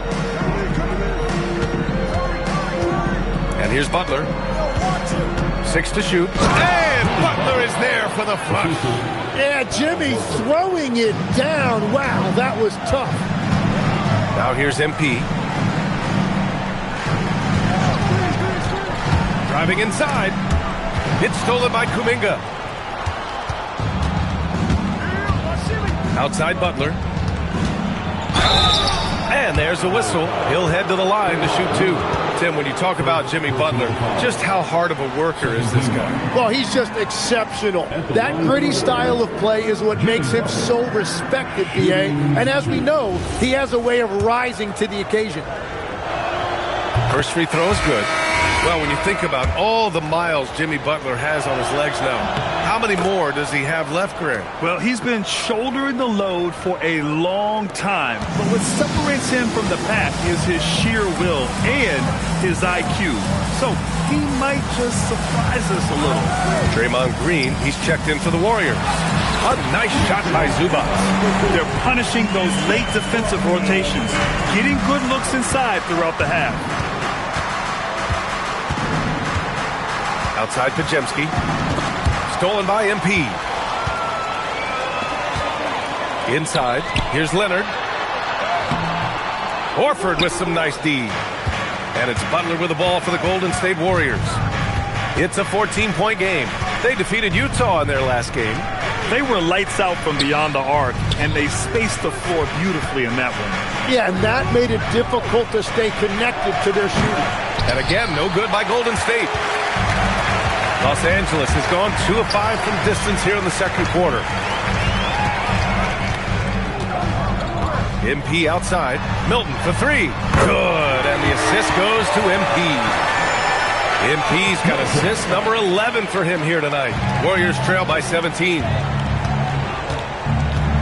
C: And here's Butler. 6 to shoot. And Butler is there for the flush.
K: Yeah, Jimmy throwing it down. Wow, that was tough.
C: Now here's MP. Driving inside. It's stolen by Kuminga. Outside Butler. And there's a whistle. He'll head to the line to shoot 2. Tim, when you talk about Jimmy Butler, just how hard of a worker is this guy?
K: Well, he's just exceptional. That gritty style of play is what makes him so respected, BA. And as we know, he has a way of rising to the occasion.
C: First free throw is good. Well, when you think about all the miles Jimmy Butler has on his legs now, how many more does he have left, Grant?
D: Well, he's been shouldering the load for a long time. But what separates him from the pack is his sheer will and his IQ. So he might just surprise us a little.
C: Draymond Green, he's checked in for the Warriors. A nice shot by Zubats.
D: They're punishing those late defensive rotations, getting good looks inside throughout the half.
C: Outside Pajemski. Stolen by MP. Inside. Here's Leonard. Horford with some nice D. And it's Butler with the ball for the Golden State Warriors. It's a 14-point game. They defeated Utah in their last game.
D: They were lights out from beyond the arc, and they spaced the floor beautifully in that one.
K: Yeah, and that made it difficult to stay connected to their shooting.
C: And again, no good by Golden State. Los Angeles has gone 2 of 5 from distance here in the second quarter. MP outside. Milton for 3. Good. And the assist goes to MP. MP's got assist number 11 for him here tonight. Warriors trail by 17.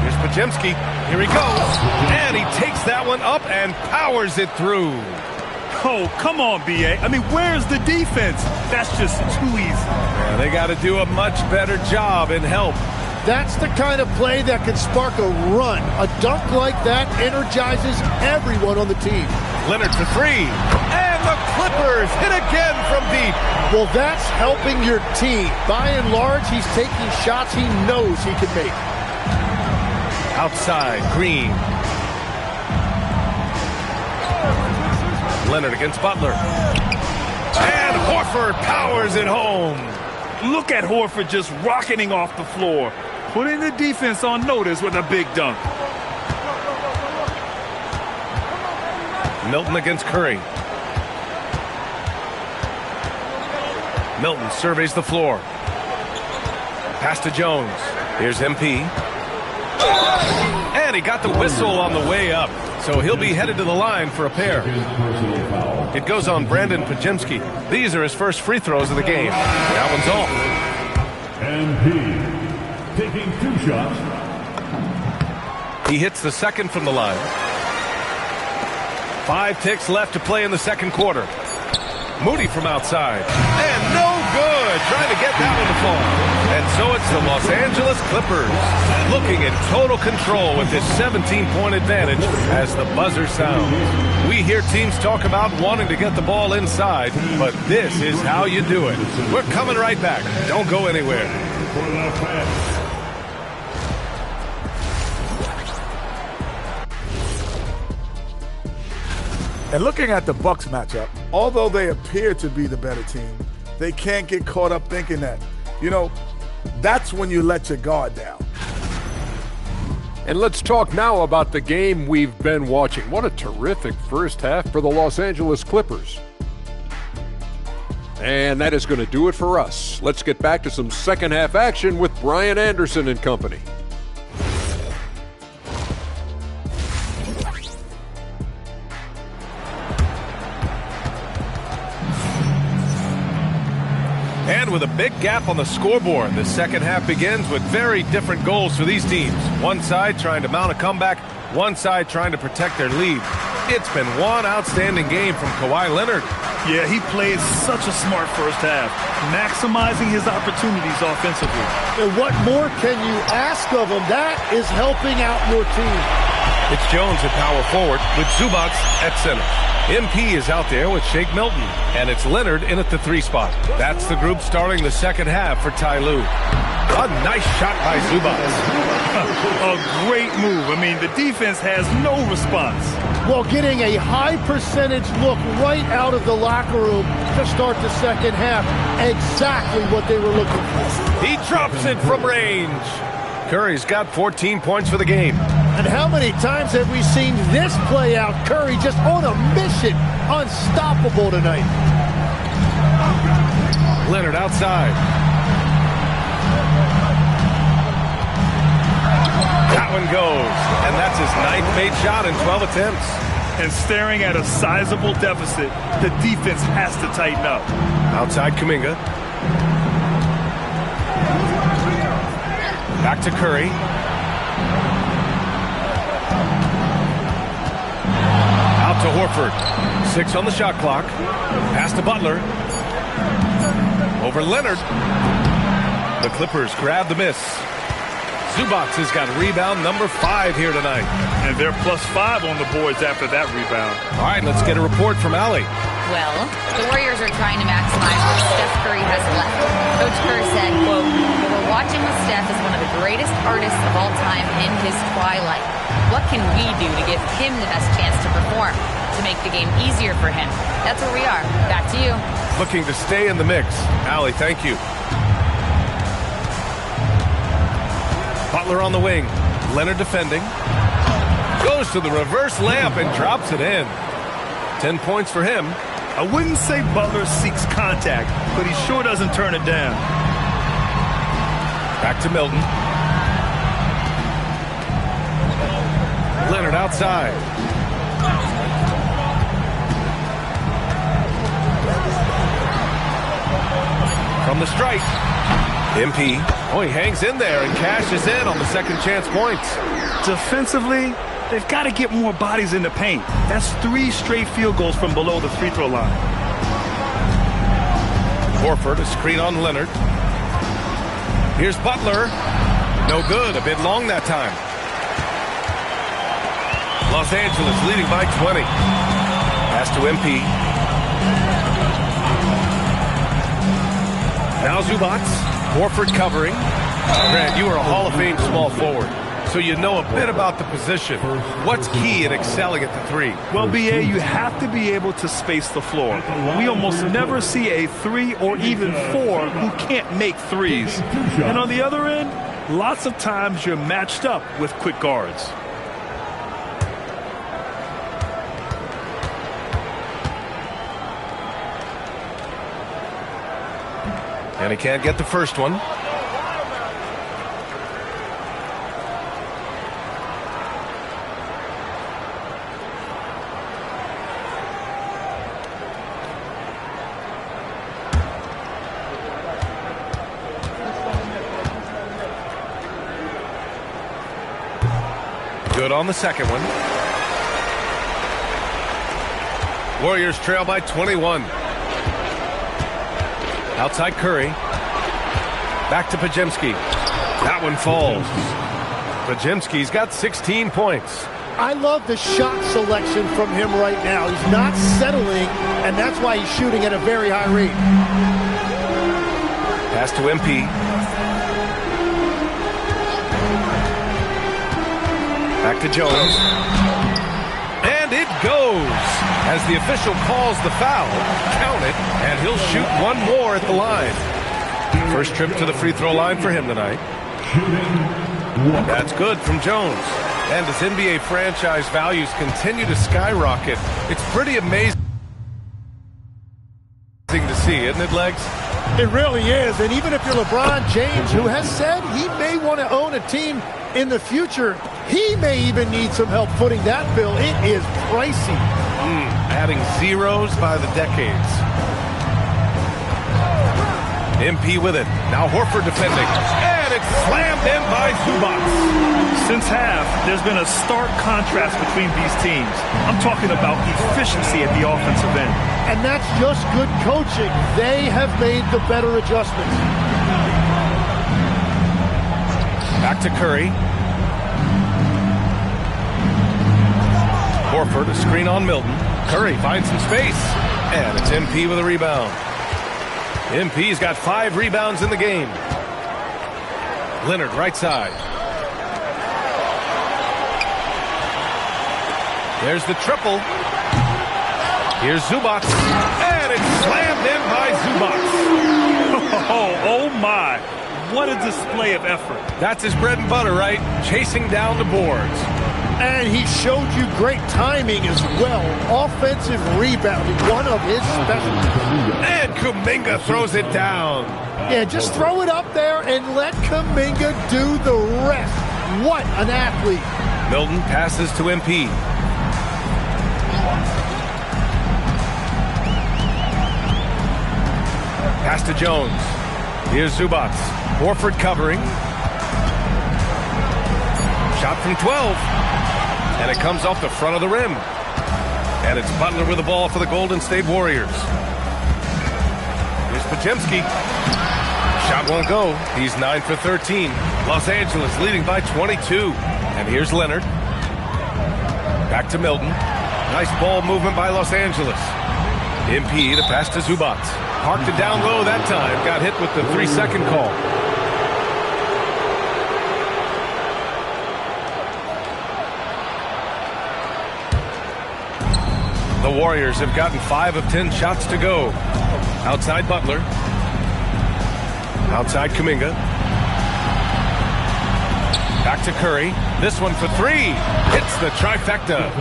C: Here's Pajemski. Here he goes. And he takes that one up and powers it through.
D: Oh, come on, B.A. I mean, where's the defense? That's just too easy.
C: Yeah, they got to do a much better job in help.
K: That's the kind of play that can spark a run. A dunk like that energizes everyone on the team.
C: Leonard for 3. And the Clippers hit again from deep.
K: Well, that's helping your team. By and large, he's taking shots he knows he can make.
C: Outside, Green. Leonard against Butler. And Horford powers it home.
D: Look at Horford just rocketing off the floor, putting the defense on notice with a big dunk.
C: Milton against Curry. Milton surveys the floor. Pass to Jones. Here's MP. And he got the whistle on the way up, so he'll be headed to the line for a pair. It goes on Brandon Pajemski. These are his first free throws of the game. That one's off.
A: MP taking 2 shots.
C: He hits the second from the line. 5 ticks left to play in the second quarter. Moody from outside. And no good. Trying to get that one to fall. And so it's the Los Angeles Clippers looking in total control with this 17-point advantage as the buzzer sounds. We hear teams talk about wanting to get the ball inside, but this is how you do it. We're coming right back. Don't go anywhere.
I: And looking at the Bucks matchup, although they appear to be the better team, they can't get caught up thinking that. You know, that's when you let your guard down.
H: And let's talk now about the game we've been watching. What a terrific first half for the Los Angeles Clippers. And that is going to do it for us. Let's get back to some second half action with Brian Anderson and company.
C: And with a big gap on the scoreboard, the second half begins with very different goals for these teams. One side trying to mount a comeback, one side trying to protect their lead. It's been one outstanding game from Kawhi Leonard.
D: Yeah, he played such a smart first half, maximizing his opportunities offensively.
K: And what more can you ask of him? That is helping out your team.
C: It's Jones at power forward with Zubac at center. MP is out there with Shake Milton, and it's Leonard in at the 3 spot. That's the group starting the second half for Ty Lue. A nice shot by Zubac.
D: A great move. I mean, the defense has no response.
K: Well, getting a high percentage look right out of the locker room to start the second half. Exactly what they were looking for.
C: He drops it from range. Curry's got 14 points for the game.
K: And how many times have we seen this play out? Curry just on a mission. Unstoppable tonight.
C: Leonard outside. That one goes. And that's his 9th made shot in 12 attempts.
D: And staring at a sizable deficit, the defense has to tighten up.
C: Outside Kuminga. Back to Curry. Out to Horford. 6 on the shot clock. Pass to Butler. Over Leonard. The Clippers grab the miss. Zubac has got rebound number 5 here tonight.
D: And they're +5 on the boards after that rebound.
C: All right, let's get a report from Allie.
G: Well, the Warriors are trying to maximize what Steph Curry has left. Coach Kerr said, quote, "What we're watching with Steph is one of the greatest artists of all time in his twilight. What can we do to give him the best chance to perform, to make the game easier for him?" That's where we are. Back to you.
C: Looking to stay in the mix. Allie, thank you. Butler on the wing. Leonard defending. Goes to the reverse layup and drops it in. 10 points for him.
D: I wouldn't say Butler seeks contact, but he sure doesn't turn it down.
C: Back to Milton. Leonard outside. From the strike. MP. Oh, he hangs in there and cashes in on the second chance points.
D: Defensively, they've got to get more bodies in the paint. That's 3 straight field goals from below the free throw line.
C: Horford, a screen on Leonard. Here's Butler. No good. A bit long that time. Los Angeles leading by 20. Pass to MP. Now Zubac. Horford covering. Grant, you are a Hall of Fame small forward. so you know a bit about the position. What's key in excelling at the three?
D: Well, B.A., you have to be able to space the floor. We almost never see a 3 or even 4 who can't make threes. And on the other end, lots of times you're matched up with quick guards.
C: And he can't get the first one. Good on the second one. Warriors trail by 21. Outside Curry. Back to Podziemski. That one falls. Podziemski's got 16 points.
K: I love the shot selection from him right now. He's not settling, and that's why he's shooting at a very high rate.
C: Pass to MP. Back to Jones. And it goes. As the official calls the foul, count it, and he'll shoot one more at the line. First trip to the free throw line for him tonight. That's good from Jones. And as NBA franchise values continue to skyrocket, it's pretty amazing to see, isn't it, Legs?
K: It really is. And even if you're LeBron James, who has said he may want to own a team in the future, he may even need some help footing that bill. It is pricey.
C: Adding zeros by the decades. MP with it. Now Horford defending. And it's slammed in by Zubac.
D: Since half, there's been a stark contrast between these teams. I'm talking about efficiency at the offensive end.
K: And that's just good coaching. They have made the better adjustments.
C: Back to Curry. Horford, a screen on Milton. Curry finds some space. And it's MP with a rebound. MP's got 5 rebounds in the game. Leonard, right side. There's the triple. Here's Zubac. And it's slammed in by Zubac.
D: Oh my. What a display of effort.
C: That's his bread and butter, right? Chasing down the boards.
K: And he showed you great timing as well. Offensive rebounding, one of his specialties.
C: And Kuminga throws it down.
K: Yeah, just throw it up there and let Kuminga do the rest. What an athlete.
C: Milton passes to MP. Pass to Jones. Here's Zubac. Horford covering. Shot from 12. And it comes off the front of the rim. And it's Butler with the ball for the Golden State Warriors. Here's Podziemski. Shot won't go. He's 9 for 13. Los Angeles leading by 22. And here's Leonard. Back to Milton. Nice ball movement by Los Angeles. MP to pass to Zubac. Parked it down low that time. Got hit with the 3-second call. The Warriors have gotten 5 of 10 shots to go. Outside Butler. Outside Kuminga. Back to Curry. This one for 3. Hits the trifecta.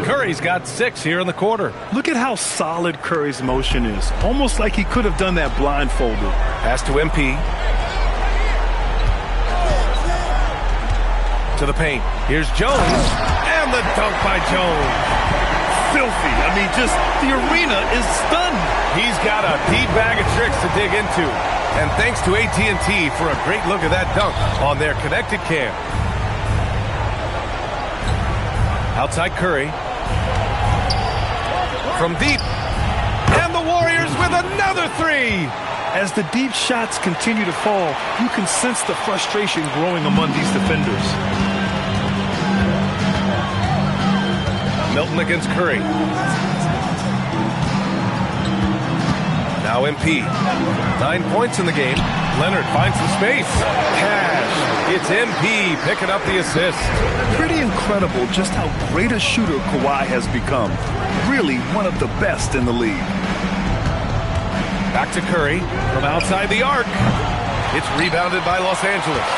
C: Curry's got 6 here in the quarter.
D: Look at how solid Curry's motion is. Almost like he could have done that blindfolded.
C: Pass to MP. To the paint. Here's Jones. And the dunk by Jones.
D: Filthy. I mean, just the arena is stunned.
C: He's got a deep bag of tricks to dig into. And thanks to AT&T for a great look at that dunk on their connected cam. Outside Curry. From deep. And the Warriors with another 3.
D: As the deep shots continue to fall, you can sense the frustration growing among these defenders. Milton against Curry.
C: Now MP. 9 points in the game. Leonard finds the space. Cash. It's MP picking up the assist.
D: Pretty incredible just how great a shooter Kawhi has become. Really one of the best in the league.
C: Back to Curry from outside the arc. It's rebounded by Los Angeles.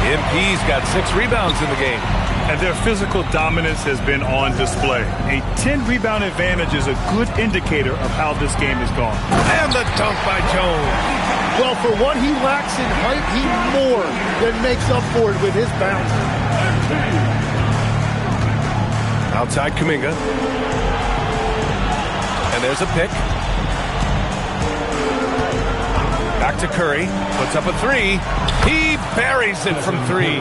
C: MP's got 6 rebounds in the game.
D: And their physical dominance has been on display. A 10-rebound advantage is a good indicator of how this game has gone.
C: And the dunk by Jones.
K: Well, for what he lacks in height, he more than makes up for it with his bounce.
C: Outside Kuminga. And there's a pick. Back to Curry. Puts up a 3. He buries it from 3.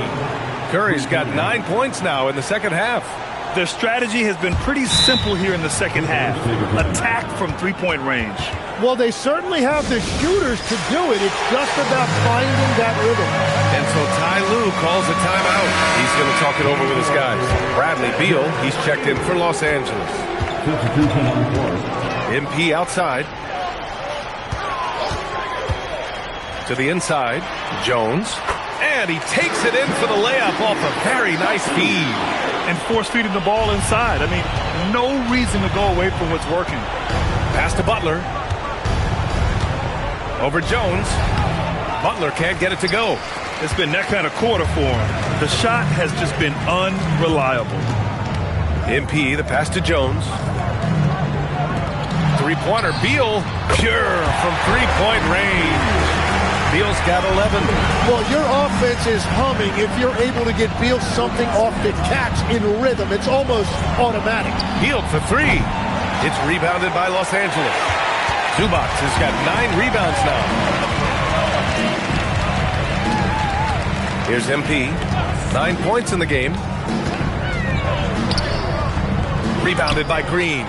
C: Curry's got 9 points now in the second half.
D: Their strategy has been pretty simple here in the second half. Attack from three-point range.
K: Well, they certainly have the shooters to do it. It's just about finding that rhythm.
C: And so Ty Lue calls a timeout. He's going to talk it over with his guys. Bradley Beal, he's checked in for Los Angeles. MP outside. To the inside, Jones. And he takes it in for the layup off a very nice feed.
D: And force-feeding the ball inside. I mean, no reason to go away from what's working.
C: Pass to Butler. Over Jones. Butler can't get it to go.
D: It's been that kind of quarter for him. The shot has just been unreliable.
C: MP, the pass to Jones. Three-pointer, Beal, pure from three-point range. Beal's got 11.
K: Well, your offense is humming if you're able to get Beal something off the catch in rhythm. It's almost automatic.
C: Beal for 3. It's rebounded by Los Angeles. Zubac has got 9 rebounds now. Here's MP. 9 points in the game. Rebounded by Green.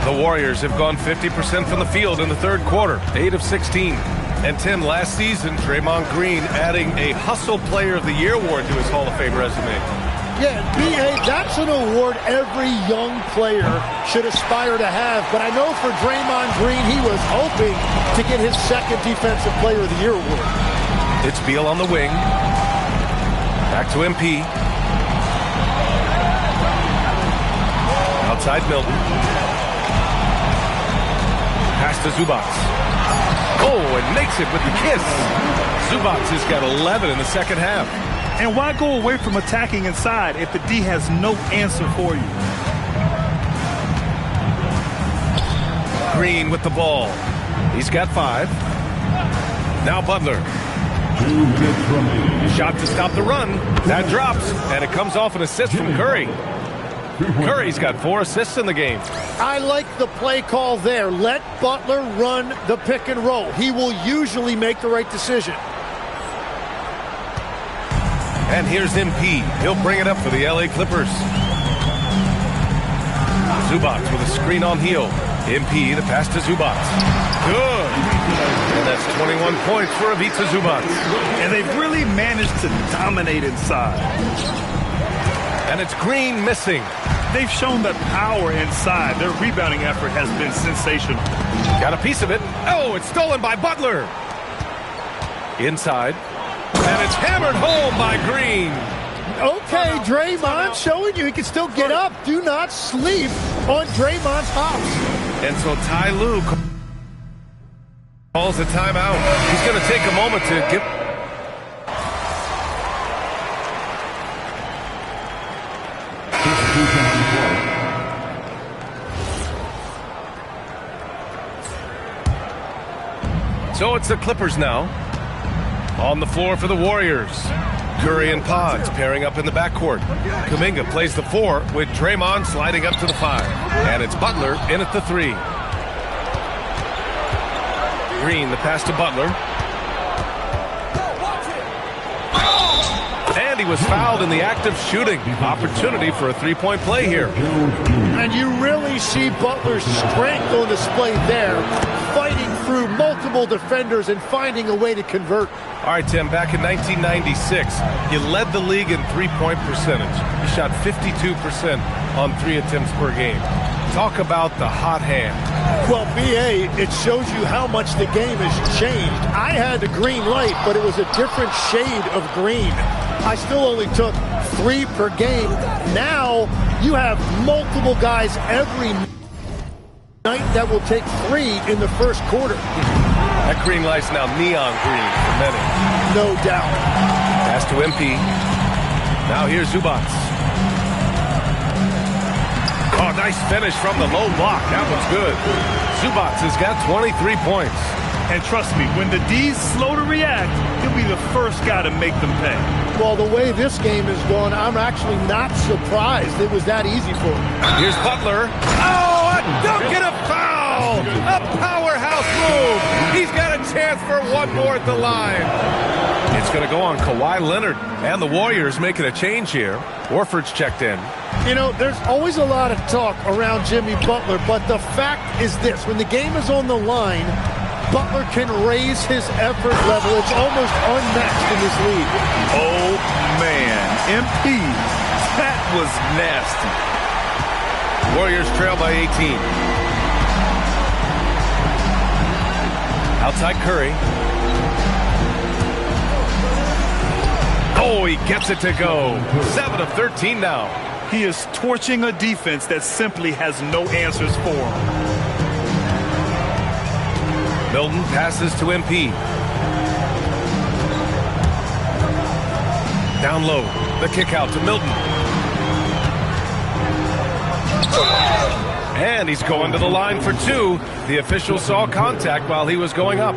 C: The Warriors have gone 50% from the field in the third quarter, 8 of 16. And Tim, last season, Draymond Green adding a Hustle Player of the Year award to his Hall of Fame resume.
K: Yeah, B.A., that's an award every young player should aspire to have. But I know for Draymond Green, he was hoping to get his second Defensive Player of the Year award.
C: It's Beal on the wing. Back to MP. Outside Milton. Pass to Zubac. Oh, and makes it with the kiss. Zubac has got 11 in the second half.
D: And why go away from attacking inside if the D has no answer for you?
C: Green with the ball. He's got 5. Now Butler.
A: 2 minutes remaining.
C: Shot to stop the run. That drops, and it comes off an assist from Curry. Curry's got 4 assists in the game.
K: I like the play call there. Let Butler run the pick and roll. He will usually make the right decision.
C: And here's MP. He'll bring it up for the LA Clippers. Zubac with a screen on heel. MP, the pass to Zubac. Good. And that's 21 points for Ivica Zubac.
D: And they've really managed to dominate inside.
C: And it's Green missing.
D: They've shown that power inside. Their rebounding effort has been sensational.
C: Got a piece of it. Oh, it's stolen by Butler. Inside. And it's hammered home by Green.
K: Okay, Draymond showing you he can still get up. Do not sleep on Draymond's hops.
C: And so Ty Lue calls a timeout. He's going to take a moment to get... So it's the Clippers now. On the floor for the Warriors. Curry and Pods pairing up in the backcourt. Kuminga plays the 4 with Draymond sliding up to the 5. And it's Butler in at the 3. Green, the pass to Butler. And he was fouled in the act of shooting. Opportunity for a three-point play here.
K: And you really see Butler's strength on display there, fighting through multiple defenders and finding a way to convert.
C: All right, Tim, back in 1996, you led the league in three-point percentage. You shot 52% on 3 attempts per game. Talk about the hot hand.
K: Well, BA, it shows you how much the game has changed. I had the green light, but it was a different shade of green. I still only took 3 per game. Now you have multiple guys every night that will take 3 in the first quarter.
C: That green light's now neon green for many.
K: No doubt.
C: Pass to MP. Now here's Zubats. Oh, nice finish from the low block. That was good. Zubats has got 23 points.
D: And trust me, when the D's slow to react, he'll be the first guy to make them pay.
K: Well, the way this game is going, I'm actually not surprised it was that easy for him.
C: Here's Butler. Oh, a dunk and a foul! A powerhouse move. He's got a chance for one more at the line. It's going to go on Kawhi Leonard. And the Warriors making a change here. Horford's checked in.
K: You know, there's always a lot of talk around Jimmy Butler, but the fact is this. When the game is on the line, Butler can raise his effort level. It's almost unmatched in this league.
D: Oh, man. MP, that was nasty.
C: Warriors trail by 18. Outside Curry. Oh, he gets it to go. 7 of 13 now.
D: He is torching a defense that simply has no answers for him.
C: Milton passes to MP. Down low. The kick out to Milton. And he's going to the line for 2. The official saw contact while he was going up.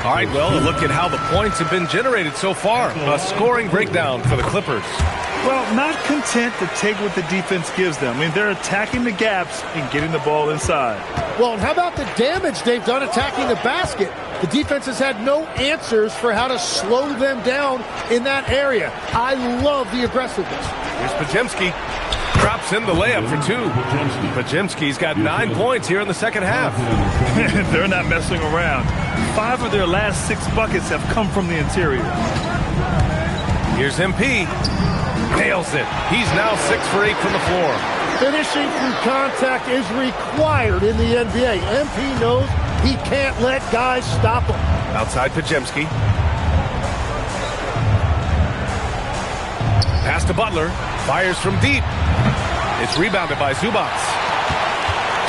C: All right, well, a look at how the points have been generated so far. A scoring breakdown for the Clippers.
D: Well, not content to take what the defense gives them. I mean, they're attacking the gaps and getting the ball inside.
K: Well, and how about the damage they've done attacking the basket? The defense has had no answers for how to slow them down in that area. I love the aggressiveness.
C: Here's Podziemski. Drops in the layup for 2. Podziemski's got 9 points here in the second half.
D: They're not messing around. 5 of their last 6 buckets have come from the interior.
C: Here's MP. Nails it. He's now 6 for 8 from the floor.
K: Finishing through contact is required in the NBA. MP knows he can't let guys stop him.
C: Outside Podziemski. Pass to Butler. Fires from deep. It's rebounded by Zubats.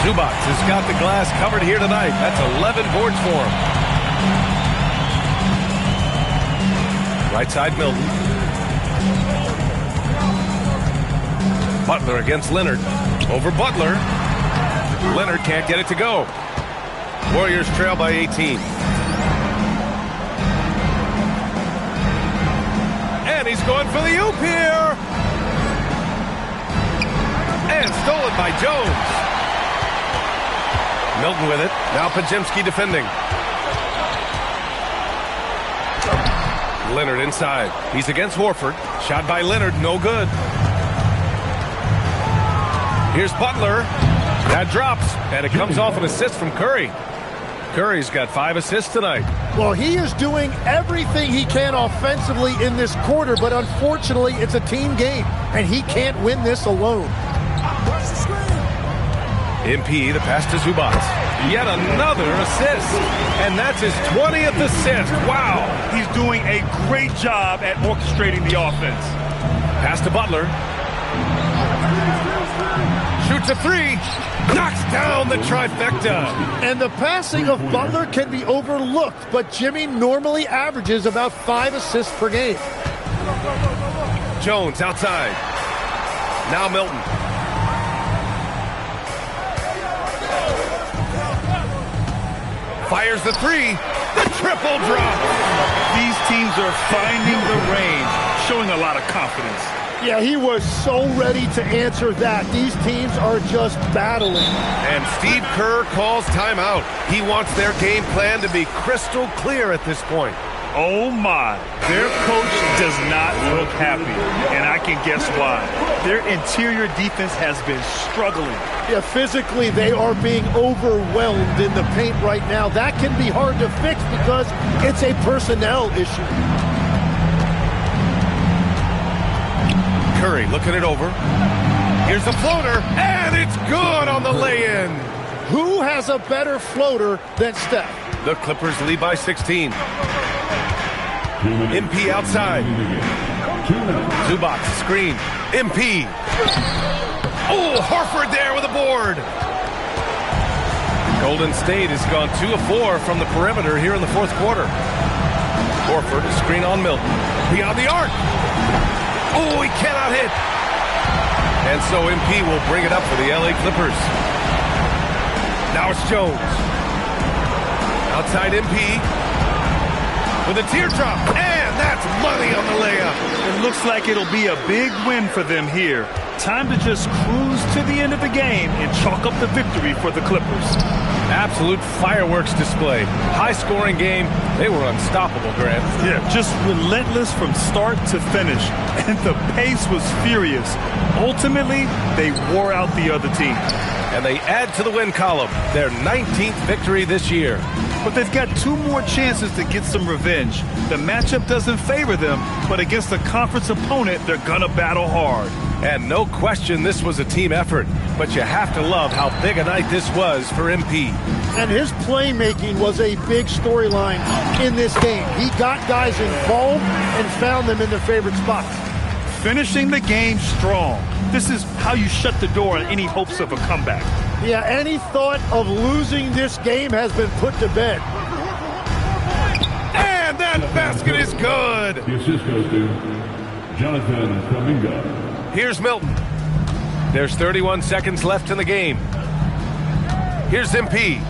C: Zubats has got the glass covered here tonight. That's 11 boards for him. Right side Milton. Butler against Leonard. Over Butler. Leonard can't get it to go. Warriors trail by 18. And he's going for the oop here. And stolen by Jones. Milton with it. Now Podziemski defending. Leonard inside. He's against Horford. Shot by Leonard. No good. Here's Butler. That drops. And it comes off an assist from Curry. Curry's got 5 assists tonight.
K: Well, he is doing everything he can offensively in this quarter, but unfortunately, it's a team game, and he can't win this alone.
C: MP, the pass to Zubats. Yet another assist. And that's his 20th assist. Wow.
D: He's doing a great job at orchestrating the offense.
C: Pass to Butler. Shoots a 3. Knocks down the trifecta.
K: And the passing of Butler can be overlooked, but Jimmy normally averages about 5 assists per game.
C: Jones outside. Now Milton. Fires the 3. The triple drop.
D: These teams are finding the range, showing a lot of confidence.
K: Yeah, he was so ready to answer that. These teams are just battling.
C: And Steve Kerr calls timeout. He wants their game plan to be crystal clear at this point.
D: Oh my, their coach does not look happy, and I can guess why. Their interior defense has been struggling.
K: Yeah, physically they are being overwhelmed in the paint right now. That can be hard to fix because it's a personnel issue.
C: Curry looking it over. Here's the floater, and it's good on the lay-in.
K: Who has a better floater than Steph?
C: The Clippers lead by 16. MP outside. Zubac screen. MP. Oh, Horford there with a board. Golden State has gone 2 of 4 from the perimeter here in the fourth quarter. Horford, screen on Milton. Beyond the arc. Oh, he cannot hit. And so MP will bring it up for the LA Clippers. Now it's Jones. Outside MP. With a teardrop. And that's money on the layup.
D: It looks like it'll be a big win for them here. Time to just cruise to the end of the game and chalk up the victory for the Clippers.
C: Absolute fireworks display. High-scoring game. They were unstoppable, Grant.
D: Yeah, just relentless from start to finish. And the pace was furious. Ultimately, they wore out the other team.
C: And they add to the win column, their 19th victory this year.
D: But they've got 2 more chances to get some revenge. The matchup doesn't favor them, but against a conference opponent, they're gonna battle hard.
C: And no question this was a team effort, but you have to love how big a night this was for MP.
K: And his playmaking was a big storyline in this game. He got guys involved and found them in their favorite spots.
D: Finishing the game strong. This is how you shut the door on any hopes of a comeback.
K: Yeah, any thought of losing this game has been put to bed.
C: And that basket is good.
A: The assist goes to Jonathan Kuminga.
C: Here's Milton. There's 31 seconds left in the game. Here's MP.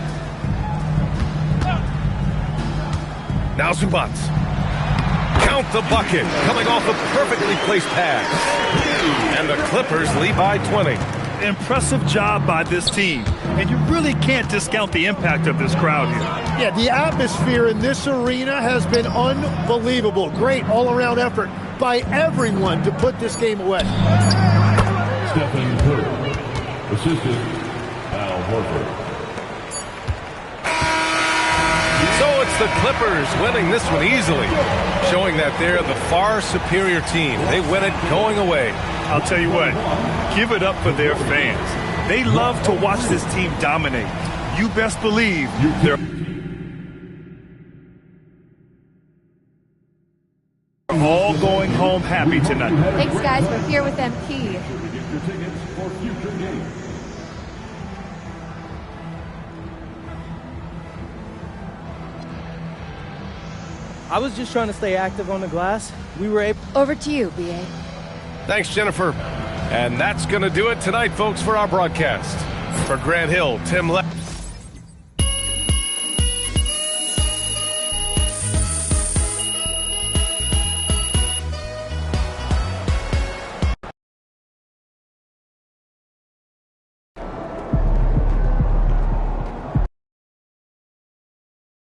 C: Now Zubac. Count the bucket. Coming off a perfectly placed pass. And the Clippers lead by 20.
D: Impressive job by this team. And you really can't discount the impact of this crowd here.
K: Yeah, the atmosphere in this arena has been unbelievable. Great all-around effort by everyone to put this game away.
A: Stephen Curry. Assistant, Al Horford.
C: So it's the Clippers winning this one easily, showing that they're the far superior team. They win it going away.
D: I'll tell you what, give it up for their fans. They love to watch this team dominate. You best believe they're all going home happy tonight.
Q: Thanks, guys. We're here with MP.
R: I was just trying to stay active on the glass. We were able...
Q: Over to you, BA.
C: Thanks, Jennifer. And that's going to do it tonight, folks, for our broadcast. For Grant Hill, Tim Lepp.